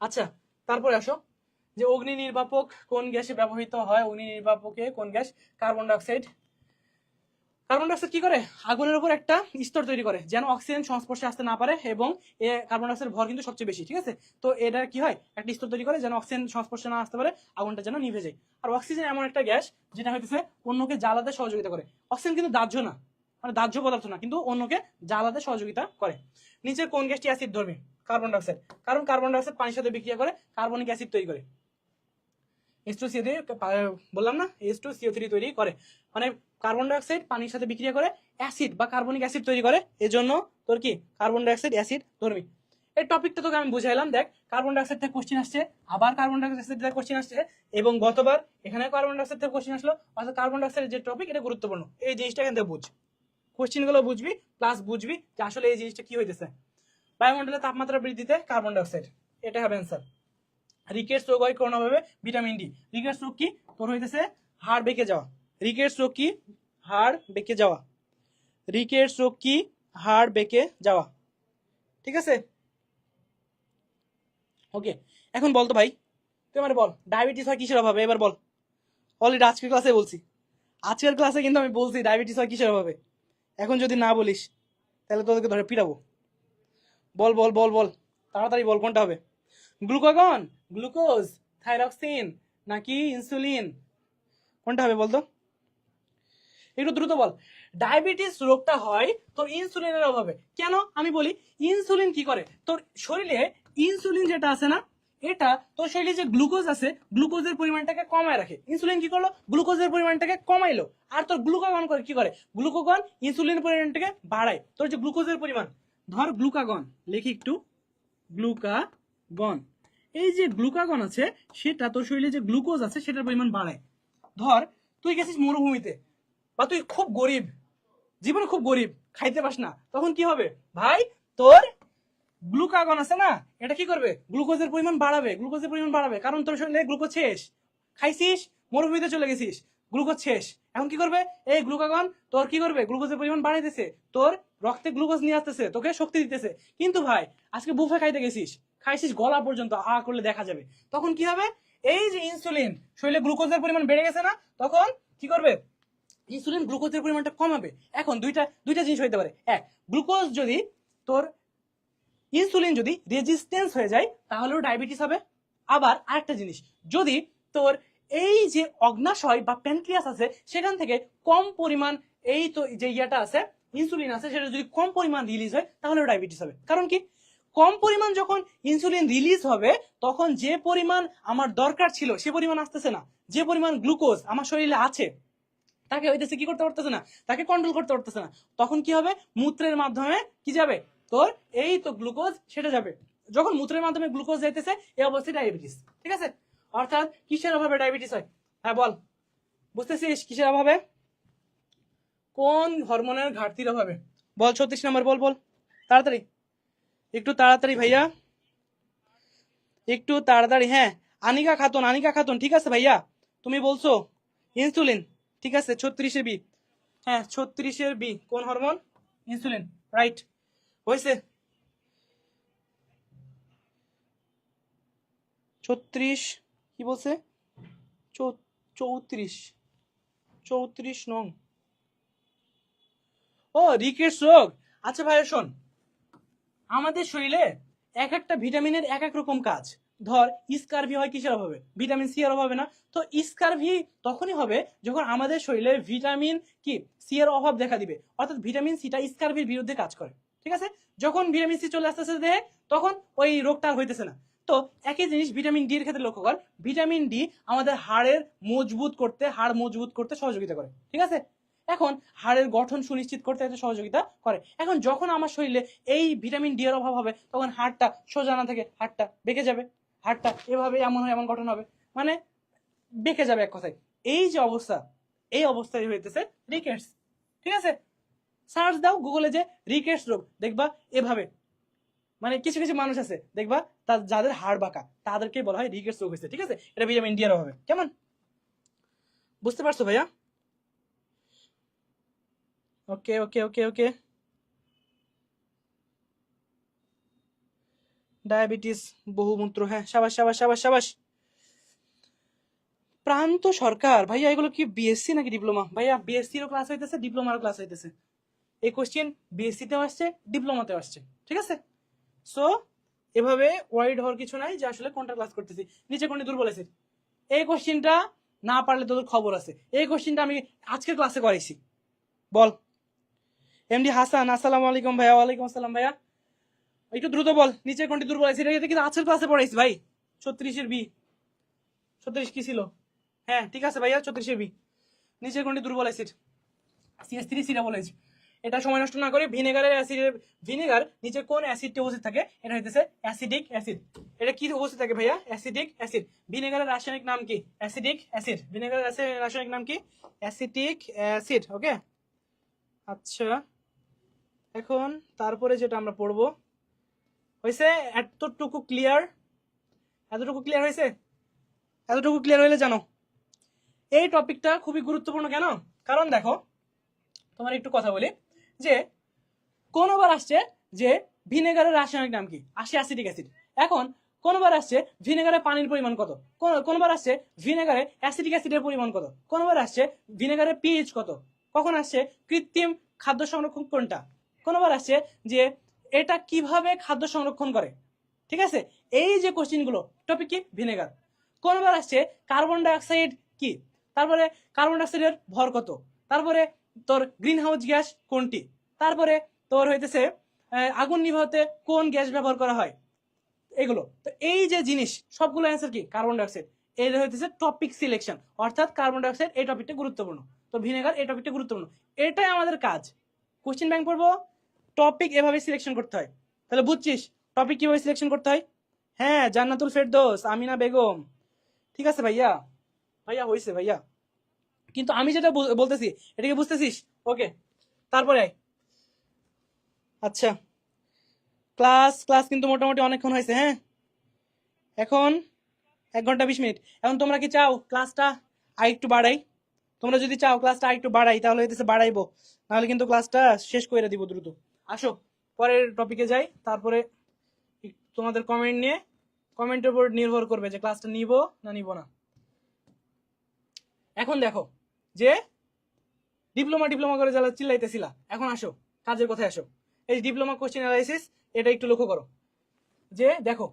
আচ্ছা, তারপরে আসো যে অগ্নি নির্বাপক কোন গ্যাসে ব্যবহৃত হয়? অগ্নি নির্বাপকে কোন gas? Carbon dioxide. Carbon dioxide কি করে? আগুনের উপর একটা স্তর তৈরি করে যেন অক্সিজেন সংস্পর্শে আসতে না পারে, এবং কার্বন ডাইঅক্সাইডের ভর কিন্তু সবচেয়ে বেশি, ঠিক আছে? তো এটা কি হয়? একটা স্তর তৈরি করে যেন অক্সিজেন সংস্পর্শে না আসতে পারে, আগুনটা যেন নিভে যায়। আর অক্সিজেন এমন একটা গ্যাস যেটা হইতেছে অন্যকে জ্বালাতে সহযোগিতা করে। অক্সিজেন কিন্তু দাহ্য না, মানে দাহ্য পদার্থ না, কিন্তু অন্যকে জ্বালাতে সহযোগিতা করে। নিচের কোন গ্যাসটি অ্যাসিড ধর্মী? Carbon dioxide. কারণ কার্বন ডাইঅক্সাইড পানির সাথে বিক্রিয়া করে কার্বনিক অ্যাসিড তৈরি করে। H2CO3 বললাম না, H2CO3 তৈরি করে, মানে কার্বন ডাইঅক্সাইড পানির সাথে বিক্রিয়া করে অ্যাসিড বা কার্বনিক অ্যাসিড তৈরি করে, এজন্য তোর কি কার্বন ডাইঅক্সাইড অ্যাসিড ধর্মী। এই টপিকটা তোকে আমি বুঝাইলাম, দেখ কার্বন ডাইঅক্সাইড থেকে কোশ্চেন আসছে, আবার কার্বন ডাইঅক্সাইড থেকে কোশ্চেন আসছে, এবং গতবার এখানে কার্বন ডাইঅক্সাইড থেকে কোশ্চেন আসলো, অর্থাৎ কার্বন ডাইঅক্সাইডের যে টপিক এটা গুরুত্বপূর্ণ, এই জিনিসটা এখান থেকে বুঝ, কোশ্চেন গুলো বুঝবি, প্লাস বুঝবি যে আসলে এই জিনিসটা কি হইতেছে। বায়ুমণ্ডলের তাপমাত্রা বৃদ্ধিতে কার্বন ডাইঅক্সাইড, এটা হবে অ্যান্সার। রিকেটস রোগ হয় করোনাভাবে ভিটামিন ডি। রিকেটস রোগ কি? তোর হইতেছে হাড় বেঁকে যাওয়া। রিকেটস রোগ কি? হাড় বেঁকে যাওয়া। রিকেটস রোগ কি? হাড় বেঁকে যাওয়া। ঠিক আছে, ওকে। এখন বল তো ভাই, তুই আমার বল ডায়াবেটিস হয় কিসের অভাবে? এবার বল। অলরেডি আজকের ক্লাসে বলছি, আজকের ক্লাসে কিন্তু আমি বলছি ডায়াবেটিস হয় কিসের অভাবে। এখন যদি না বলিস তাহলে তোদেরকে ধরে পিটাবো। বল বল বল বল, তাড়াতাড়ি বল, কোনটা হবে? গ্লুকাগন, গ্লুকোজ, থাইরক্সিন নাকি ইনসুলিন? কোনটা হবে বলতো? একটু দ্রুত বল। ডায়াবেটিস রোগটা হয় তোর ইনসুলিনের অভাবে। কেন? আমি বলি, ইনসুলিন কি করে তোর শরীরে? ইনসুলিন যেটা আছে না, এটা তোর শরীরে যে গ্লুকোজ আছে, গ্লুকোজের পরিমাণটাকে কমায় রাখে। ইনসুলিন কি করলো? গ্লুকোজের পরিমাণটাকে কমাইলো। আর তোর গ্লুকাগন করে কি করে? গ্লুকাগন ইনসুলিনের পরিমাণটাকে বাড়ায়। তোর যে গ্লুকোজের পরিমাণ, ধর গ্লুকাগন লিখি একটু, গ্লুকাগন, এই যে গ্লুকাগন আছে সেটা তোর শরীরে যে গ্লুকোজ আছে সেটার পরিমাণ বাড়ায়। ধর তুই গেছিস মরুভূমিতে, বা তুই খুব গরিব, জীবনে খুব গরিব, খাইতে পাস না, তখন কি হবে ভাই? তোর গ্লুকাগন আছে না, এটা কি করবে? গ্লুকোজের পরিমাণ বাড়াবে, গ্লুকোজের পরিমাণ বাড়াবে, কারণ তোর শরীরে গ্লুকোজ শেষ। খাইছিস, মরুভূমিতে চলে গেছিস, গ্লুকোজ শেষ। এখন কি করবে? এই গ্লুকাগন তোর কি করবে? গ্লুকোজের পরিমাণ বাড়াইতেছে, তোর রক্তে গ্লুকোজ নিয়ে আসতেছে, তোকে শক্তি দিতেছে। কিন্তু ভাই আজকে বুফে খাইতে গেছিস, খাইছিস গলা পর্যন্ত আ করলে দেখা যাবে, তখন কি হবে? এই যে ইনসুলিন, শরীরে গ্লুকোজের পরিমাণ বেড়ে গেছে না, তখন কি করবে? ইনসুলিন গ্লুকোজের পরিমাণটা কমাবে। এখন দুইটা দুইটা জিনিস হইতে পারে। এক, গ্লুকোজ যদি তোর, ইনসুলিন যদি রেজিস্ট্যান্স হয়ে যায় তাহলেও ডায়াবেটিস হবে। আবার আরেকটা জিনিস, যদি তোর এই যে অগ্নাশয় বা প্যানক্রিয়াস আছে সেখান থেকে কম পরিমাণ, এই তো যে ইয়াটা আছে ইনসুলিন আছে, সেটা যদি কম পরিমাণ রিলিজ হয় তাহলেও ডায়াবেটিস হবে। কারণ কি? কম পরিমাণ যখন ইনসুলিন রিলিজ হবে তখন যে পরিমাণ আমার দরকার ছিল সে পরিমাণ আসতেছে না। যে পরিমাণ গ্লুকোজ আমার শরীরে আছে তাকে হইতেছে কি করতে পারতেছে না, তাকে কন্ট্রোল করতে পারতেছে না। তখন কি হবে? মূত্রের মাধ্যমে কি যাবে? তোর এই তো গ্লুকোজ সেটা যাবে। যখন মূত্রের মাধ্যমে গ্লুকোজ যাইতেছে এই অবস্থায় ডায়াবেটিস। ঠিক আছে, অর্থাৎ কিসের অভাবে ডায়াবেটিস হয়? হ্যাঁ বল, বুঝতেছিস কিসের অভাবে? কোন হরমোনের ঘাটতির অভাবে? বল 36 নম্বর, বল বল তাড়াতাড়ি, একটু তাড়াতাড়ি ভাইয়া, একটু তাড়াতাড়ি। হ্যাঁ, আনিকা খাতুন, আনিকা খাতুন, ঠিক আছে ভাইয়া, তুমি বলছো ইনসুলিন। ঠিক আছে, 36-এর বি। হ্যাঁ 36-এর বি কোন হরমোন? ইনসুলিন, রাইট হয়েছে। 36 কি বলছে? 34, 34 নং। ও রিকেটস রোগ। আচ্ছা ভাইয়া শোন, আমাদের শরীরে এক একটা ভিটামিনের এক এক রকম কাজ। ধর স্কারভি হয় কিসের অভাবে? ভিটামিন সি এর অভাবে না? তো স্কারভি তখনই হবে যখন আমাদের শরীরে ভিটামিন কি সি এর অভাব দেখা দিবে, অর্থাৎ ভিটামিন সিটা স্কারভির বিরুদ্ধে কাজ করে। ঠিক আছে, যখন ভিটামিন সি চলে আসতেছে দেহে তখন ওই রোগটা আর হইতেছে না। তো একই জিনিস ভিটামিন ডি এর ক্ষেত্রে লক্ষ্য কর। ভিটামিন ডি আমাদের হাড়ের মজবুত করতে, হাড় মজবুত করতে সহযোগিতা করে। ঠিক আছে, এখন হাড়ের গঠন সুনিশ্চিত করতে এটা সহযোগিতা করে। এখন যখন আমার শরীরে এই ভিটামিন ডি এর অভাব হবে তখন হাড়টা সোজা না থেকে হাড়টা বেঁকে যাবে, হাড়টা এভাবে এমন হয় এমন গঠন হবে, মানে বেঁকে যাবে এক কথায়। এই যে অবস্থা, এই অবস্থায় হইতেছে রিকেটস। ঠিক আছে, সার্চ দাও গুগলে যে রিকেটস রোগ, দেখবা এভাবে, মানে কিছু কিছু মানুষ আছে দেখবা তার যাদের হাড় বাঁকা তাদেরকে বলা হয় রিকেটস রোগ হয়েছে। ঠিক আছে, এটা ভিটামিন ডি এর অভাবে। কেমন বুঝতে পারছো ভাইয়া? ওকে ওকে ওকে ওকে। ডায়াবেটিস, বহুমূত্র, হ্যাঁ সাবাস সাবাস সাবাস সাবাস। প্রান্ত সরকার, ভাইয়া এগুলো কি বিএসসি নাকি ডিপ্লোমা? ভাইয়া বিএসসি এরও ক্লাস হইতেছে, ডিপ্লোমারও ক্লাস হইতেছে। এই কোশ্চেন বিএসসি তেও আসছে, ডিপ্লোমাতেও আসছে। ঠিক আছে, সো এভাবে ওয়াইড হওয়ার কিছু নাই যে আসলে কোনটা ক্লাস করতেছি। নিচে কোনটি দুর্বল আছে, এই কোশ্চেনটা না পারলে তোদের খবর আছে। এই কোশ্চেনটা আমি আজকের ক্লাসে করাইছি। বল এমডি হাসান, আসসালামু আলাইকুম ভাইয়া। ওয়ালাইকুম আসসালাম ভাইয়া, একটু দ্রুত বল নিচে কোনটি দুর্বল আছে। এটা কিন্তু আজকের ক্লাসে পড়াইছি ভাই। 36-এর বি, 36 কি ছিল? হ্যাঁ ঠিক আছে ভাইয়া, 34-এর বি। নিচের কোনটি দুর্বল অ্যাসিড? CH3 সিডাবল H. এটা সময় নষ্ট না করে ভিনেগারের অ্যাসিডের, ভিনেগার নিচে কোন অ্যাসিডটি উপস্থিত থাকে? এটা হইতেছে অ্যাসিডিক অ্যাসিড। এটা কি উপস্থিত থাকে ভাইয়া? Acidic acid. ভিনেগারের রাসায়নিক নাম কি? Acidic acid. ভিনেগারের রাসায়নিক নাম কি? Acetic acid. ওকে, আচ্ছা এখন তারপরে যেটা আমরা পড়বো হয়েছে এতটুকু ক্লিয়ার? এতটুকু ক্লিয়ার হয়েছে? এতটুকু ক্লিয়ার হইলে জানো এই টপিকটা খুবই গুরুত্বপূর্ণ। কেন? কারণ দেখো তোমার একটু কথা বলি যে কোনবার আসছে যে ভিনেগারের রাসায়নিক নাম কি, আসে অ্যাসিটিক অ্যাসিড। এখন কোনবার আসছে ভিনেগারে পানির পরিমাণ কত, কোনবার আসছে ভিনেগারে অ্যাসিটিক অ্যাসিডের পরিমাণ কত, কোনবার আসছে ভিনেগারের পিএইচ কত, কখন আসছে কৃত্রিম খাদ্য সংরক্ষণ কোনটা, কোনবার আসছে যে এটা কিভাবে খাদ্য সংরক্ষণ করে। ঠিক আছে, এই যে কোশ্চিনগুলো টপিক কি ভিনেগার। কোনবার আসছে কার্বন ডাইঅক্সাইড কি, তারপরে কার্বন ডাইঅক্সাইডের ভর কত, তারপরে তোর গ্রিন হাউস গ্যাস কোনটি, তারপরে তোর হইতেছে আগুন নিভাতে কোন গ্যাস ব্যবহার করা হয়, এগুলো। তো এই যে জিনিস সবগুলো অ্যান্সার কি কার্বন ডাইঅক্সাইড। এই হইতেছে টপিক সিলেকশন, অর্থাৎ কার্বন ডাইঅক্সাইড এই টপিকটা গুরুত্বপূর্ণ, তো ভিনেগার এই টপিকটা গুরুত্বপূর্ণ। এটাই আমাদের কাজ, কোশ্চেন ব্যাংক পড়বো, টপিক এভাবে সিলেকশন করতে হয়। তাহলে বুঝছিস টপিক কিভাবে সিলেকশন করতে হয়? হ্যাঁ, জান্নাতুল ফেরদৌস, আমিনা বেগম, ঠিক আছে ভাইয়া, ভাইয়া হয়েছে ভাইয়া, কিন্তু আমি যেটা বলতেছি এটাকে বুঝতেছিস? ওকে, তারপরে আয়। আচ্ছা, ক্লাস ক্লাস কিন্তু মোটামুটি অনেকক্ষণ হয়েছে। হ্যাঁ, এখন 1 ঘন্টা 20 মিনিট। এখন তোমরা কি চাও ক্লাসটা আরেকটু বাড়াই? তোমরা যদি চাও ক্লাসটা আরেকটু বাড়াই তাহলে হইতেছে বাড়াইবো, নাহলে কিন্তু ক্লাসটা শেষ করে দিব দ্রুত। আসো পরের টপিকে যাই, তারপরে তোমাদের কমেন্ট নিয়ে, কমেন্টের উপর নির্ভর করবে যে ক্লাসটা নিব না নিব না। এখন দেখো যে ডিপ্লোমা ডিপ্লোমা করে যারা চিল্লাইতেছিলা, এখন আসো কাজের কথায় আসো। এই ডিপ্লোমা কোশ্চেন অ্যানালাইসিস এটা একটু লক্ষ্য করো যে দেখো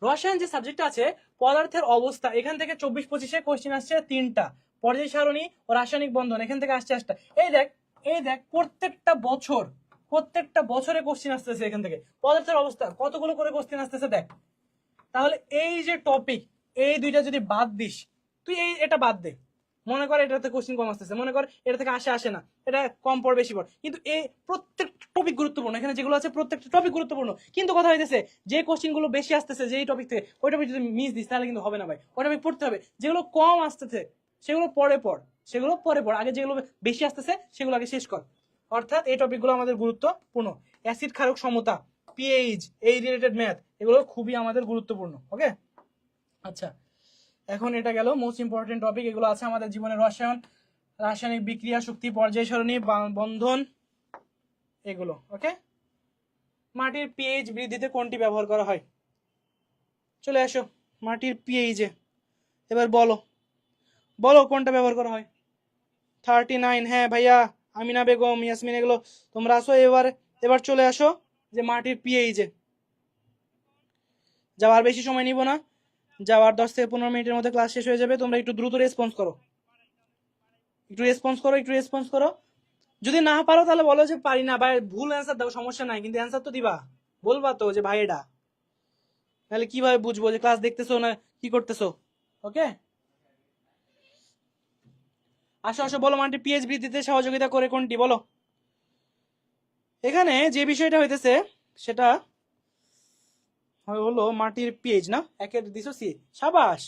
রসায়ন যে সাবজেক্টটা আছে পদার্থের অবস্থা, এখান থেকে 24-25-এ কোশ্চেন আসছে 3টা, পর্যায় সারণী ও রাসায়নিক বন্ধন এখান থেকে আসছে 8টা। এই দেখ প্রত্যেকটা বছরে কোশ্চেন আসতেছে এখান থেকে। পদার্থের অবস্থা কতগুলো করে কোশ্চেন আসতেছে দেখ। তাহলে এই যে টপিক, এই দুইটা যদি বাদ দিস, তুই এটা বাদ দে, মনে কর এটাতে কোশ্চেন কম আসতেছে, মনে কর এটা থেকে আসে না, এটা কম পড় বেশি পড়, কিন্তু এই প্রত্যেকটা টপিক গুরুত্বপূর্ণ, এখানে যেগুলো আছে প্রত্যেকটা টপিক গুরুত্বপূর্ণ। কিন্তু কথা হইতেছে যে কোশ্চেন গুলো বেশি আসতেছে যেই টপিক থেকে, ওই টপিক যদি মিস দিস তাহলে কিন্তু হবে না ভাই, ওই টপিক পড়তে হবে। যেগুলো কম আসতেছে সেগুলো পরে পড়, আগে যেগুলো বেশি আসতেছে সেগুলো আগে শেষ কর। অর্থাৎ এই টপিকগুলো আমাদের গুরুত্বপূর্ণ। অ্যাসিড ক্ষারক সমতা, পিএইচ, এই রিলেটেড ম্যাথ, এগুলো খুবই আমাদের গুরুত্বপূর্ণ। ওকে, আচ্ছা, এখন এটা গেল মোস্ট ইম্পর্টেন্ট টপিক, এগুলো আছে আমাদের জীবনে, রসায়ন, রাসায়নিক বিক্রিয়া, শক্তি, পর্যায় সারণী, বন্ধন, এগুলো। ওকে, মাটির পিএইচ বৃদ্ধিতে কোনটি ব্যবহার করা হয়? চলে আসো মাটির পিএইচে, এবার বলো বলো কোনটা ব্যবহার করা হয়। 39, হ্যাঁ ভাইয়া, আমিনা বেগম, ইয়াসমিন, এগুলো তোমরা আসো। এবার চলে আসো যে মাটির পিএইচে যাওয়ার বেশি সময় নিব না, যাওয়ার 10 থেকে 15 মিনিটের মধ্যে ক্লাস শেষ হয়ে যাবে। তোমরা একটু দ্রুত রেসপন্স করো, একটু রেসপন্স করো। যদি না পারো তাহলে বলো যে পারি না ভাই, ভুল অ্যান্সার দাও, সমস্যা নাই, কিন্তু অ্যান্সার তো দিবা, বলবা তো যে ভাই এটা, তাহলে কিভাবে বুঝবো যে ক্লাস দেখতেছো না কি করতেছো। ওকে, আসো আসো বলো মাটির পিএইচ বৃদ্ধিতে সহযোগিতা করে কোনটি, বলো। এখানে যে বিষয়টা হইতেছে সেটা হলো মাটির পিএইচ না, একের দিছো সি, সাবাস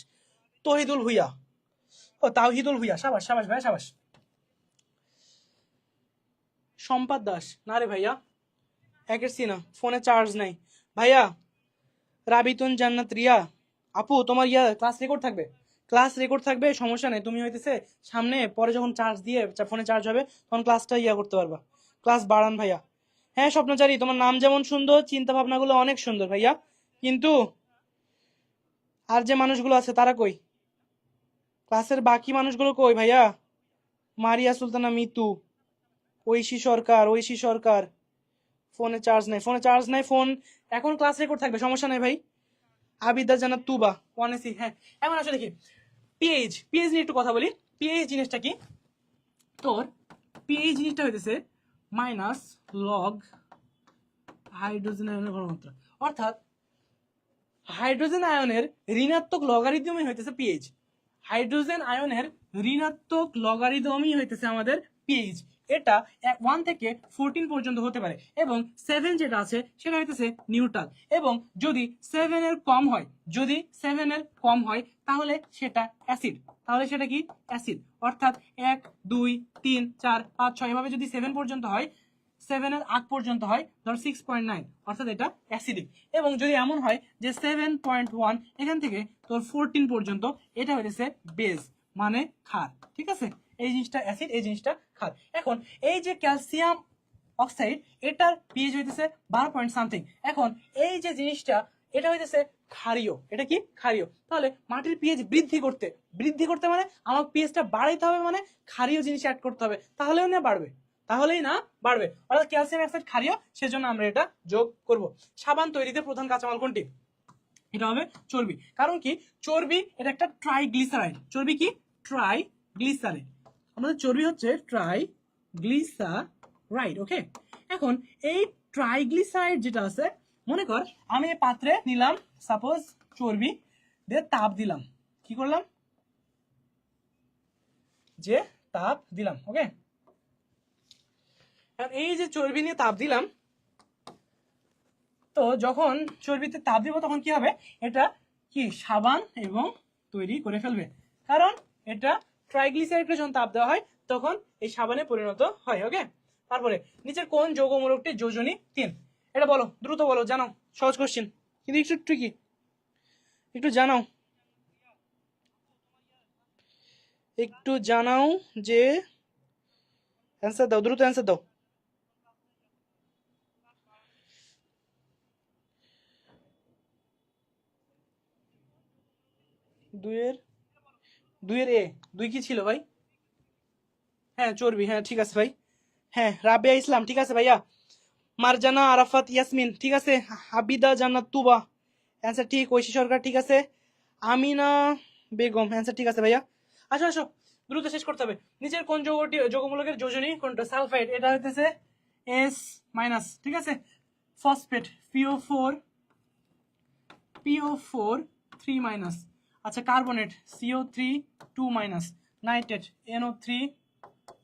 তহিদুল ভুইয়া, ও তাওহিদুল ভুইয়া, সাবাস সাবাস ভাই সাবাস। সম্পাদ দাস, না রে ভাইয়া, একের সি না, ফোনে চার্জ নাই ভাইয়া। রাবিতুন জান্নাত রিয়া, আপু তোমার ক্লাস রেকর্ড থাকবে, সমস্যা নেই, তুমি হইতেছে সামনে পরে যখন চার্জ দিয়ে ফোনে চার্জ হবে তখন ক্লাসটা করতে পারবা। ক্লাস বাড়ান ভাইয়া। হ্যাঁ স্বপ্নচারী, তোমার নাম যেমন সুন্দর চিন্তা ভাবনাগুলো অনেক সুন্দর ভাইয়া, কিন্তু আর যে মানুষগুলো আছে তারা কই, ক্লাসের বাকি মানুষগুলো কই ভাইয়া? মারিয়া সুলতানা মিতু, ঐশী সরকার, ফোনে চার্জ নাই, ফোন এখন ক্লাস রেকর্ড থাকবে, সমস্যা নাই ভাই। আবিদা জানাত তুবা, ওয়ানেসি, হ্যাঁ। এখন আসলে দেখি পিএইচ নিয়ে একটু কথা বলি। পিএইচ জিনিসটা কি? তোর পিএইচ জিনিসটা হইতেছে মাইনাস লগ হাইড্রোজেন আয়নের ঘনমাত্রা, অর্থাৎ হাইড্রোজেন আয়নের ঋণাত্মক লগারিদমই হইতেছে পিএইচ। হাইড্রোজেন আয়নের ঋণাত্মক লগারিদমই হইতেছে আমাদের পিএইচ। এটা 1 থেকে 14 পর্যন্ত হতে পারে, এবং 7 যেটা আছে সেটা হইতেছে নিউট্রাল। এবং যদি 7 এর কম হয় তাহলে সেটা অ্যাসিড, কি অ্যাসিড। অর্থাৎ 1 2 3 4 5 6 এভাবে যদি 7 পর্যন্ত হয়, 7 এর আগ পর্যন্ত হয় ধর 6.9, অর্থাৎ এটা অ্যাসিডিক। এবং যদি এমন হয় যে 7.1 এখান থেকে তোর 14 পর্যন্ত, এটা হইতেছে বেজ মানে ক্ষার, ঠিক আছে? এই জিনিসটা অ্যাসিড, এই জিনিসটা ক্ষার। এখন এই যে ক্যালসিয়াম অক্সাইড, এটার পিএইচ হইতেছে 12 পয়েন্ট সামথিং। এখন এই যে জিনিসটা, এটা হইতেছে ক্ষারীয়। এটা কি? ক্ষারীয়। তাহলে মাটির পিএইচ বৃদ্ধি করতে মানে আমার পিএইচটা বাড়াইতে হবে, মানে ক্ষারীয় জিনিস অ্যাড করতে হবে, তাহলেই না বাড়বে। অর্থাৎ ক্যালসিয়াম অক্সাইড ক্ষারীয়, সেজন্য আমরা এটা যোগ করব। সাবান তৈরিতে প্রধান কাঁচামাল কোনটি? এটা হবে চর্বি। কারণ কি? চর্বি এটা একটা ট্রাইগ্লিসারাইড। চর্বি কি? ট্রাইগ্লিসারাইড। আমাদের চর্বি হচ্ছে ট্রাইগ্লিসারাইড, ওকে? এখন এই ট্রাইগ্লিসারাইড যেটা আছে, মনে কর আমি এই পাত্রে নিলাম সাপোজ চর্বি, দিয়ে তাপ দিলাম। কি করলাম? যে তাপ দিলাম, ওকে? এই যে চর্বি নিয়ে তাপ দিলাম, তো যখন চর্বিতে তাপ দিব তখন কি হবে? এটা কি সাবান এবং তৈরি করে ফেলবে, কারণ এটা ট্রাইগ্লিসারাইডকে যখন তাপ দেওয়া হয় তখন এই সাবানে পরিণত হয়, ওকে? তারপরে নিচের কোন যৌগমূলকটি যোজনী 3? এটা বলো, দ্রুত বলো, জানাও। সহজ কোশ্চেন কিন্তু একটু ট্রিকি, একটু জানাও যে অ্যান্সার দাও, দ্রুত অ্যান্সার দাও। দুইয়ের এ। দুই কি ছিল ভাই? হ্যাঁ চর্বি, হ্যাঁ ঠিক আছে ভাই। হ্যাঁ রাবিয়া ইসলাম, ঠিক আছে ভাইয়া। মারজানা আরাফাত ইয়াসমিন, ঠিক আছে। হাবিদা জান্নাত তুবা, অ্যান্সার ঠিক। ঐশী সরকার, ঠিক আছে। আমিনা বেগম, অ্যান্সার ঠিক আছে ভাইয়া। আসো আসো, দ্রুত শেষ করতে হবে। নিচের কোন যৌগমূলকের যোজনী কোনটা? সালফাইড, এটা হইতেছে S মাইনাস, ঠিক আছে। Phosphate PO4 3 minus. আচ্ছা carbonate CO3 2 minus. Nitrate NO3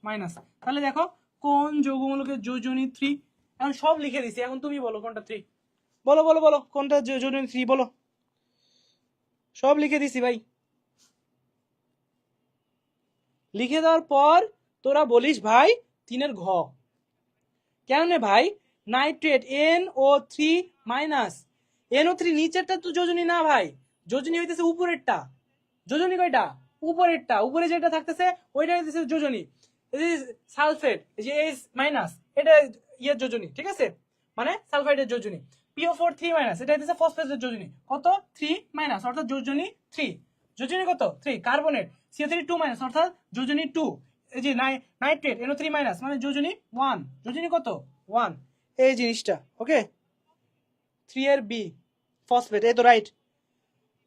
minus. তাহলে দেখো কোন যৌগমূলকের যোজনী 3? এখন সব লিখে দিছি, এখন তুমি বলো কোনটা 3। বলো বলো বলো, কোনটা যোজনী 3 বলো। সব লিখে দিছি ভাই। লিখে দেওয়ার পর তোরা বলিস ভাই 3 ঘ। কেন ভাই? Nitrate NO3 minus. NO3 নিচেরটা তো যোজনী না ভাই, যোজনী হইতেছে উপরেরটা। যোজনী কয়টা? উপরেরটা। উপরে যেটা থাকতেছে ওইটা হইতেছে যোজনী। সালফেট যে S মাইনাস, এটা ইয়ের যোজনী, ঠিক আছে? মানে সালফাইডের যোজনী। PO4 3 মাইনাস, এটা হইতেছে ফসফেটের যোজনী। কত? 3 মাইনাস, অর্থাৎ যোজনী 3। যোজনী কত? 3। কার্বনেট CO3 2 মাইনাস, অর্থাৎ যোজনী 2। এই যে নাইট্রেট NO3 মাইনাস, মানে যোজনী 1। যোজনী কত? 1। এই জিনিসটা, ওকে? 3 এর বি ফসফেট, এই তো রাইট।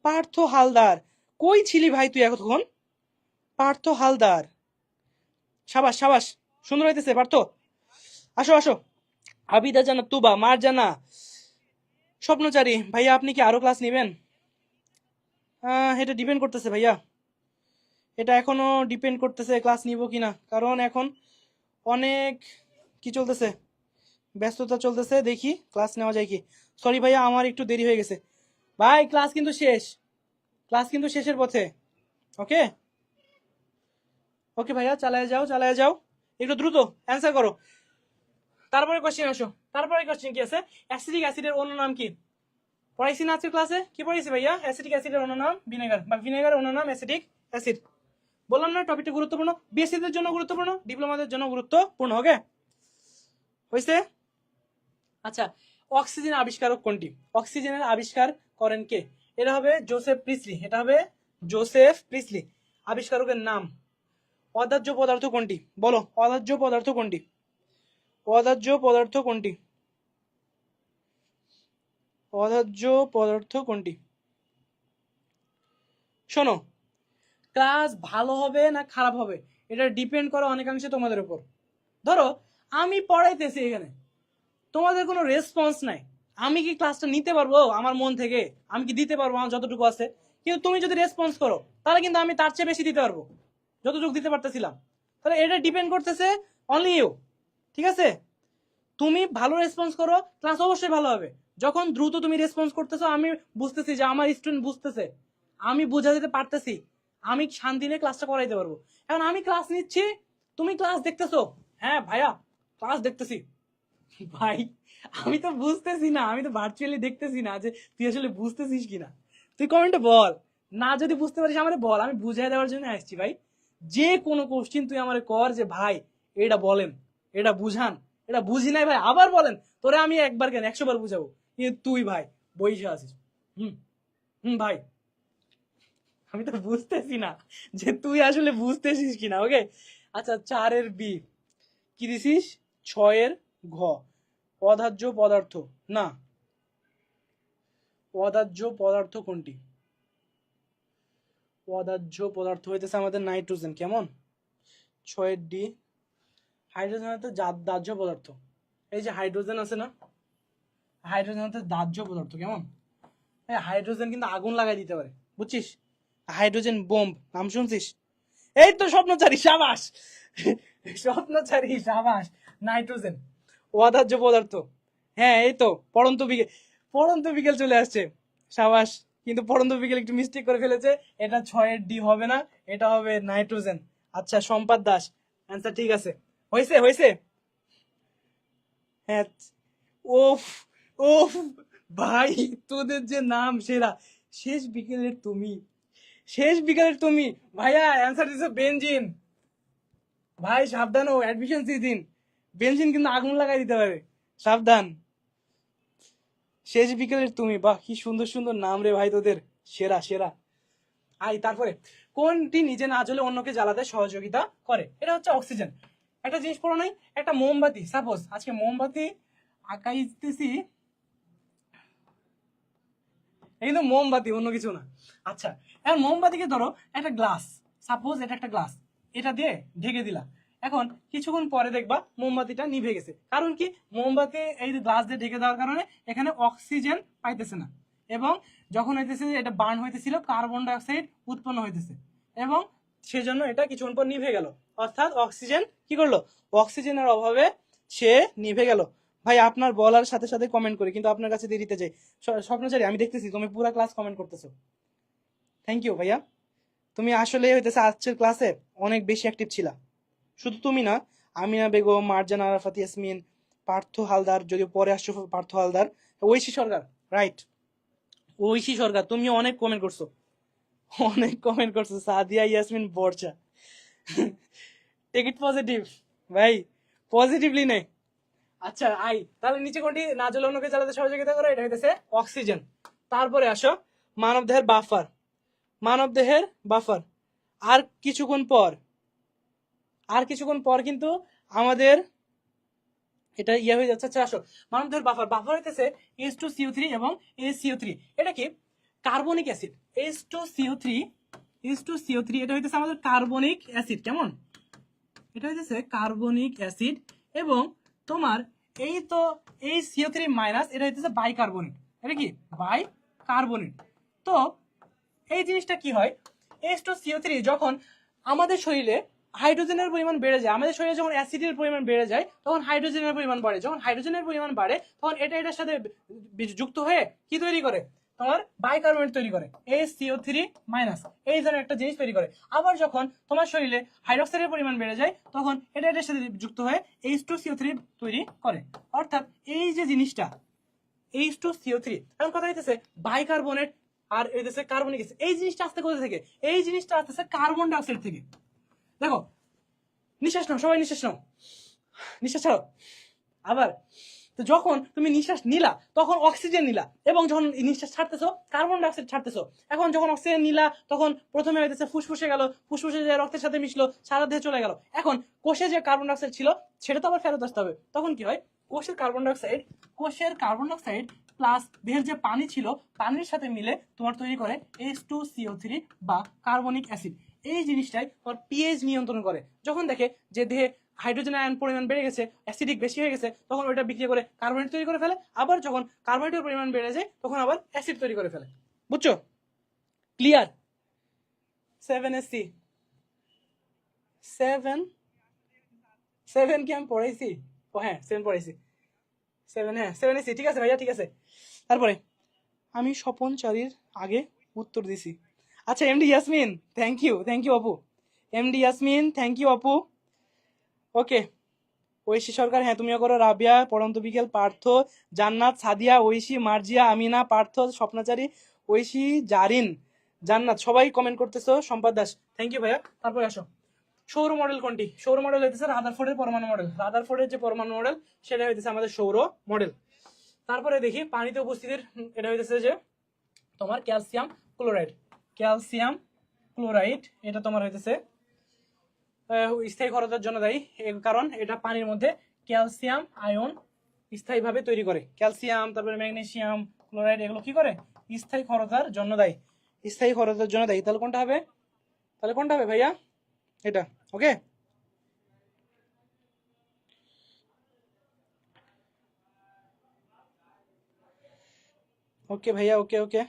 পার্থ হালদার, কই ছিলি ভাই তুই এতক্ষণ? পার্থ হালদার, সাবাস সাবাস, সুন্দর হইতেছে পার্থ। আসো আসো। আবিদা জানা তুবা, মার জানা, স্বপ্নচারী ভাইয়া, আপনি কি আরো ক্লাস নেবেন? এটা ডিপেন্ড করতেছে ভাইয়া, এটা এখনো ডিপেন্ড করতেছে ক্লাস নিব কিনা, কারণ এখন অনেক কি চলতেছে, ব্যস্ততা চলতেছে, দেখি ক্লাস নেওয়া যায় কি। সরি ভাইয়া, আমার একটু দেরি হয়ে গেছে ভাই। ক্লাস কিন্তু শেষের পথে, ওকে? ওকে ভাইয়া, চালায় যাও, একটু দ্রুত অ্যান্সার করো। তারপরে কোশ্চেন আসো। তারপরে কোশ্চেন কি আছে? অ্যাসিটিক অ্যাসিডের অন্য নাম কি? পড়াইছি না আজকের ক্লাসে? কি পড়াইছি ভাইয়া? অ্যাসিটিক অ্যাসিডের অন্য নাম ভিনেগার, বা ভিনেগারের অন্য নাম অ্যাসিটিক অ্যাসিড। বললাম না টপিকটা গুরুত্বপূর্ণ, বিএসসিদের জন্য গুরুত্বপূর্ণ, ডিপ্লোমাদের জন্য গুরুত্বপূর্ণ, ওকে? হয়েছে? আচ্ছা, অক্সিজেন আবিষ্কারক কোনটি? অক্সিজেনের আবিষ্কার করেন কে? এটা হবে জোসেফ প্রিসলি, এটা হবে জোসেফ প্রিসলি। আবিষ্কারকের নাম? অদাহ্য পদার্থ কোনটি? বলো, অদাহ্য পদার্থ কোনটি? অদাহ্য পদার্থ কোনটি? অদাহ্য পদার্থ কোনটি? শোনো, ক্লাস ভালো হবে না খারাপ হবে এটা ডিপেন্ড করে অনেকাংশে তোমাদের উপর। ধরো আমি পড়াইতেছি এখানে, তোমাদের কোনো রেসপন্স নাই, আমি কি ক্লাসটা নিতে পারবো আমার মন থেকে? আমি কি দিতে পারবো আমার যতটুকু আছে? কিন্তু তুমি যদি রেসপন্স করো তাহলে কিন্তু আমি তার চেয়ে বেশি দিতে পারবো যতটুকু দিতে পারতেছিলাম। তাহলে এটা ডিপেন্ড করতেছে অনলি ইউ, ঠিক আছে? তুমি ভালো রেসপন্স করো, ক্লাস অবশ্যই ভালো হবে। যখন দ্রুত তুমি রেসপন্স করতেছো, আমি বুঝতেছি যে আমার স্টুডেন্ট বুঝতেছে, আমি বোঝা দিতে পারতেছি, আমি শান্তি নিয়ে ক্লাসটা করাইতে পারবো। এখন আমি ক্লাস নিচ্ছি, তুমি ক্লাস দেখতেছো, হ্যাঁ ভাইয়া ক্লাস দেখতেছি, ভাই আমি তো বুঝতেছি না, আমি তো ভার্চুয়ালি দেখতেছি না যে তুই আসলে বুঝতেছিস কিনা। তুই কমেন্টে বল, না যদি বুঝতে পারিস আমারে বল, আমি বুঝাই দেওয়ার জন্য আসছি ভাই। যে কোনো কোশ্চিন তুই আমারে কর যে ভাই এটা বলেন, এটা বুঝান, এটা বুঝি নাই ভাই আবার বলেন, তোরে আমি একবার কেন 100 বার বুঝাবো, কিন্তু তুই ভাই বইসা আছিস। হুম হুম ভাই, আমি তো বুঝতেছি না যে তুই আসলে বুঝতেছিস কিনা। ওকে, আচ্ছা 4-এর বি কি দিছিস, 6-এর ঘ অধার্য পদার্থ, না অদাহ্য পদার্থ কোনটি? অদাহ্য পদার্থ হইতেছে আমাদের নাইট্রোজেন, কেমন? 6-এর ডি হাইড্রোজেন হচ্ছে দাহ্য পদার্থ। এই যে হাইড্রোজেন আছে না, হাইড্রোজেন হচ্ছে দাহ্য পদার্থ, কেমন? হ্যাঁ, হাইড্রোজেন কিন্তু আগুন লাগাই দিতে পারে, বুঝছিস? হাইড্রোজেন বোম্ব নাম শুনছিস? এই তো স্বপ্নচারী, সাবাস। স্বপ্নচারী, সাবাস। নাইট্রোজেন অদাহ্য পদার্থ। হ্যাঁ এই তো পড়ন্ত বিকেল, পড়ন্ত বিকেল চলে আসছে, সাবাস। কিন্তু পড়ন্ত বিকেল একটু মিস্টেক করে ফেলেছে, এটা 6-এর ডি হবে না, এটা হবে নাইট্রোজেন। আচ্ছা সম্পাদ দাস, অ্যান্সার ঠিক আছে, হয়েছে হয়েছে। হ্যাঁ, ওফ ওফ ভাই, তোদের যে নাম সেরা। শেষ বিকেলের তুমি, শেষ বিকেলের তুমি, ভাইয়া অ্যান্সার দিছে বেনজিন। ভাই সাবধান, ও অ্যাডমিশন দিন, বেনজিন কিন্তু আগুন লাগাই দিতে পারে, সাবধান। শেষ বিকেলের তুমি, বাহ কি সুন্দর সুন্দর নাম রে ভাই তোদের, সেরা সেরা। তারপরে কোনটি নিজে না জ্বলে অন্যকে জ্বালাতে সহযোগিতা করে? এটা হচ্ছে অক্সিজেন। একটা জিনিস পড়ো নাই, একটা মোমবাতি, সাপোজ আজকে মোমবাতি আঁকাইতেছি, কিন্তু মোমবাতি অন্য কিছু না। আচ্ছা, এখন মোমবাতিকে ধরো একটা গ্লাস, সাপোজ এটা একটা গ্লাস, এটা দিয়ে ঢেকে দিলা। এখন কিছুক্ষণ পরে দেখবা মোমবাতিটা নিভে গেছে, কারণ কি? মোমবাতি এই গ্লাস দিয়ে ঢেকে দেওয়ার কারণে এখানে অক্সিজেন পাইতেছে না, এবং যখন হইতেছে এটা বার্ন হইতেছিল কার্বন ডাই অক্সাইড উৎপন্ন হইতেছে, এবং সেজন্য এটা কিছুক্ষণ পর নিভে গেল, অর্থাৎ অক্সিজেন কি করলো, অক্সিজেনের অভাবে সে নিভে গেল। ভাই আপনার বলার সাথে সাথে কমেন্ট করি, কিন্তু আপনার কাছে দেরিতে যাই। স্বপ্নচারী আমি দেখতেছি তুমি পুরো ক্লাস কমেন্ট করতেছো, থ্যাংক ইউ ভাইয়া। তুমি আসলে হইতেছে আজকের ক্লাসে অনেক বেশি অ্যাক্টিভ ছিলা, শুধু তুমি না, আমিনা বেগম, মার্জানা আরাফাত, ইয়াসমিন, পার্থ হালদার, যদিও পরে আসছো পার্থ হালদার, ঐশী সরকার, রাইট, ঐশী সরকার, তুমি অনেক কমেন্ট করছো, অনেক কমেন্ট করছো, সাদিয়া ইয়াসমিন বর্ষা। টেক ইট পজিটিভ ভাই, পজিটিভলি নে। আচ্ছা তাহলে নিচে কোনটি না জ্বলে অন্যকে জ্বালাতে সহযোগিতা করে? এটা হইতেছে অক্সিজেন। তারপরে আসো মানব দেহের বাফার, মানব দেহের বাফার। আর কিছুক্ষণ পর, আর কিছুক্ষণ পর কিন্তু আমাদের এটা ইয়ে হয়ে যাচ্ছে। আচ্ছা আসো, মানব দেহের বাফার, বাফার হইতেছে H2CO3 এবং HCO3। এটা কি? Carbonic acid. H2CO3 এটা হইতেছে আমাদের কার্বনিক অ্যাসিড, কেমন? এটা হইতেছে কার্বনিক অ্যাসিড, এবং তোমার এই তো এই CO3 মাইনাস, এটা হইতেছে বাইকার্বনেট। এটা কি? বাইকার্বনেট। তো এই জিনিসটা কি হয়, H2CO3 যখন আমাদের শরীরে হাইড্রোজেনের পরিমাণ বেড়ে যায়, আমাদের শরীরে যখন অ্যাসিডের পরিমাণ বেড়ে যায় তখন হাইড্রোজেনের পরিমাণ বাড়ে, যখন হাইড্রোজেনের পরিমাণ বাড়ে তখন এটা এটার সাথে যুক্ত হয়ে কি তৈরি করে, তোমার বাইকার্বনেট তৈরি করে, HCO3 মাইনাস, এই ধরনের একটা জিনিস তৈরি করে। আবার যখন তোমার শরীরে হাইড্রোক্সাইডের পরিমাণ বেড়ে যায় তখন এটা এটার সাথে যুক্ত হয়ে H2CO3 তৈরি করে। অর্থাৎ এই যে জিনিসটা H2CO3, এখন কথা হইতেছে বাইকার্বনেট আর হইতেছে কার্বনিক অ্যাসিড, এই জিনিসটা আসতে কোথা থেকে? এই জিনিসটা আসতেছে কার্বন ডাই অক্সাইড থেকে। দেখো, নিঃশ্বাস নাও, সবাই নিঃশ্বাস নাও, নিঃশ্বাস ছাড়ো। আবার তো যখন তুমি নিঃশ্বাস নিলা তখন অক্সিজেন নিলা, এবং যখন নিঃশ্বাস ছাড়তেছো কার্বন ডাই অক্সাইড ছাড়তেছো। এখন যখন অক্সিজেন নিলা তখন প্রথমে হইতেছে ফুসফুসে গেল, ফুসফুসে যে রক্তের সাথে মিশলো সারা দেহে চলে গেল। এখন কোষে যে কার্বন ডাই অক্সাইড ছিল সেটা তো আবার ফেরত আসতে হবে, তখন কি হয়, কোষের কার্বন ডাই অক্সাইড প্লাস দেহের যে পানি ছিল পানির সাথে মিলে তোমার তৈরি করে H2CO3 বা কার্বনিক অ্যাসিড। এই জিনিসটাই তোমার পিএইচ নিয়ন্ত্রণ করে। যখন দেখে যে দেহে হাইড্রোজেন আয়ন পরিমাণ বেড়ে গেছে, অ্যাসিডিক বেশি হয়ে গেছে, তখন ওইটা বিক্রিয়া করে কার্বনেট তৈরি করে ফেলে। আবার যখন কার্বনেটের পরিমাণ বেড়ে যায় তখন আবার অ্যাসিড তৈরি করে ফেলে। বুঝছো? ক্লিয়ার? 7SC 7 কি আমি পড়াইছি? ও হ্যাঁ 7 পড়াইছি, 7, হ্যাঁ 7SC, ঠিক আছে ভাইয়া, ঠিক আছে। তারপরে আমি স্বপনচারীর আগে উত্তর দিছি। আচ্ছা এমডি ইয়াসমিন, থ্যাংক ইউ আপু, এমডি ইয়াসমিন থ্যাংক ইউ আপু। ওকে ঐশী সরকার, হ্যাঁ তুমিও করো, রাবিয়া, পড়ন্ত বিকেল, পার্থ, জান্নাত, সাদিয়া, ঐশী, মার্জিয়া, আমিনা, পার্থ, স্বপ্নাচারী, ঐশী, জারিন, জান্নাত, সবাই কমেন্ট করতেছো। সম্পাদ দাস, থ্যাংক ইউ ভাইয়া। তারপরে আসো, সৌর মডেল কোনটি? সৌর মডেল হইতেছে রাদারফোর্ডের পরমাণু মডেল। রাদারফোর্ডের যে পরমাণু মডেল সেটা হইতেছে আমাদের সৌর মডেল। তারপরে দেখি পানিতে উপস্থিতির, এটা হইতেছে যে তোমার ক্যালসিয়াম ক্লোরাইড। ক্যালসিয়াম ক্লোরাইড এটা তোমার হইতেছে স্থায়ী ক্ষারতার জন্য দায়ী, কারণ এটা পানির মধ্যে ক্যালসিয়াম আয়ন স্থায়ীভাবে তৈরি করে। ক্যালসিয়াম, তারপরে ম্যাগনেসিয়াম ক্লোরাইড এগুলো কি করে? স্থায়ী ক্ষারতার জন্য দায়ী। স্থায়ী ক্ষারতার জন্য দায়ী। তাহলে কোনটা হবে? তাহলে কোনটা হবে ভাইয়া? এটা। ওকে, ওকে ভাইয়া, ওকে ওকে।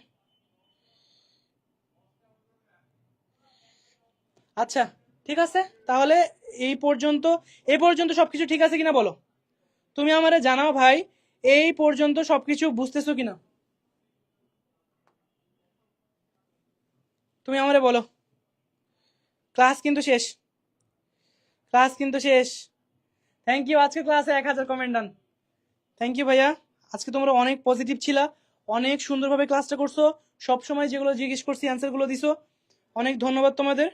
আচ্ছা ঠিক আছে, তাহলে এই পর্যন্ত সবকিছু ঠিক আছে কিনা বলো? তুমি আমারে জানাও ভাই, এই পর্যন্ত সবকিছু বুঝতেছো কিনা? তুমি আমারে বলো। ক্লাস কিন্তু শেষ, ক্লাস কিন্তু শেষ। থ্যাংক ইউ, আজকে ক্লাসে 1000 কমেন্ট ডান। থ্যাংক ইউ ভাইয়া, আজকে তোমরা অনেক পজিটিভ ছিলা, অনেক সুন্দরভাবে ক্লাসটা করছো, সব সময় যেগুলো জিজ্ঞেস করছি অ্যান্সারগুলো দিছো, অনেক ধন্যবাদ তোমাদের।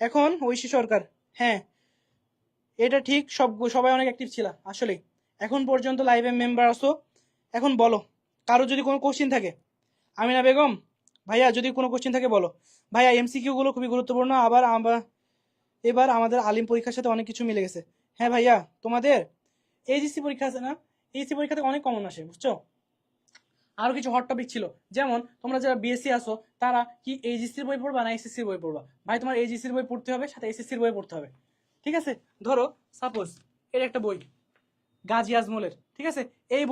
এখন ঐশী সরকার, হ্যাঁ এটা ঠিক, সবাই অনেক অ্যাক্টিভ ছিল আসলে। এখন পর্যন্ত লাইভে মেম্বার আছো। এখন বলো, কারো যদি কোনো কোশ্চিন থাকে। আমিনা বেগম, ভাইয়া যদি কোনো কোশ্চিন থাকে বলো। ভাইয়া এমসিকিউ গুলো খুবই গুরুত্বপূর্ণ, আবার এবার আমাদের আলিম পরীক্ষার সাথে অনেক কিছু মিলে গেছে। হ্যাঁ ভাইয়া, তোমাদের এইচএসসি পরীক্ষা আছে না, এইচএসসি পরীক্ষাতে অনেক কমন আসে বুঝছো। আরো কিছু হট টপিক ছিল, যেমন তোমরা যারা বিএসসি আসো তারা কি এইচএসসির বই পড়বা না এসএসসির বই পড়বা? ভাই তোমার এইচএসসির বই পড়তে হবে, সাথে এসএসসির বই পড়তে হবে। ঠিক আছে, ধরো সাপোজ এর একটা বই গাজী আজমলের, ঠিক আছে, এই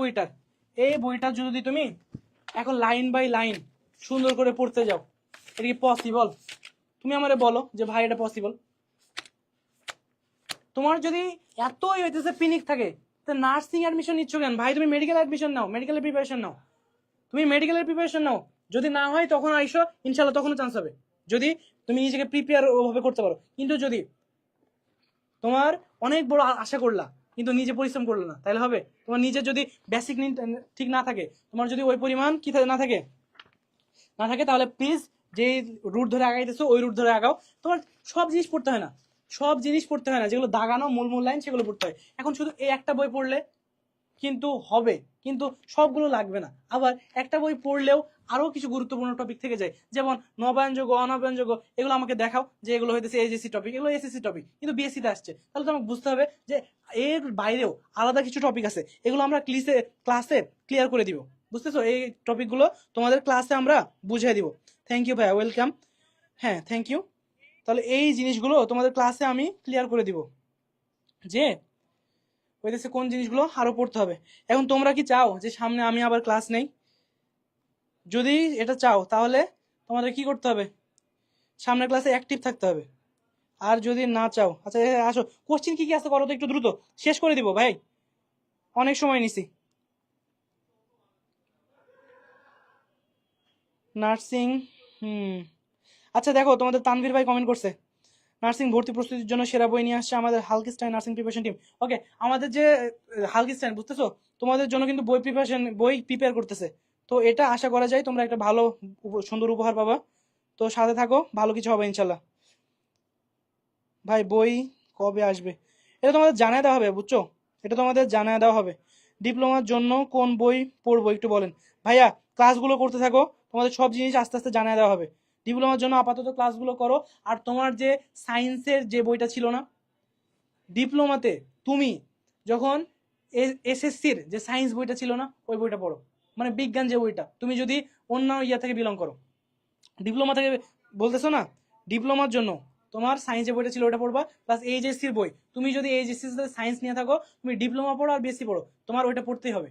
বইটার যদি তুমি এখন লাইন বাই লাইন সুন্দর করে পড়তে যাও, এটা কি পসিবল? তুমি আমারে বলো যে ভাই এটা পসিবল? তোমার যদি এতই হইতেছে পিনিক থাকে, তো নার্সিং অ্যাডমিশন নিচ্ছ কেন ভাই? তুমি মেডিকেল অ্যাডমিশন নাও, মেডিকেলের প্রিপারেশন নাও, তুমি মেডিকেলের প্রিপারেশন নাও। যদি না হয় তখন আইসো, ইনশাল্লাহ তখনও চান্স হবে, যদি তুমি নিজেকে প্রিপেয়ার ওভাবে করতে পারো। কিন্তু যদি তোমার অনেক বড় আশা করলা কিন্তু নিজে পরিশ্রম করলো না, তাহলে হবে? তোমার নিজের যদি বেসিক ঠিক না থাকে, তোমার যদি ওই পরিমাণ কি না থাকে তাহলে প্লিজ যে রুট ধরে আগাইতেছো ওই রুট ধরে আগাও। তোমার সব জিনিস পড়তে হয় না, সব জিনিস পড়তে হয় না, যেগুলো দাগানো মূল মূল লাইন সেগুলো পড়তে হয়। এখন শুধু এই একটা বই পড়লে কিন্তু হবে, কিন্তু সবগুলো লাগবে না। আবার একটা বই পড়লেও আরো কিছু গুরুত্বপূর্ণ টপিক থেকে যায়, যেমন নবায়নযোগ্য, অনবায়নযোগ্য, এগুলো আমাকে দেখাও যে এগুলো হইতেছে এইচএসসি টপিক, এগুলো এসএসসি টপিক, কিন্তু বিএসসি তে আসছে। তাহলে তো আমাকে বুঝতে হবে যে এর বাইরেও আলাদা কিছু টপিক আছে, এগুলো আমরা ক্লাসে ক্লিয়ার করে দিব। বুঝতেছো? এই টপিকগুলো তোমাদের ক্লাসে আমরা বুঝিয়ে দিব। থ্যাংক ইউ ভাইয়া, ওয়েলকাম। হ্যাঁ থ্যাংক ইউ। তাহলে এই জিনিসগুলো তোমাদের ক্লাসে আমি ক্লিয়ার করে দিব যে হইতেছে কোন জিনিসগুলো আরো পড়তে হবে। এখন তোমরা কি চাও যে সামনে আমি আবার ক্লাস নেই? যদি এটা চাও তাহলে তোমাদের কি করতে হবে? সামনের ক্লাসে অ্যাক্টিভ থাকতে হবে। আর যদি না চাও, আচ্ছা আসো, কোশ্চিন কি কি আছে করো তো একটু দ্রুত, শেষ করে দিব ভাই, অনেক সময় নিছি। নার্সিং, আচ্ছা দেখো তোমাদের তানভীর ভাই কমেন্ট করছে, নার্সিং ভর্তি প্রস্তুতির জন্য সেরা বই নিয়ে আসছে আমাদের হালকিস্টাইন নার্সিং প্রিপারেশন টিম। ওকে, আমাদের যে হালকিস্টাইন, বুঝতেছো, তোমাদের জন্য কিন্তু বই প্রিপেয়ার করতেছে। তো এটা আশা করা যায় তোমরা একটা ভালো সুন্দর উপহার পাবা। তো সাথে থাকো, ভালো কিছু হবে ইনশাল্লাহ। ভাই বই কবে আসবে এটা তোমাদের জানিয়ে দেওয়া হবে, বুঝছো? এটা তোমাদের জানিয়ে দেওয়া হবে। ডিপ্লোমার জন্য কোন বই পড়বো একটু বলেন। ভাইয়া ক্লাসগুলো করতে থাকো, তোমাদের সব জিনিস আস্তে আস্তে জানিয়ে দেওয়া হবে। ডিপ্লোমার জন্য আপাতত ক্লাসগুলো করো। আর তোমার যে সায়েন্সের যে বইটা ছিল না ডিপ্লোমাতে, তুমি যখন এসএসসির যে সায়েন্স বইটা ছিল না ওই বইটা পড়ো, মানে বিজ্ঞান যে বইটা, তুমি যদি অন্য ইয়া থেকে বিলং করো, ডিপ্লোমা থেকে বলতেছো না, ডিপ্লোমার জন্য তোমার সায়েন্সের বইটা ছিল ওটা পড়বা, প্লাস এইচএসসির বই, তুমি যদি এইচএসসি সায়েন্স নিয়ে থাকো তুমি ডিপ্লোমা পড়ো আর বিএসসি পড়ো, তোমার ওইটা পড়তেই হবে।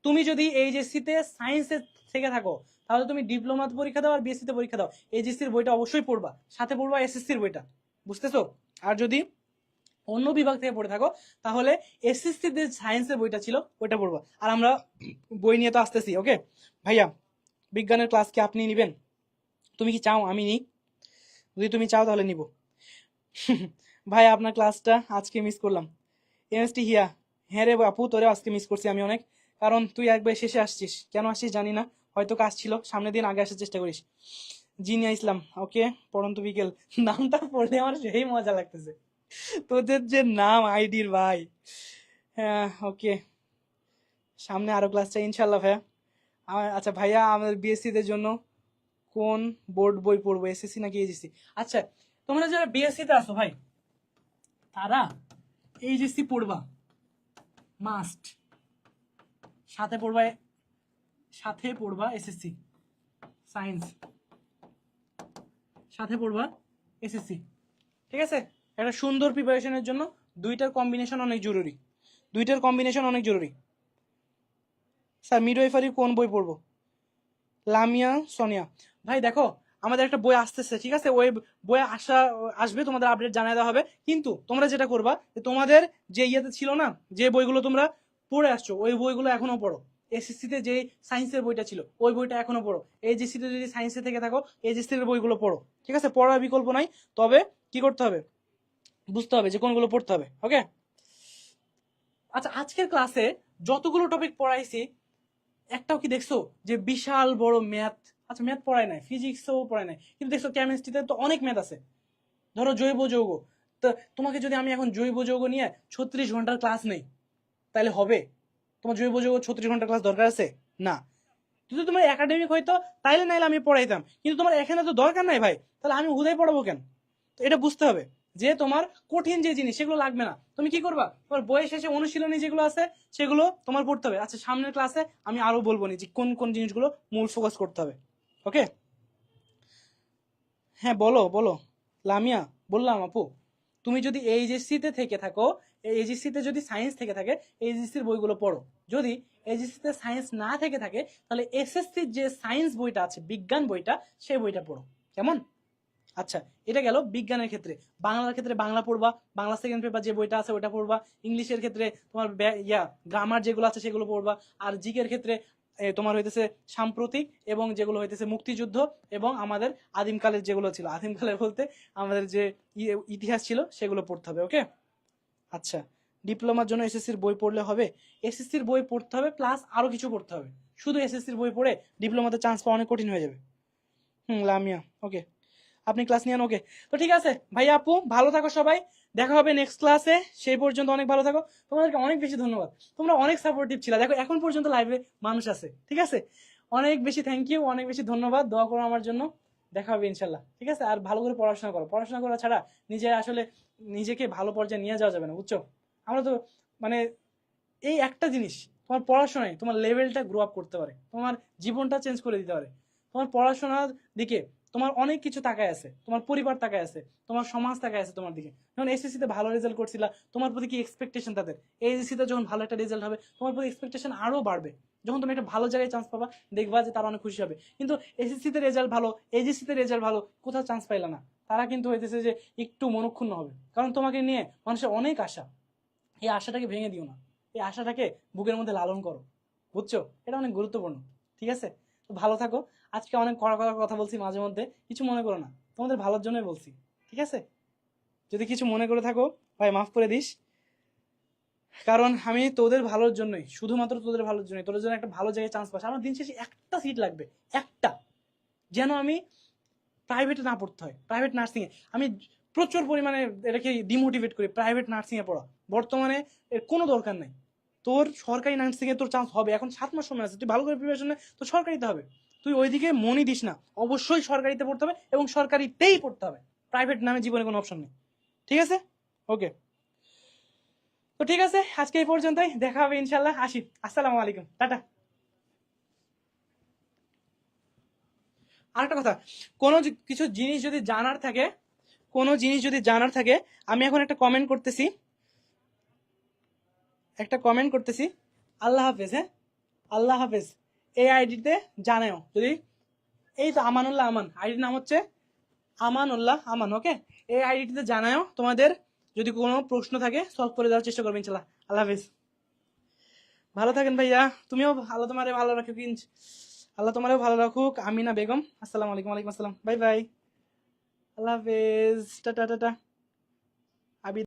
তুমি যদি এইচএসসিতে সায়েন্সে থেকে থাকো তাহলে তুমি ডিপ্লোমাতে পরীক্ষা দাও আর বিএসসিতে পরীক্ষা দাও, এইচএসসির বইটা অবশ্যই পড়বা, সাথে পড়বা এসএসসির বইটা। বুঝতেছো? আর যদি অন্য বিভাগ থেকে পড়ে থাকো তাহলে এসএসসি যে সায়েন্সের বইটা ছিল ওইটা পড়বা। আর আমরা বই নিয়ে তো আসতেছি। ওকে ভাইয়া, বিজ্ঞানের ক্লাস কি আপনি নিবেন? তুমি কি চাও আমি নিই? যদি তুমি চাও তাহলে নিব। ভাই আপনার ক্লাসটা আজকে মিস করলাম, এমএসটি হিয়া। হ্যাঁ রে আপু, তোরে আজকে মিস করছি আমি অনেক, কারণ তুই একবার শেষে আসছিস, কেন আসছিস জানি না, হয়তো কাজ ছিল, সামনের দিন আগে আসার চেষ্টা করিস। জিনিয়া ইসলাম, ওকে, পড়ন্ত বিকেল। নামটা পড়লে আমার সেই মজা লাগতেছে, তোদের যে নাম আইডির ভাই। হ্যাঁ ওকে, সামনে আরো ক্লাস চাই ইনশাল্লাহ ভাইয়া। আচ্ছা ভাইয়া, আমাদের বিএসসি দের জন্য কোন বোর্ড বই পড়বো, এসএসসি নাকি এইচএসসি? আচ্ছা, তোমরা যারা বিএসসি তে আসো ভাই, তারা এইচএসসি পড়বা মাস্ট, সাথে পড়বা, সাথে পড়বা এসএসসি সায়েন্স, সাথে পড়বা এসএসসি, ঠিক আছে? একটা সুন্দর প্রিপারেশনের জন্য দুইটার কম্বিনেশন অনেক জরুরি, দুইটার কম্বিনেশন অনেক জরুরি। স্যার মিডওয়াইফারির কোন বই পড়বো? লামিয়া সোনিয়া। ভাই দেখো, আমাদের একটা বই আসতেছে, ঠিক আছে? ওই বই আসবে, তোমাদের আপডেট জানিয়ে দেওয়া হবে। কিন্তু তোমরা যেটা করবা, যে তোমাদের যে ইয়েতে ছিল না, যে বইগুলো তোমরা পড়ে আসছো, ওই বইগুলো এখনো পড়ো। এসএসসি তে যে সায়েন্সের বইটা ছিল, ওই বইটা এখনো পড়ো। এইচএসসি তে যদি সায়েন্সে থেকে থাকো, এইচএসসি এর বইগুলো পড়ো, ঠিক আছে? পড়ার বিকল্প নাই, তবে কি করতে হবে, বুঝতে হবে যে কোনগুলো পড়তে হবে। ওকে, আচ্ছা, আজকের ক্লাসে যতগুলো টপিক পড়াইছি, একটাও কি দেখছো যে বিশাল বড় ম্যাথ? আচ্ছা, ম্যাথ পড়ায় নাই, ফিজিক্সও পড়ায় নাই, কিন্তু দেখছো কেমিস্ট্রিতে তো অনেক ম্যাথ আছে। ধরো জৈব যৌগ, তো তোমাকে যদি আমি এখন জৈব যৌগ নিয়ে 36 ঘন্টার ক্লাস নেই, তাহলে হবে? তোমার জৈব যৌগ 36 ঘন্টার ক্লাস দরকার আছে? না। যদি তোমার একাডেমিক হয়তো তাইলে নাইলে আমি পড়াইতাম, কিন্তু তোমার এখানে তো দরকার নাই ভাই, তাহলে আমি হুদাই পড়াবো কেন? তো এটা বুঝতে হবে যে তোমার কঠিন যে জিনিস সেগুলো লাগবে না। তুমি কি করবা, তোমার বইয়ের শেষে অনুশীলনী যেগুলো আছে সেগুলো তোমার পড়তে হবে। আচ্ছা, সামনের ক্লাসে আমি আরো বলবো নি যে কোন কোন জিনিসগুলো মূল ফোকাস করতে হবে। ওকে, হ্যাঁ বলো বলো লামিয়া। বললাম আপু, তুমি যদি এইচএসসি তে থেকে থাকো, এইচএসসি তে যদি সায়েন্স থেকে থাকে, এইচএসসির বইগুলো পড়ো। যদি এইচএসসি তে সায়েন্স না থেকে থাকে, তাহলে এসএসসির যে সায়েন্স বইটা আছে, বিজ্ঞান বইটা, সেই বইটা পড়ো। কেমন? আচ্ছা, এটা গেল বিজ্ঞানের ক্ষেত্রে। বাংলার ক্ষেত্রে বাংলা পড়বা, বাংলা সেকেন্ড পেপার যে বইটা আছে ওটা পড়বা। ইংলিশের ক্ষেত্রে তোমার গ্রামার যেগুলো আছে সেগুলো পড়বা। আর জিকের ক্ষেত্রে তোমার হইতেছে সাম্প্রতিক, এবং যেগুলো হইতেছে মুক্তিযুদ্ধ, এবং আমাদের আদিমকালের যেগুলো ছিল, আদিমকালের বলতে আমাদের যে ইতিহাস ছিল সেগুলো পড়তে হবে। ওকে, আচ্ছা, ডিপ্লোমার জন্য এসএসসির বই পড়লে হবে? এসএসসির বই পড়তে হবে, প্লাস আরো কিছু পড়তে হবে। শুধু এসএসসির বই পড়ে ডিপ্লোমাতে চান্স পাওয়া অনেক কঠিন হয়ে যাবে। লামিয়া, ওকে, আপনি ক্লাস নিয়েন। ওকে, তো ঠিক আছে ভাই আপু, ভালো থাকো সবাই, দেখা হবে নেক্সট ক্লাসে। সেই পর্যন্ত অনেক ভালো থাকো, তোমাদেরকে অনেক বেশি ধন্যবাদ, তোমরা অনেক সাপোর্টিভ ছিল। দেখো এখন পর্যন্ত লাইভে মানুষ আছে, ঠিক আছে? অনেক বেশি থ্যাংক ইউ, অনেক বেশি ধন্যবাদ, দোয়া করো আমার জন্য। দেখা হবে ইনশাল্লাহ, ঠিক আছে? আর ভালো করে পড়াশোনা করো, পড়াশোনা করা ছাড়া নিজে আসলে নিজেকে ভালো পর্যায়ে নিয়ে যাওয়া যাবে না, বুঝছো? আমরা তো মানে এই একটা জিনিস, তোমার পড়াশোনায় তোমার লেভেলটা গ্রো আপ করতে পারে, তোমার জীবনটা চেঞ্জ করে দিতে পারে। তোমার পড়াশোনার দিকে তোমার অনেক কিছু তাকায় আছে, তোমার পরিবার তাকায় আছে, তোমার সমাজ তাকায় আছে তোমার দিকে। যখন এসএসসি তে ভালো রেজাল্ট করছিলা, তোমার প্রতি কি এক্সপেকটেশন তাদের? এইচএসসি তে যখন ভালো একটা রেজাল্ট হবে, তোমার প্রতি এক্সপেকটেশন আরো বাড়বে। যখন তুমি একটা ভালো জায়গায় চান্স পাবা, দেখবা যে তারা অনেক খুশি হবে। কিন্তু এসএসসি তে রেজাল্ট ভালো, এইচএসসি তে রেজাল্ট ভালো, কোথাও চান্স পাইলা না, তারা কিন্তু হইতেছে যে একটু মনক্ষুণ্ণ হবে, কারণ তোমাকে নিয়ে মানুষের অনেক আশা। এই আশাটাকে ভেঙে দিও না, এই আশাটাকে বুকের মধ্যে লালন করো, বুঝছো? এটা অনেক গুরুত্বপূর্ণ, ঠিক আছে? তো ভালো থাকো। আজকে অনেক কড়া কড়া কথা বলছি, মাঝে মধ্যে কিছু মনে করো না, তোমাদের ভালোর জন্যই বলছি, ঠিক আছে? যদি কিছু মনে করে থাকো ভাই, মাফ করে দিস, কারণ আমি তোদের ভালোর জন্যই, শুধুমাত্র তোদের ভালোর জন্যই, তোদের জন্য একটা ভালো জায়গায় চান্স পাস। আমার দিন শেষে একটা সিট লাগবে, একটা, যেন আমি প্রাইভেটে না পড়তে হয়, প্রাইভেট নার্সিংয়ে। আমি প্রচুর পরিমাণে এটাকে ডিমোটিভেট করি, প্রাইভেট নার্সিংয়ে পড়া বর্তমানে এর কোনো দরকার নেই। তোর সরকারি নার্সিংয়ে তোর চান্স হবে, এখন 7 মাস সময় আছে, তুই ভালো করে প্রিপারেশন নে, তোর সরকারিতে হবে। তুই ওইদিকে মনই দিস না, অবশ্যই সরকারিতে পড়তে হবে, এবং সরকারিতেই পড়তে হবে, প্রাইভেট নামে জীবনে কোনো অপশন নেই, ঠিক আছে? ওকে, তো ঠিক আছে, আজকে এই পর্যন্তই, দেখা হবে ইনশাল্লাহ, আসি, আসসালামু আলাইকুম, টাটা। আরেকটা কথা, কোনো কিছু জিনিস যদি জানার থাকে, কোনো জিনিস যদি জানার থাকে, আমি এখন একটা কমেন্ট করতেছি, একটা কমেন্ট করতেছি, আল্লাহ হাফেজ, হ্যাঁ, আল্লাহ হাফেজ, এই আইডিতে জানাও যদি, এই তো আমানুল্লাহ আমান, আইডির নাম হচ্ছে আমানুল্লাহ আমান। ওকে, এই আইডিতে জানাও তোমাদের যদি কোনো প্রশ্ন থাকে, সলভ করে দেওয়ার চেষ্টা করবেন ইনশাল্লাহ। আল্লাহ হাফেজ, ভালো থাকেন ভাইয়া, তুমিও, আল্লাহ তোমারে ভালো রাখুক, আল্লাহ তোমারেও ভালো রাখুক। আমিনা বেগম, আসসালামু আলাইকুম। ওয়ালাইকুম আসসালাম, বাই বাই, আল্লাহ হাফেজ, টাটা টাটা। আবি